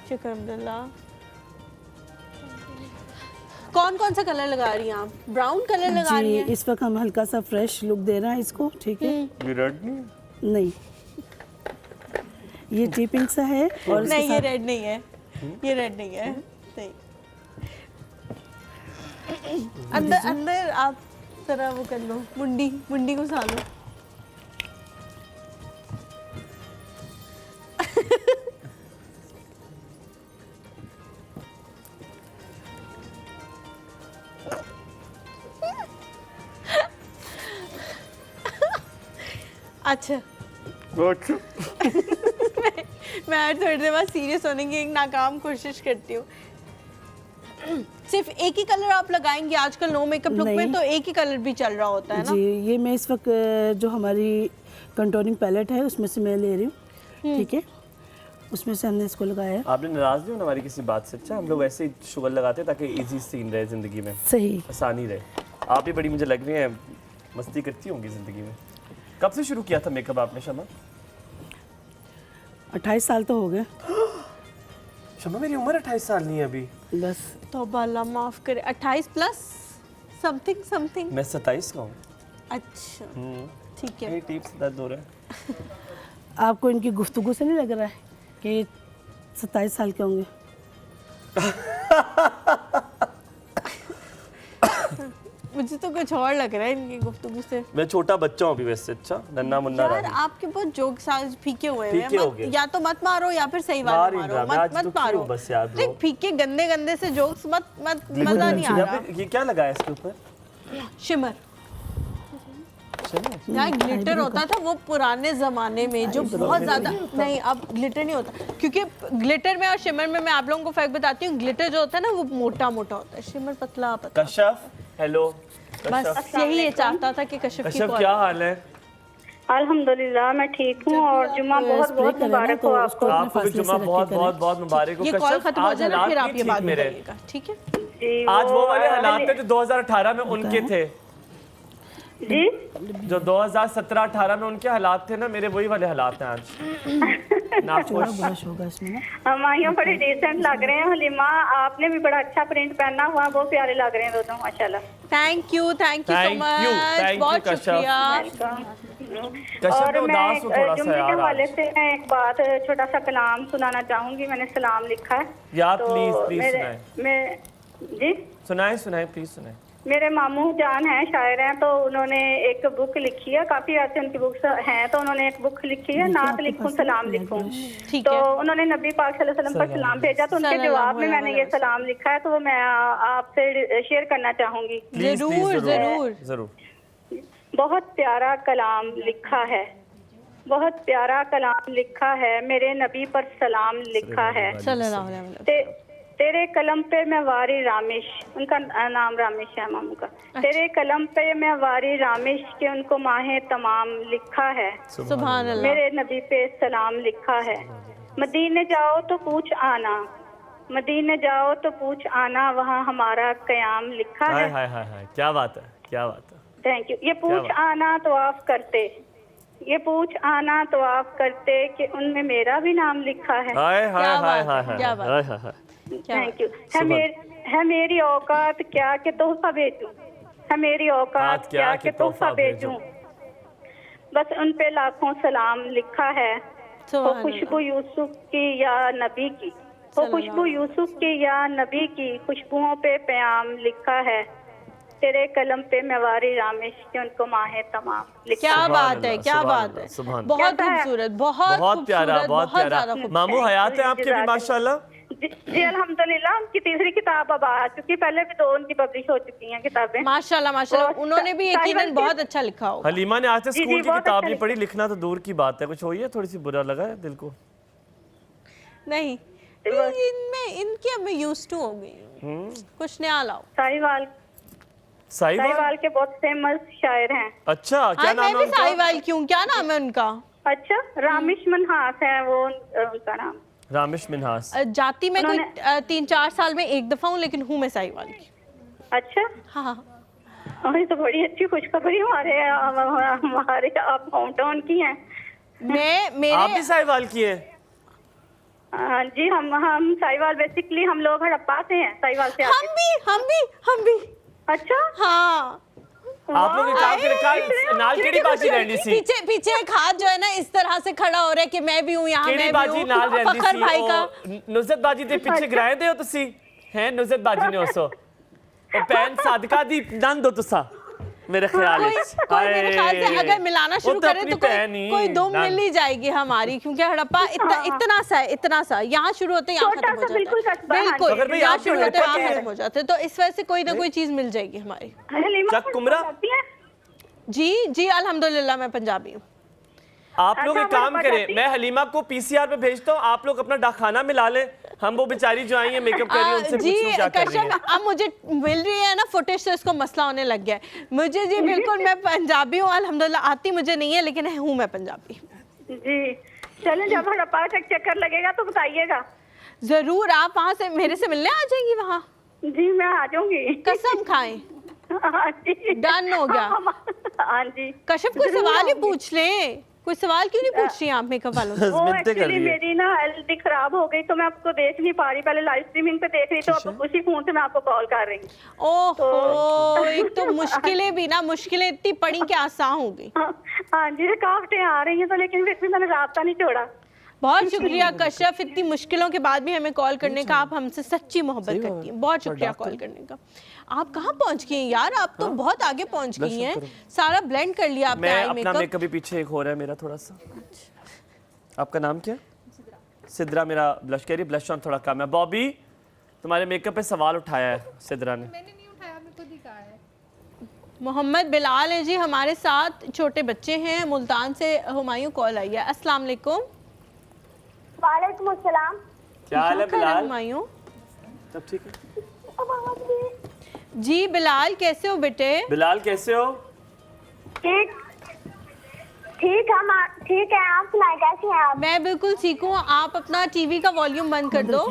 शुक्र अब्दुल्ला। कौन कौन सा कलर लगा रही हैं आप? ब्राउन कलर लगा रही हैं? इस वक्त हम हल्का सा फ्रेश लुक दे रहा है इसको, ठीक है? ये रेड नहीं, ये टी पिंक सा है। और नहीं, ये रेड नहीं है, ये रेड नहीं है, नहीं। अंदर अंदर आप जरा वो कर लो, मुंडी मुंडी को सालो। अच्छा मैं थोड़ी देर बाद सीरियस होने की एक नाकाम कोशिश करती हूँ। सिर्फ एक ही कलर आप लगाएंगे? आजकल नो मेकअप लुक में तो एक ही कलर भी चल रहा होता है ना? जी, ये मैं इस वक्त जो हमारी कंटूरिंग पैलेट है उसमें से मैं ले रही हूँ, ठीक है? उसमें से हमने इसको लगाया है। आपने नाराज नहीं होना हमारी किसी बात से? अच्छा, हम लोग वैसे ही शुगर लगाते हैं ताकि इजी सीन रहे ज़िंदगी में, सही आसानी रहे। आप भी बड़ी मुझे लग रही हैं मस्ती करती होंगी ज़िंदगी में। कब से शुरू किया था मेकअप आपने शमा? 28 साल तो हो गए। शमा, मेरी उम्र 28 साल नहीं है अभी। बस तौबा, अल्लाह माफ करे। 28 प्लस समथिंग समथिंग। मैं 27 का हूँ। अच्छा, ठीक है। टिप्स दर्द हो रहा है। आपको इनकी गुफ्तगू से नहीं लग रहा है कि 27 साल के होंगे? मुझे तो कुछ और लग रहा है इनकी गुफ्तगू से। मैं छोटा बच्चा हूँ अभी वैसे। अच्छा, नन्ना मुन्ना यार आपके बहुत जोक्स आज फीके हुए हैं। फीके हो गए। या तो मत मारो या फिर सही वाले मारो, मत मारो बस यार। देख, फीके गंदे गंदे से जोक्स मत मजा नहीं आ रहा। ये क्या लगा है इसके ऊपर? शिमर। यार ग्लिटर होता था वो पुराने जमाने में, जो बहुत ज्यादा नहीं, अब ग्लिटर नहीं होता, क्योंकि ग्लिटर में और शिमर में मैं आप लोगों को फर्क बताती हूँ। ग्लिटर जो होता है ना वो मोटा मोटा होता है, शिमर पतला पतला। कशफ, हेलो। बस यही ये चाहता था कि कशफ की क्या हाल है? अल्हम्दुलिल्लाह मैं ठीक हूँ, और जुम्मा बहुत बहुत मुबारक हो आपको। आपको भी जुम्मा बहुत बहुत बहुत मुबारक हो। ये कॉल खत्म हो जाए ना फिर आप ये बात करिएगा, ठीक है? आज वो वाले हालात थे जो 2018 में उनके थे जी, जो 2017-18 में उनके हालात थे ना, मेरे वही वाले हालात हैं आज। नाखुश होगा इसमें ना। हमारे बड़े डिसेंट लग रहे हैं। हलीमा, आपने भी बड़ा अच्छा प्रिंट पहना हुआ है, बहुत प्यारे लग रहे हैं दोनों, माशाल्लाह। थैंक यू सो मच, बहुत शुक्रिया। और मैं जुम्मे के हवाले से मैं एक बात, छोटा सा कलाम सुनाना चाहूंगी। मैंने सलाम लिखा है। सुनाए प्लीज सुनाए। मेरे मामू जान हैं, शायर हैं, तो उन्होंने एक बुक लिखी है, काफी ऐसे उनकी बुक्स हैं, तो उन्होंने एक बुक लिखी है, नात लिखूं सलाम लिखूं। तो उन्होंने नबी पाक सल्लल्लाहु अलैहि वसल्लम पर सलाम भेजा, तो उनके जवाब में मैंने ये सलाम लिखा है, तो वो मैं आपसे शेयर करना चाहूंगी। जरूर जरूर जरूर। बहुत प्यारा कलाम लिखा है, बहुत प्यारा कलाम लिखा है, मेरे नबी पर सलाम लिखा है। सल्लल्लाहु अलैहि वसल्लम। तेरे कलम पे मैं वारी रामिश, उनका नाम रामिश है मामू का। तेरे कलम पे मैं वारी रामिश के उनको माहे तमाम लिखा है। सुभान अल्लाह। मेरे नबी पे सलाम लिखा है। मदीने जाओ तो पूछ आना, मदीने जाओ तो पूछ आना, वहाँ हमारा कयाम लिखा है। हाय हाय हाय, क्या बात है, क्या बात है। Thank you. ये पूछ आना तो आप करते, ये पूछ आना तो आप करते कि उनमें मेरा भी नाम लिखा है। Hi hi hi hi hi. Thank you. है मेरी औकात क्या कि तोहफा भेजूं, है मेरी औकात क्या कि तोहफा भेजूं, बस उन पे लाखों सलाम लिखा है, वो खुशबू यूसुफ की या नबी की, वो खुशबू यूसुफ की या नबी की, खुशबुओं पे प्याम लिखा है, तेरे कलम पे मेवारी रामेश के उनको माहे तमाम लिखा। क्या बात है, क्या बात है, बहुत खूबसूरत, बहुत प्यारा, बहुत प्यारा। मामू हयात है आपके भी माशाल्लाह? जी अल्हम्दुलिल्लाह, उनकी तीसरी किताब अब आ चुकी, पहले भी 2 उनकी पब्लिश हो चुकी हैं किताबें। माशाल्लाह माशाल्लाह, उन्होंने भी यकीनन बहुत अच्छा लिखा होगा। हलीमा ने आज से स्कूल की किताब नहीं पढ़ी, लिखना तो दूर की बात है। कुछ हुई है, थोड़ी सी बुरा लगा है दिल को? नहीं, इनमें इनकी अब मैं यूज्ड टू हो गई। कुछ नया लाओ। साहिवाल के बहुत फेमस शायर हैं। अच्छा, क्या नाम है मैं भी साहिवाल क्यों, क्या नाम है उनका? अच्छा, रामिश मनहास है वो उनका नाम। रामिश मिनहास। जाति में कोई 3-4 साल में एक दफा हूँ, लेकिन हूँ मैं साहिवाल की। अच्छा, हाँ, ये तो बड़ी अच्छी खुशखबरी हमारे आप होम टाउन की हैं। आप भी साहिवाल की है? जी, हम साहिवाल, बेसिकली हम लोग हड़प्पा से हैं, साहिवाल से। हम भी। अच्छा, हाँ। आप लोग काम करे नाल केड़ी बाजी रहनी सी? पीछे एक हाथ जो है ना इस तरह से खड़ा हो रहा है कि मैं भी हूँ यहाँ, केड़ी बाजी नाल रहनी फखर सी? भाई का नुज़रत बाजी दे पीछे गिराए दे हो तुसी हैं? नुज़रत बाजी ने उसो ओ पैन सादका दी नंद हो तुसा मेरे ख्याल कोई मेरे ख्याल से अगर मिलाना शुरू करे तो कोई दो मिल ही जाएगी हमारी, क्योंकि हड़प्पा इतना सा यहाँ शुरू होते हैं, यहाँ खत्म हो जाता है। बिल्कुल, यहाँ शुरू होते हैं, यहाँ खत्म हो जाते हैं, तो इस वजह से कोई ना कोई चीज मिल जाएगी हमारी। जी अल्हम्दुलिल्लाह, मैं पंजाबी हूँ। आप लोग एक काम करें, मैं हलीमा को पीसीआर पे भेजता हूँ, आप लोग अपना डाखाना मिला ले, हम वो बेचारी जो आई है मेकअप कर रही है उनसे पूछूं क्या कर रही है। अब मुझे मिल रही है ना फुटेज, से इसको मसला होने लग गया है मुझे। जी बिल्कुल, मैं पंजाबी हूँ अल्हम्दुलिल्लाह, आती मुझे नहीं है लेकिन हूँ मैं पंजाबी। जी चलें, जब हड़प्पा का चक्कर लगेगा तो बताइएगा जरूर। आप वहाँ से मेरे से मिलने आ जाएंगी वहाँ? जी मैं आ जाऊंगी, कसम खाएं। डन हो गया। हाँ जी। कशिफ कोई सवाल ही पूछ ले, कोई सवाल क्यों नहीं पूछ रही आप मेकअप वालों से? वो एक्चुअली मेरी ना एलईडी खराब हो गई तो मैं आपको देख नहीं पा रही, पहले लाइव स्ट्रीमिंग पे देख रही तो अब उसी फोन से मैं आपको कॉल कर रही हूँ। ओहो, एक तो मुश्किलें इतनी पड़ी कि आसान हो गई। हाँ जी, रुकावटें आ रही हैं तो, लेकिन फिर भी मैंने रास्ता नहीं छोड़ा। बहुत शुक्रिया कश्यप, इतनी मुश्किलों के बाद भी हमें कॉल करने का। आप हमसे सच्ची मोहब्बत करती हैं, बहुत शुक्रिया कॉल करने का। आप कहाँ पहुँच गई हैं यार, आप तो बहुत आगे पहुँच गई हैं, सारा ब्लेंड कर लिया आपने। मैं अपना मेकअप भी पीछे एक हो रहा है मेरा थोड़ा सा। आपका नाम क्या? सिद्रा। मेरा ब्लश कह रही, ब्लश ऑन थोड़ा कम है। बॉबी, तुम्हारे मेकअप पे सवाल उठाया है सिद्रा ने। मैंने नहीं उठाया, मैं खुद ही कहा है। मोहम्मद बिलाल है जी हमारे साथ, छोटे बच्चे हैं, मुल्तान से हुमायूं कॉल आई है। अस्सलाम वालेकुम। वालेकुम अस्सलाम। क्या हाल है बिलाल? हुमायूं सब ठीक है जी। बिलाल कैसे हो बेटे? बिलाल कैसे हो? ठीक हम ठीक है, आप सुनाए कैसे हैं आप? मैं बिल्कुल ठीक हूँ। आप अपना टीवी का वॉल्यूम बंद कर दो।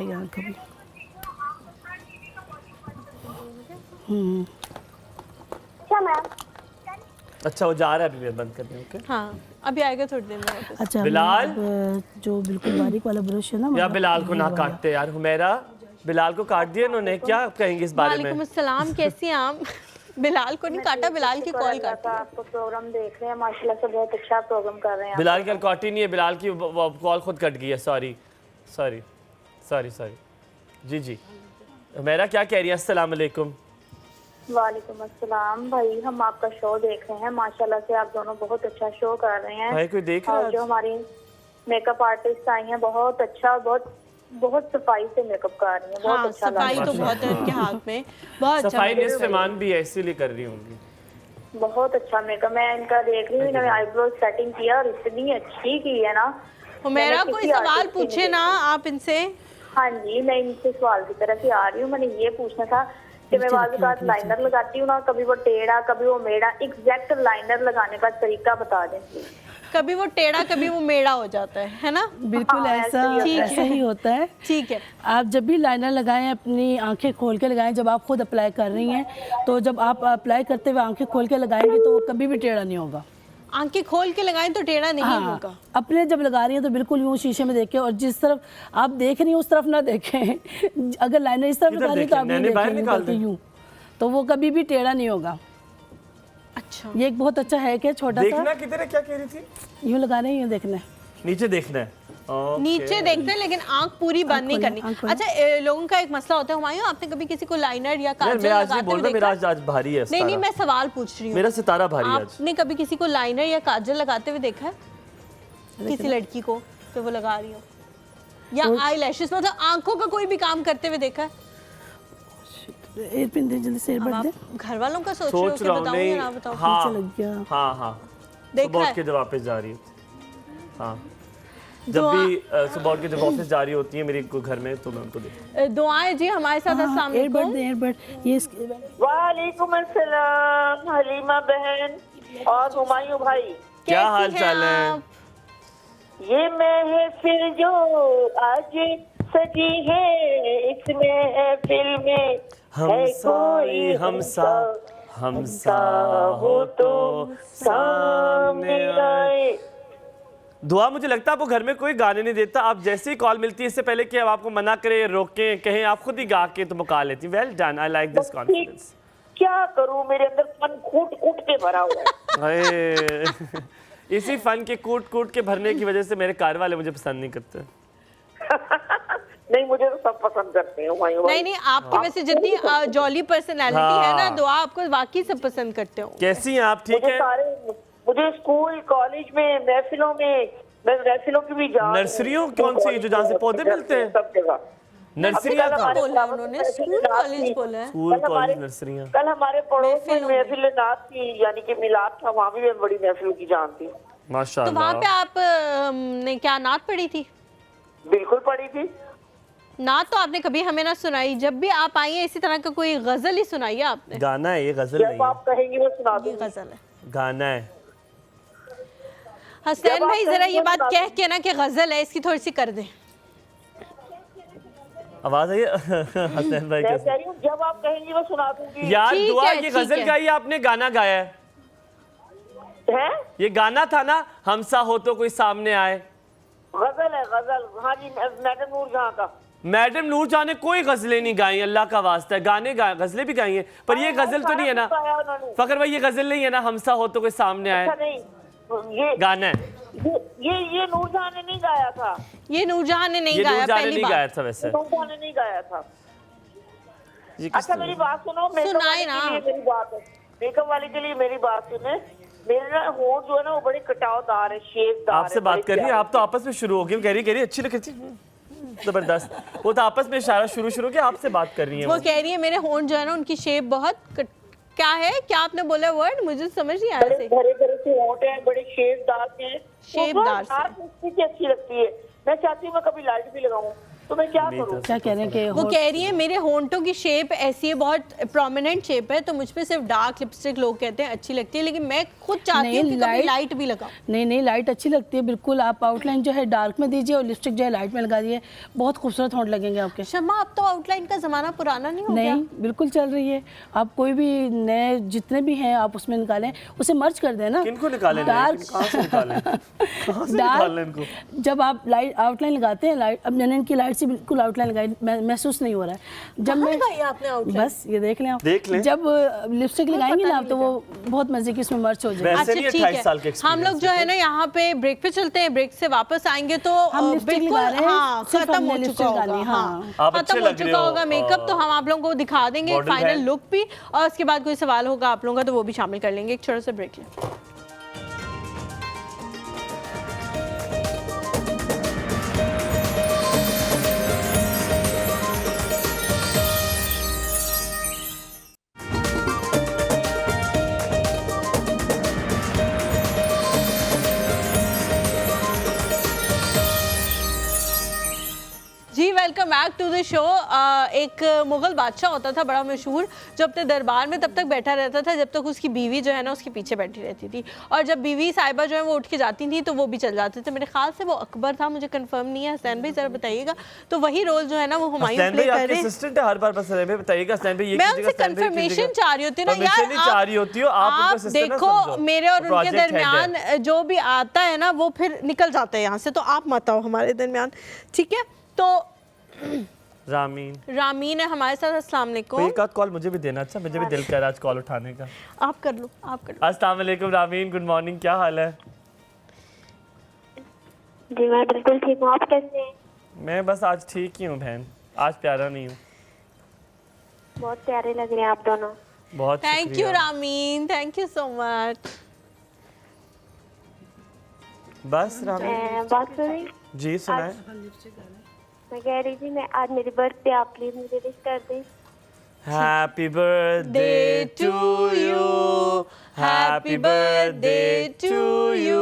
अच्छा मैम। अच्छा, वो जा रहा है अभी बंद करने। ओके हाँ, अभी आएगा थोड़ी देर में। अच्छा बिलाल, जो बिल्कुल बारीक वाला ब्रश है ना, यार बिलाल को ना काटते यार। हुमैरा, बिलाल को काट दिया इन्होंने, क्या कहेंगे इस बारे में? वालेकुम अस्सलाम, कैसी हैं आप? बिलाल को नहीं काटा, बिलाल की कॉल काटी। आपको प्रोग्राम देख रहे हैं, माशाल्लाह से बहुत अच्छा प्रोग्राम कर रहे हैं। बिलाल की काटी नहीं है, बिलाल की कॉल खुद कट गई है। सॉरी। जी हुमैरा क्या कह रही है? अस्सलाम वालेकुम। वालेकुम अस्सलाम। भाई हम आपका शो देख रहे हैं, माशाल्लाह से आप दोनों बहुत अच्छा शो कर रहे हैं। भाई कोई देख रहा है? जो हमारी मेकअप आर्टिस्ट आई हैं बहुत अच्छा, बहुत सफाई से मेकअप कर रही हैं, बहुत अच्छा लग रहा है। सफाई तो बहुत है उनके हाथ में, बहुत अच्छा। सफाई निस्फ़ भी है, इसीलिए कर रही होंगी। बहुत अच्छा मेकअप मैं इनका देख रही हूँ, इन्होंने आईब्रो सेटिंग किया और इतनी अच्छी की है ना। हुमैरा कोई सवाल पूछे ना आप इनसे। हाँ जी, मैं इनसे सवाल की तरफ ही आ रही हूँ। मैंने ये पूछना था कि मैं बाज़ लाइनर लगाती हूँ ना, कभी वो टेढ़ा कभी वो मेढ़ा, एग्जैक्ट लाइनर लगाने का तरीका बता दें। कभी वो टेढ़ा कभी वो मेढ़ा हो जाता है ना? बिल्कुल ऐसा ही होता है। ठीक है, आप जब भी लाइनर लगाएं अपनी आंखें खोल के लगाएं। जब आप खुद अप्लाई कर रही हैं तो जब आप अप्लाई करते हुए आंखें खोल के लगाएंगे तो वो कभी भी टेढ़ा नहीं होगा। आंखें खोल के लगाएं तो टेढ़ा नहीं होगा। अपने जब लगा रही हैं तो बिल्कुल यूँ शीशे में देखें, और जिस तरफ आप देख रही हैं उस तरफ ना देखें। अगर लाइनर इस तरफ लगा रही है तो आप नहीं देखेंगे यूँ, तो वो कभी भी टेढ़ा नहीं होगा। अच्छा, ये एक बहुत अच्छा है कि छोटा सा देखना किधर है, क्या कह रही थी? यूँ लगा रहे हैं, यूँ देखना है, नीचे देखना है। नीचे देखते हैं लेकिन आंख पूरी बंद नहीं करनी। अच्छा, लोगों का एक मसला होता है, हुमायूं आपने कभी किसी को लाइनर या काजल लगाते हुए देखा? मेरा आज भारी है। नहीं, मैं सवाल पूछ रही हूँ। मेरा सितारा भारी है आज। आपने कभी किसी को लाइनर या काजल लगाते हुए देखा है? किसी लड़की को तो वो लगा रही हो, या आई लैशेस, मतलब आंखों का कोई भी काम करते हुए देखा है? जल्दी से घर वालों का सोच रहे हो, बताऊं या ना बताऊं? हाँ सुबह के जब वापस जा रही हूँ, हाँ जब भी सुबह के जब ऑफिस जा रही होती है मेरे घर में, तो मैं उनको देखता। दुआएं जी हमारे साथ। अस्सलाम वालेकुम। वालेकुम अस्सलाम हलीमा बहन और हुमायूं भाई, क्या हाल चाल है? ये महफिल जो आज सजी है, इसमें है फिल्म हमसा हो तो सामने आए। दुआ, मुझे लगता है आपको घर में कोई गाने नहीं देता, आप जैसे ही कॉल मिलती है इससे पहले कि अब आपको मना करे, रोके, कहें, आप खुद ही गा के तो मुका लेती। Well done, I like this confidence. क्या करूं, मेरे अंदर फन कूट कूट के भरा हुआ है। इसी फन के कूट कूट के भरने की वजह से मेरे कार वाले मुझे पसंद नहीं करते। नहीं, मुझे तो सब पसंद करते हैं। नहीं, आपकी वैसे जितनी जॉली पर्सनालिटी है ना, दुआ आपको वाकई सब पसंद करते हो। कैसी हैं आप? ठीक है। मुझे स्कूल कॉलेज में महफिलों की भी जान। नर्सरियों कौन सी, जो जहाँ से पौधे मिलते हैं? सब जगह नर्सरियाँ उन्होंने स्कूल कॉलेज बोला है। स्कूल कॉलेज नर्सरियाँ। कल हमारे पड़ोस में महफिल नात की, यानी कि मिलाद था, वहाँ भी बड़ी महफिल की जान थी। माशाअल्लाह। तो वहाँ पे आप ने क्या नात पढ़ी थी? बिल्कुल पढ़ी थी। नात तो आपने कभी हमें ना सुनाई, जब भी आप आई है इसी तरह का कोई गजल ही सुनाई है आपने। गाना है ये, गजल नहीं। जब आप कहेंगी वो सुना दूंगी। गजल है, गाना है। हसनैन भाई जरा ये बात कह के ना कि गजल है, इसकी थोड़ी सी कर दे। आवाज आई हसनैन भाई मैं कह रही हूँ जब आप कहेंगी वो सुना दूंगी। यार दुआ, ये गजल गाई आपने, गाना गाया है? ये गाना था ना, हमसा हो तो कोई सामने आए। गजल है, गजल। हाँ जी, मैडम नूरजहां का। मैडम नूरजहां ने कोई गजलें नहीं गाई, अल्लाह का वास्ता है। गाने गजलें भी गाई हैं, पर ये गजल तो नहीं है ना फकर भाई, ये गजल नहीं है ना, हमसा हो तो कोई सामने आए। नहीं, ये गाना है। ये नूरजहां ने नहीं गाया था। ये नूरजहां ने नहीं गाया, पहली बार गाया था वैसे। नूरजहां ने नहीं गाया था। अच्छा मेरी बात सुनो, मेरी बात है, मेकअप वाले के लिए मेरी बात सुने। मेरे ना होंठ जो है ना वो बड़े कटावदार है, शेपदार है। आपसे बात कर रही है, आप तो आपस में शुरू हो गई। कह रही अच्छी लग रही है, जबरदस्त। वो तो आपस में इशारा शुरू के आपसे बात कर रही है। वो कह रही है मेरे होंठ जो है ना उनकी शेप बहुत क्या है, क्या आपने बोला वर्ड, मुझे समझ नहीं आया। बड़े बड़े से होंठ हैं, बड़े शेपदार हैं। शेपदार से अच्छी लगती है। मैं चाहती हूँ मैं कभी लाइट भी लगाऊं, तो मैं क्या करूं? क्या कह रहे हैं कि वो कह रही है मेरे होंठों की शेप ऐसी है, बहुत प्रोमिनेंट शेप है, तो मुझ पे सिर्फ डार्क लिपस्टिक लोग कहते हैं अच्छी लगती है, लेकिन मैं खुद चाहती हूँ कि कभी लाइट भी लगाऊं। नहीं, लाइट अच्छी लगती है बिल्कुल। आप आउटलाइन जो है डार्क में दीजिए और लिपस्टिक जो है लाइट में लगा दीजिए, बहुत खूबसूरत होंठ लगेंगे आपके। शम्मा, अब तो आउटलाइन का जमाना पुराना नहीं हो गया? नहीं, बिल्कुल चल रही है। आप कोई भी नए जितने भी हैं आप उसमें निकालें, उसे मर्ज कर देना। किनको निकालें? डार्क जब आप लाइट आउटलाइन लगाते हैं, लाइट अब मैंने इनकी लाइट से बिल्कुल आउटलाइन महसूस नहीं हो रहा है। जब मैं आपने आउटलाइन, बस ये देख लें आप, देख लें। जब लिपस्टिक लगाएंगे ना तो वो बहुत मजे की उसमें मर्च हो जाएगी। अच्छा ठीक है, हम लोग जो है ना यहाँ पे ब्रेक पे चलते हैं, ब्रेक से वापस आएंगे तो बिल्कुल खत्म हो चुका होगा, खत्म हो चुका होगा मेकअप, तो हम आप लोगों को दिखा देंगे फाइनल लुक भी, और उसके बाद कोई सवाल होगा आप लोगों का तो वो भी शामिल कर लेंगे। एक छोटा सा ब्रेक लें। जी welcome back to the show. एक मुगल बादशाह होता था बड़ा मशहूर, जो अपने दरबार में तब तक बैठा रहता था जब तक उसकी बीवी जो है ना उसके पीछे बैठी रहती थी, और जब बीवी साहिबा जो है वो उठ के जाती थी तो वो भी चल जाते थे। मेरे ख्याल से वो अकबर था, मुझे कंफर्म नहीं है। हसनैन भाई जरा बताइएगा। तो वही रोल जो है ना वो हुमायूं प्ले कर रहे हैं। असिस्टेंट है हर बार, बस हमें बताइएगा हसनैन भाई। ये मैं उनसे कंफर्मेशन चाह रही होती ना यार, आप देखो मेरे और उनके दरमियान जो भी आता है ना वो फिर निकल जाता है यहाँ से, तो आप मत आओ हमारे दरमियान, ठीक है। तो रामीन है हमारे साथ। अस्सलाम वालेकुम। एक आध कॉल मुझे भी देना। अच्छा मुझे भी दिल कर रहा है आज कॉल उठाने का। आप कर लो, आप कर लो। अस्सलाम वालेकुम रामीन, गुड मॉर्निंग, क्या हाल है? जी मैं बिल्कुल ठीक हूँ, आप कैसे हैं? मैं बस आज ठीक ही हूँ बहन, आज प्यारा नहीं हूँ। बहुत प्यारे लग रहे हैं आप दोनों। बहुत thank you Ramin, thank you so much. बस रामीन बात सुनी जी, सुनाए। मैं कह रही थी मैं आज मेरी बर्थडे, आप प्लीज मुझे विश कर दें। Happy birthday to you, happy birthday to you,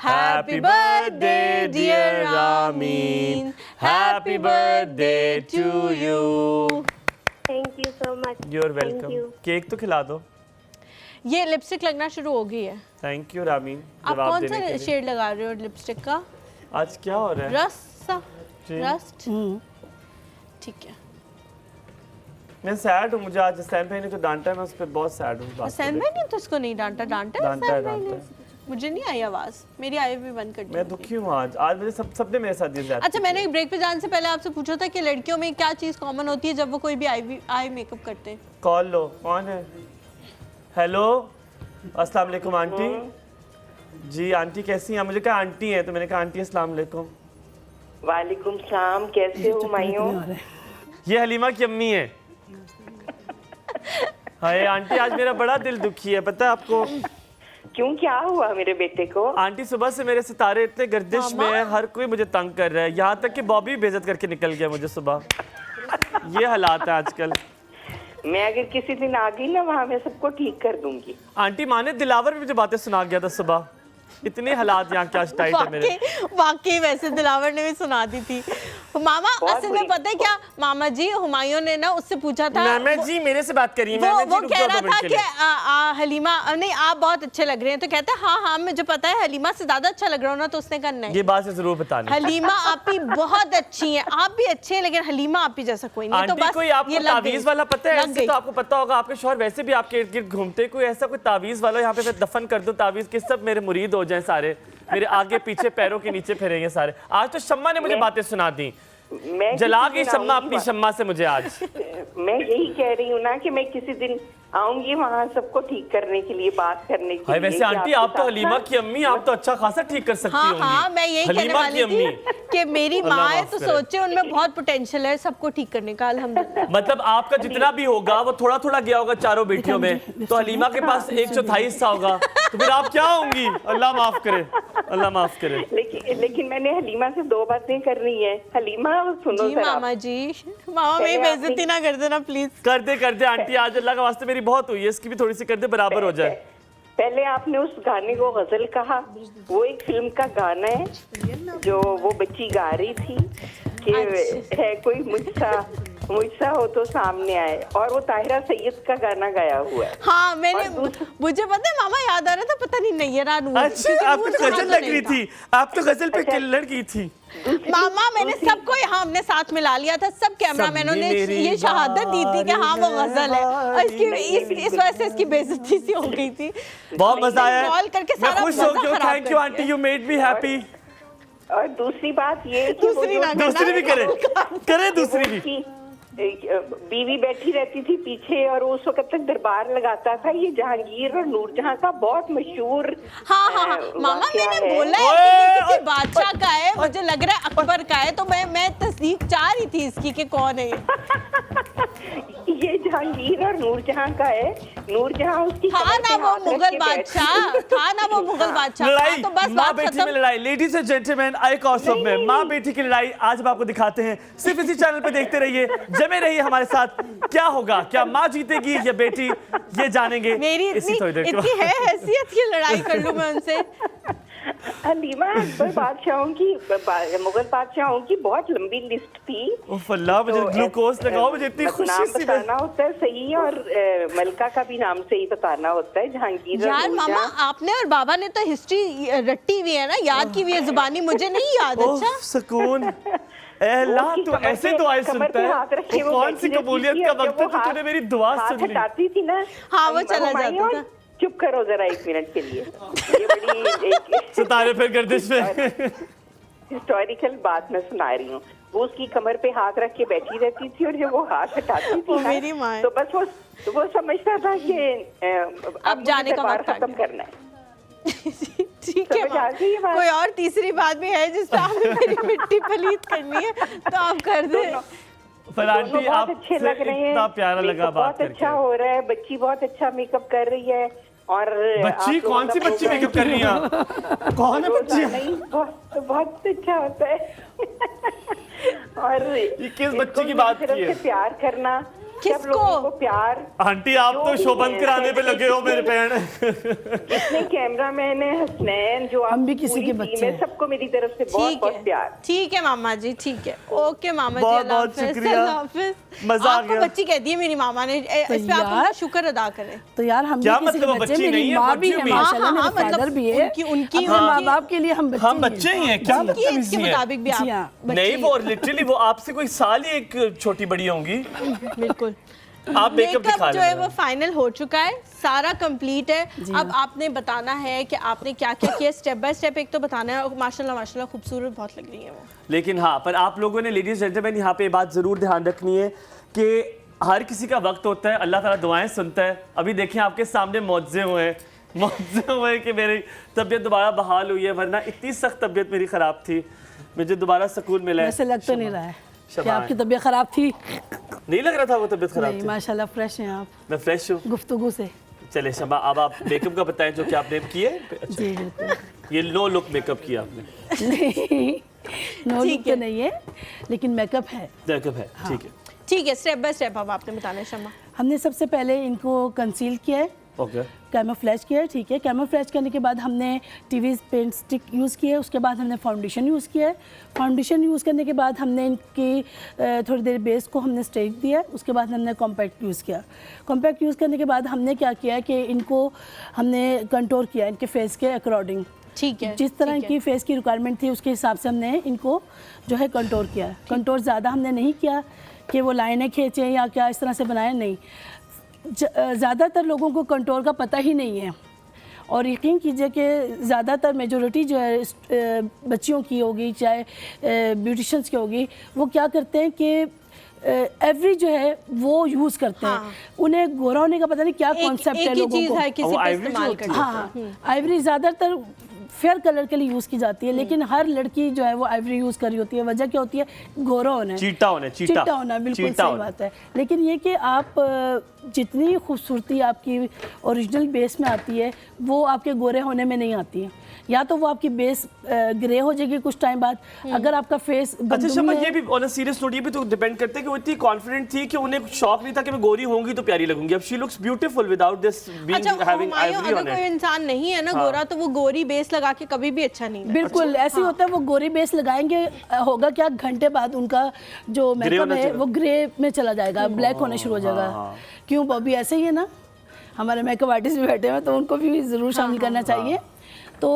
happy birthday dear Rameen, happy birthday to you. Thank you so much. You are welcome. Cake तो खिला दो। ये लिपस्टिक लगना शुरू हो गई है। Thank you Ramin. आप कौन सा शेड लगा रहे हो लिपस्टिक का? आज क्या हो रहा है? रस्ट। ठीक है। मैं सैड हूँ, मुझे आज हसनैन भाई ने तो डांटा है, मैं उस पर बहुत सैड हूँ। हसनैन भाई ने तो इसको नहीं डांटा, डांटा मुझे नहीं आई आवाज, मेरी आई भी बंद कर दी। मैं दुखी हूँ आज मुझे सबने मेरे साथ ये ज़्यादती। अच्छा मैंने एक ब्रेक पे जाने से पहले आपसे पूछा था कि लड़कियों में क्या चीज़ कॉमन होती है जब वो कोई भी आई मेकअप करते हैं? कॉल लो, कौन है? हेलो अस्सलाम वालेकुम आंटी। जी आंटी कैसी हैं? मुझे कहा आंटी है तो मैंने कहा आंटी अस्सलाम वालेकुम। वालेकुम सलाम, कैसे हो हुमायूं? ये हलीमा की अम्मी है। हाय आंटी, आज मेरा बड़ा दिल दुखी है, पता है आपको? क्यों, क्या हुआ मेरे बेटे को? आंटी सुबह से मेरे सितारे इतने गर्दिश में है, हर कोई मुझे तंग कर रहा है, यहाँ तक कि बॉबी बेइज्जत करके निकल गया मुझे सुबह। ये हालात है आजकल। मैं अगर किसी दिन आ गई ना वहाँ, मैं सबको ठीक कर दूंगी। आंटी माँ ने दिलावर भी मुझे बातें सुना गया था सुबह। इतने हालात यहाँ क्या टाइट है मेरे। वाकई वैसे दिलावर ने भी सुना दी थी। मामा असल में पता है क्या मामा जी, हुमायूं ने ना उससे पूछा था। मैम जी मेरे से बात करिए। वो कह रहा था कि हलीमा नहीं आप बहुत अच्छे लग रहे हैं, तो कहता है हाँ मुझे पता है हलीमा से ज्यादा अच्छा लग रहा हूँ ना, तो उसने कहा नहीं। ये बात जरूर बतानी। हलीमा आप ही बहुत अच्छी हैं, आप भी अच्छे हैं, लेकिन हलीमा आप ही जैसा कोई नहीं। तो बस कोई आपको तावीज वाला पता है? ऐसे तो आपको पता होगा, आपके शौहर वैसे भी आपके इर्द गिर्द घूमते, कोई ऐसा कोई तावीज वाला यहाँ पे दफन कर दो तावीज के, सब मेरे मुरीद हो जाए सारे, मेरे आगे पीछे पैरों के नीचे फिरेंगे सारे। आज तो शम्मा ने मुझे बातें सुना दी, जला गई शम्मा अपनी शम्मा से मुझे आज। मैं यही कह रही हूँ ना कि मैं किसी दिन आऊंगी वहाँ सबको ठीक करने के लिए, बात करने के लिए। वैसे आंटी आप तो हलीमा की अम्मी, आप तो अच्छा खासा ठीक कर सकती होंगी। हाँ मैं यही कहने वाली थी कि मेरी माँ है तो सोचे उनमें बहुत पोटेंशियल है सबको ठीक करने का, अल्हम्दुलिल्लाह। मतलब आपका जितना भी होगा वो थोड़ा थोड़ा गया होगा चारों बेटियों में, तो हलीमा के पास 1/4 हिस्सा होगा, तो फिर आप क्या होंगी? अल्लाह माफ करे, अल्लाह माफ करे। लेकिन मैंने हलीमा से 2 बातें करनी है। हलीमा सुनो जरा। मामा जी, मामा मेरी बेइज्जती ना कर देना प्लीज। कर दे आंटी, आज अल्लाह के वास्ते मेरी बहुत हुई है, इसकी भी थोड़ी सी कर दे, बराबर हो जाए। पहले आपने उस गाने को गजल कहा, वो एक फिल्म का गाना है जो वो बच्ची गा रही थी कि है कोई मुझसा हो तो सामने आए, और वो ताहिरा सैयद का गाना गाया हुआ है। हाँ मुझे पता है मामा, याद आ रहा था, पता नहीं नैयरा नूर। अच्छा आपको गजल लग रही थी, आप तो गजल पे किल्लर की थी। मामा मैंने सबको यहाँ हमने साथ मिला लिया था, सब कैमरामैनों ने ये शहादत दी थी कि हाँ वो गजल है, और इस वजह से इसकी बेइज्जती सी हो गई थी। बहुत मजा आया, कॉल करके मैं खुश हो गया। Thank you aunty, you made me happy. और दूसरी बात ये दूसरी भी करे दूसरी भी। बीवी बैठी रहती थी पीछे और उस वक्त तक दरबार लगाता था। ये जहांगीर और नूरजहां का बहुत मशहूर। हाँ मामा मैंने बोला है कि बादशाह का है, मुझे लग रहा है अकबर का है, तो मैं तस्दीक चाह रही थी इसकी कि कौन है ये जहांगीर और नूरजहां का है। नूरजहां उसकी था ना वो मुगल बादशाह, था ना वो मुगल बादशाह। लड़ाई तो बस माँ बेटी में लड़ाई, लेडीज एंड जेंटलमैन एक और शो में माँ बेटी की लड़ाई आज हम आपको दिखाते हैं। सिर्फ इसी चैनल पे देखते रहिए, जमे रहिए हमारे साथ। क्या होगा, क्या माँ जीतेगी या बेटी, ये जानेंगे। मेरी इतनी है हैसियत की लड़ाई कर लूं मैं उनसे। हलीमा अकबर बादशाहों की मुगल बादशाहों की बहुत लंबी लिस्ट थी। ओह अल्लाह, मुझे ग्लूकोज लगाओ, मुझे इतनी खुशी नाम सी बताना होता है सही, और मलका का भी नाम सही बताना होता है। जहांगीर यार मामा, आपने और बाबा ने तो हिस्ट्री रट्टी हुई है ना, याद की हुई है जुबानी, मुझे नहीं याद। अच्छा सुकून। अल्लाह तो ऐसे दुआएं सुनता है। कौन सी कबूलियत का वक्त है, तूने मेरी दुआ सुन ली। हटाती थी ना, हाँ वो चला जाता था। चुप करो जरा 1 मिनट के लिए, ये बड़ी सितारे फिर गर्दिश में हिस्टोरिकल बात मैं सुना रही हूँ। वो उसकी कमर पे हाथ रख के बैठी रहती थी, और जब वो हाथ हटाती थी मेरी माँ तो बस वो समझता था कि अब जाने का वक्त खत्म करना है। ठीक है, कोई और तीसरी बात भी है जिस पे आपने मेरी मिट्टी पलीत करनी है तो आप कर दे। फलांटी आप अच्छे लग रहे हैं, इतना प्यारा लगा बात बहुत अच्छा हो रहा है, बच्ची बहुत अच्छा मेकअप कर रही है। और बच्ची कौन सी बच्ची मेकअप कर रही है? कौन है बच्ची? नहीं, बहुत अच्छा होता है। और ये किस बच्ची की बात की है? प्यार करना, किसको प्यार? आंटी आप तो शो बंद कराने पे लगे हो मेरे बहन। इतने कैमरामैन है, हसनैन, जो हम भी किसी के बच्चे हैं। सबको मेरी तरफ से बहुत बहुत प्यार। ठीक है मामा जी, ठीक है, ओके मामा जी, बहुत शुक्रिया, मजा आ गया। बच्ची कहती है मेरी मामा ने, इस पे आप उनका शुक्र अदा करें। तो यार हम क्या भी किसी मतलब के बच्चे, बच्ची मेरी नहीं है, माँ भी है बच्ची भी है। माशाल्लाह, हाँ, मेरे फादर भी है, उनकी माँ बाप के लिए हम बच्चे ही हैं। क्या मतलब इसके मुताबिक भी जी आप हाँ। नहीं, वो लिटरली वो आपसे कोई साल ही एक छोटी बड़ी होंगी। बिल्कुल। आप मेकअप दिखा जो है वो फाइनल हो चुका है, सारा कंप्लीट है। अब आपने बताना है कि आपने क्या क्या किया, स्टेप बाय स्टेप एक तो बताना है। और माशाल्लाह माशाल्लाह खूबसूरत बहुत लग रही है वो। लेकिन हाँ, पर आप लोगों ने लेडीज जेंटलमैन यहाँ पे बात जरूर ध्यान रखनी है कि हर किसी का वक्त होता है, अल्लाह ताला दुआएं सुनता है। अभी देखें आपके सामने मुआवजे हुए हैं कि मेरी तबीयत दोबारा बहाल हुई है, वरना इतनी सख्त तबीयत मेरी ख़राब थी, मुझे दोबारा सुकून मिला है। वैसे लग तो नहीं रहा है कि आपकी तबीयत खराब थी। नहीं लग रहा था वो तबीयत खराब थी। माशाल्लाह फ्रेश हैं आप। मैं फ्रेश हूँ गुफ्तगू से। चले शमा, अब आप मेकअप का बताएं जो कि आपने किए। अच्छा, जी बिल्कुल। ये नो लुक मेकअप किया आपने? नहीं, नो लुक तो नहीं है, लेकिन मेकअप है। मेकअप है, ठीक है। ठीक है, स्टेप बाय स्टेप अब आपने बताना है शमा। हमने सबसे पहले इनको कंसील किया है, ओके, कैमोफ्लेज किया है, ठीक है। कैमोफ्लेज करने के बाद हमने टीवी पेंट स्टिक यूज़ किया है, उसके बाद हमने फाउंडेशन यूज़ किया है। फाउंडेशन यूज़ करने के बाद हमने इनकी थोड़ी देर बेस को हमने स्ट्रेट दिया, उसके बाद हमने कॉम्पैक्ट यूज़ किया। कॉम्पैक्ट यूज़ करने के बाद हमने क्या किया कि इनको हमने कंटोर किया इनके फेस के अकॉर्डिंग, ठीक है। जिस तरह इनकी फेस की रिक्वायरमेंट थी उसके हिसाब से हमने इनको जो है कंटोर किया। कंटोर ज़्यादा हमने नहीं किया कि वो लाइनें खींचें या क्या इस तरह से बनाए, नहीं। ज़्यादातर लोगों को कंटोर का पता ही नहीं है, और यकीन कीजिए कि ज़्यादातर मेजॉरिटी जो है बच्चियों की होगी, चाहे ब्यूटिशंस की होगी, वो क्या करते हैं कि एवरी जो है वो यूज़ करते हैं। हाँ। उन्हें गोरा होने का पता नहीं क्या कॉन्सेप्ट है लोगों को। है किसी पे इस्तेमाल करते हैं। हाँ, आइवरी ज़्यादातर फेयर कलर के लिए यूज़ की जाती है, लेकिन हर लड़की जो है वो आइवरी यूज़ कर रही होती है। वजह क्या होती है? गोरा होना, चीटा होना, चीटा होना, बिल्कुल सही बात है। लेकिन ये कि आप जितनी खूबसूरती आपकी ओरिजिनल बेस में आती है वो आपके गोरे होने में नहीं आती है। या तो वो आपकी बेस ग्रे हो जाएगी कुछ टाइम बाद, अगर आपका फेस। अच्छा शमा, ये भी ऑन अ सीरियस नोट ये भी तो डिपेंड करता है कि वो इतनी कॉन्फिडेंट थी कि उन्हें शौक नहीं था कि मैं गोरी होंगी तो प्यारी लगूंगी। अब she looks beautiful without this being having Ivory on it. कोई इंसान नहीं है ना गोरा, तो वो गोरी बेस लगा के कभी भी अच्छा नहीं लगता। बिल्कुल ऐसे होता है, वो गोरी बेस लगाएंगे, होगा क्या घंटे बाद उनका जो मेकअप है वो ग्रे में चला जाएगा, ब्लैक होना शुरू हो जाएगा। क्यों बॉबी, ऐसे ही है ना, हमारे मेकअप आर्टिस्ट भी बैठे हैं तो उनको भी ज़रूर शामिल करना चाहिए। तो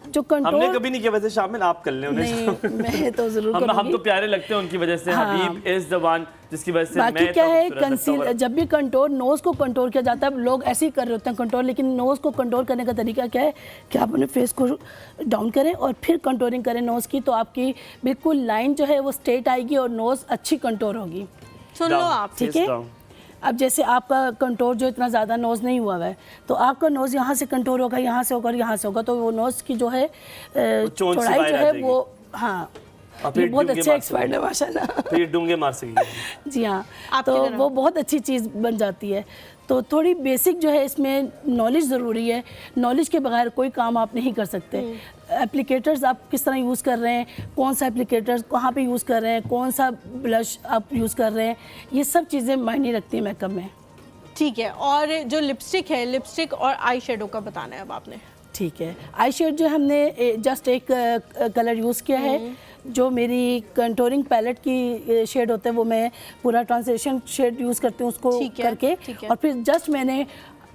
जो कंट्रोल हमने कभी नहीं किया वैसे शामिल, आप कर लें उन्हें। नहीं, मैं तो जरूर करूंगी। हम तो प्यारे लगते हैं उनकी वजह से। हबीब इज द वन जिसकी वजह से बाकी मैं क्या तो है, कंसील जब भी कंटोर नोज को कंटोर किया जाता है, लोग ऐसे ही कर रहे होते हैं कंटोर, लेकिन नोज को कंटोर करने का तरीका क्या है कि आप अपने फेस को डाउन करें और फिर कंटोरिंग करें नोज की, तो आपकी बिल्कुल लाइन जो है वो स्ट्रेट आएगी और नोज अच्छी कंटोर होगी। सुन लो आप, ठीक है। अब जैसे आपका कंटोर जो इतना ज़्यादा नोज़ नहीं हुआ है, तो आपका नोज़ यहाँ से कंटोर होगा, यहाँ से होगा, यहाँ से होगा, तो वो नोज़ की जो है चौड़ाई जो है वो, हाँ, ये बहुत अच्छे एक्सपर्ट है माशाल्लाह। फिर डूंगे मार सकेंगे। जी हाँ, तो वो बहुत अच्छी चीज़ बन जाती है। तो थोड़ी बेसिक जो है इसमें नॉलेज ज़रूरी है, नॉलेज के बगैर कोई काम आप नहीं कर सकते। एप्लीकेटर्स आप किस तरह यूज़ कर रहे हैं, कौन सा एप्लीकेटर्स कहाँ पे यूज़ कर रहे हैं, कौन सा ब्लश आप यूज़ कर रहे हैं, ये सब चीज़ें मायने रखती हैं मेकअप में। ठीक है। और जो लिपस्टिक है, लिपस्टिक और आई शेडो का बताना है अब आपने। ठीक है, आई शेड जो हमने जस्ट एक कलर यूज़ किया है, जो मेरी कंटूरिंग पैलेट की शेड होता है वो मैं पूरा ट्रांसलेशन शेड यूज़ करती हूँ उसको करके, और फिर जस्ट मैंने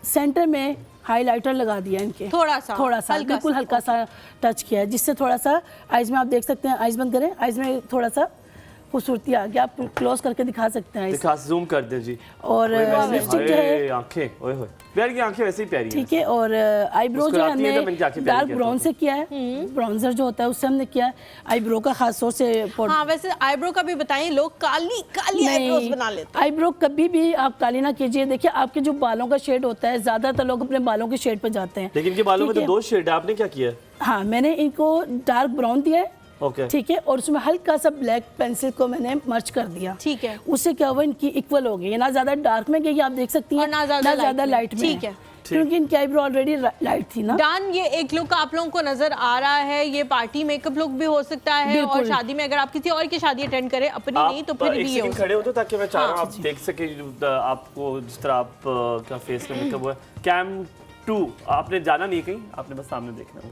सेंटर में हाइलाइटर लगा दिया इनके, थोड़ा सा बिल्कुल हल्का सा टच किया है, जिससे थोड़ा सा आइज़ में आप देख सकते हैं, आइज़ बंद करें, आइज़ में थोड़ा सा खूबसूरती आ गया, आप क्लोज करके दिखा सकते हैं, दिखा जूम कर दे जी। और लिपस्टिक जो है, आंखें ओए होए प्यार की आंखें वैसे ही प्यारी हैं, ठीक है, और आईब्रो जो हमने डार्क ब्राउन से किया है, ब्राउन्जर जो होता है उससे हमने किया है, आईब्रो का खास तौर से हाँ, वैसे आईब्रो का भी बताएं, लोग काली काली आईब्रोज बना लेते हैं। आईब्रो कभी भी आप काली ना कीजिए, देखिए आपके जो बालों का शेड होता है, ज्यादातर लोग अपने बालों के शेड पे जाते हैं, लेकिन इनके बालों में तो 2 शेड है, आपने क्या किया है? हाँ, मैंने इनको डार्क ब्राउन दिया है, ठीक है, और उसमें हल्का सा ब्लैक पेंसिल को मैंने मर्ज कर दिया, ठीक है, उससे क्या हुआ, इनकी इक्वल हो गई, ना ज्यादा डार्क में गई, आप देख सकती हैं, ना ज्यादा लाइट में, ठीक है, क्योंकि इनकी आईब्रो ऑलरेडी लाइट थी ना। डन, ये एक लुक आप लोगों को नजर आ रहा है, ये पार्टी मेकअप लुक भी हो सकता है, और शादी में अगर आप किसी और की शादी अटेंड करें, अपनी नहीं तो फिर भी ये खड़े हो तो, ताकि मैं चाह रहा हूं आप देख सके आपको जिस तरह आप का फेस में मेकअप हुआ है। कैम 2 आपने जाना नहीं कहीं, आपने बस सामने देखना है,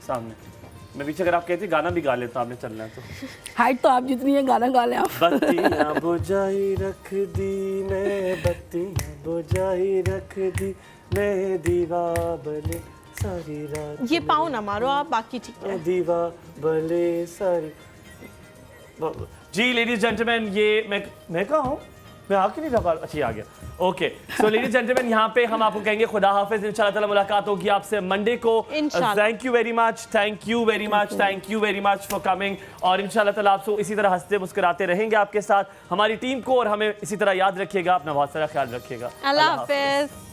सामने मैं पीछे, अगर आप कहते गाना भी गा लेता, आपने चलना है तो हाइट तो आप जितनी है, गाना गा लें आप। बत्तियां बुझाई रख दी मैं, बत्तियां बुझाई रख दी मैं, दीवा बले सारी रात, ये पाँव ना मारो आप, बाकी ठीक है, दीवा बले सारी। जी लेडीज जेंटलमैन, ये मैं कहाँ हूँ, मैं आके नहीं रहा, अच्छी आ गया, ओके। सो लेडीज जेंटलमैन, यहाँ पे हम आपको कहेंगे खुदा हाफिज, इंशाल्लाह ताला मुलाकात होगी आपसे मंडे को। Thank you very much, thank you very much, thank you very much for coming, और इंशाल्लाह ताला आपसे इसी तरह हंसते मुस्कुराते रहेंगे आपके साथ, हमारी टीम को, और हमें इसी तरह याद रखिएगा, अपना बहुत सारा ख्याल रखिएगा। अल्लाह हाफिज।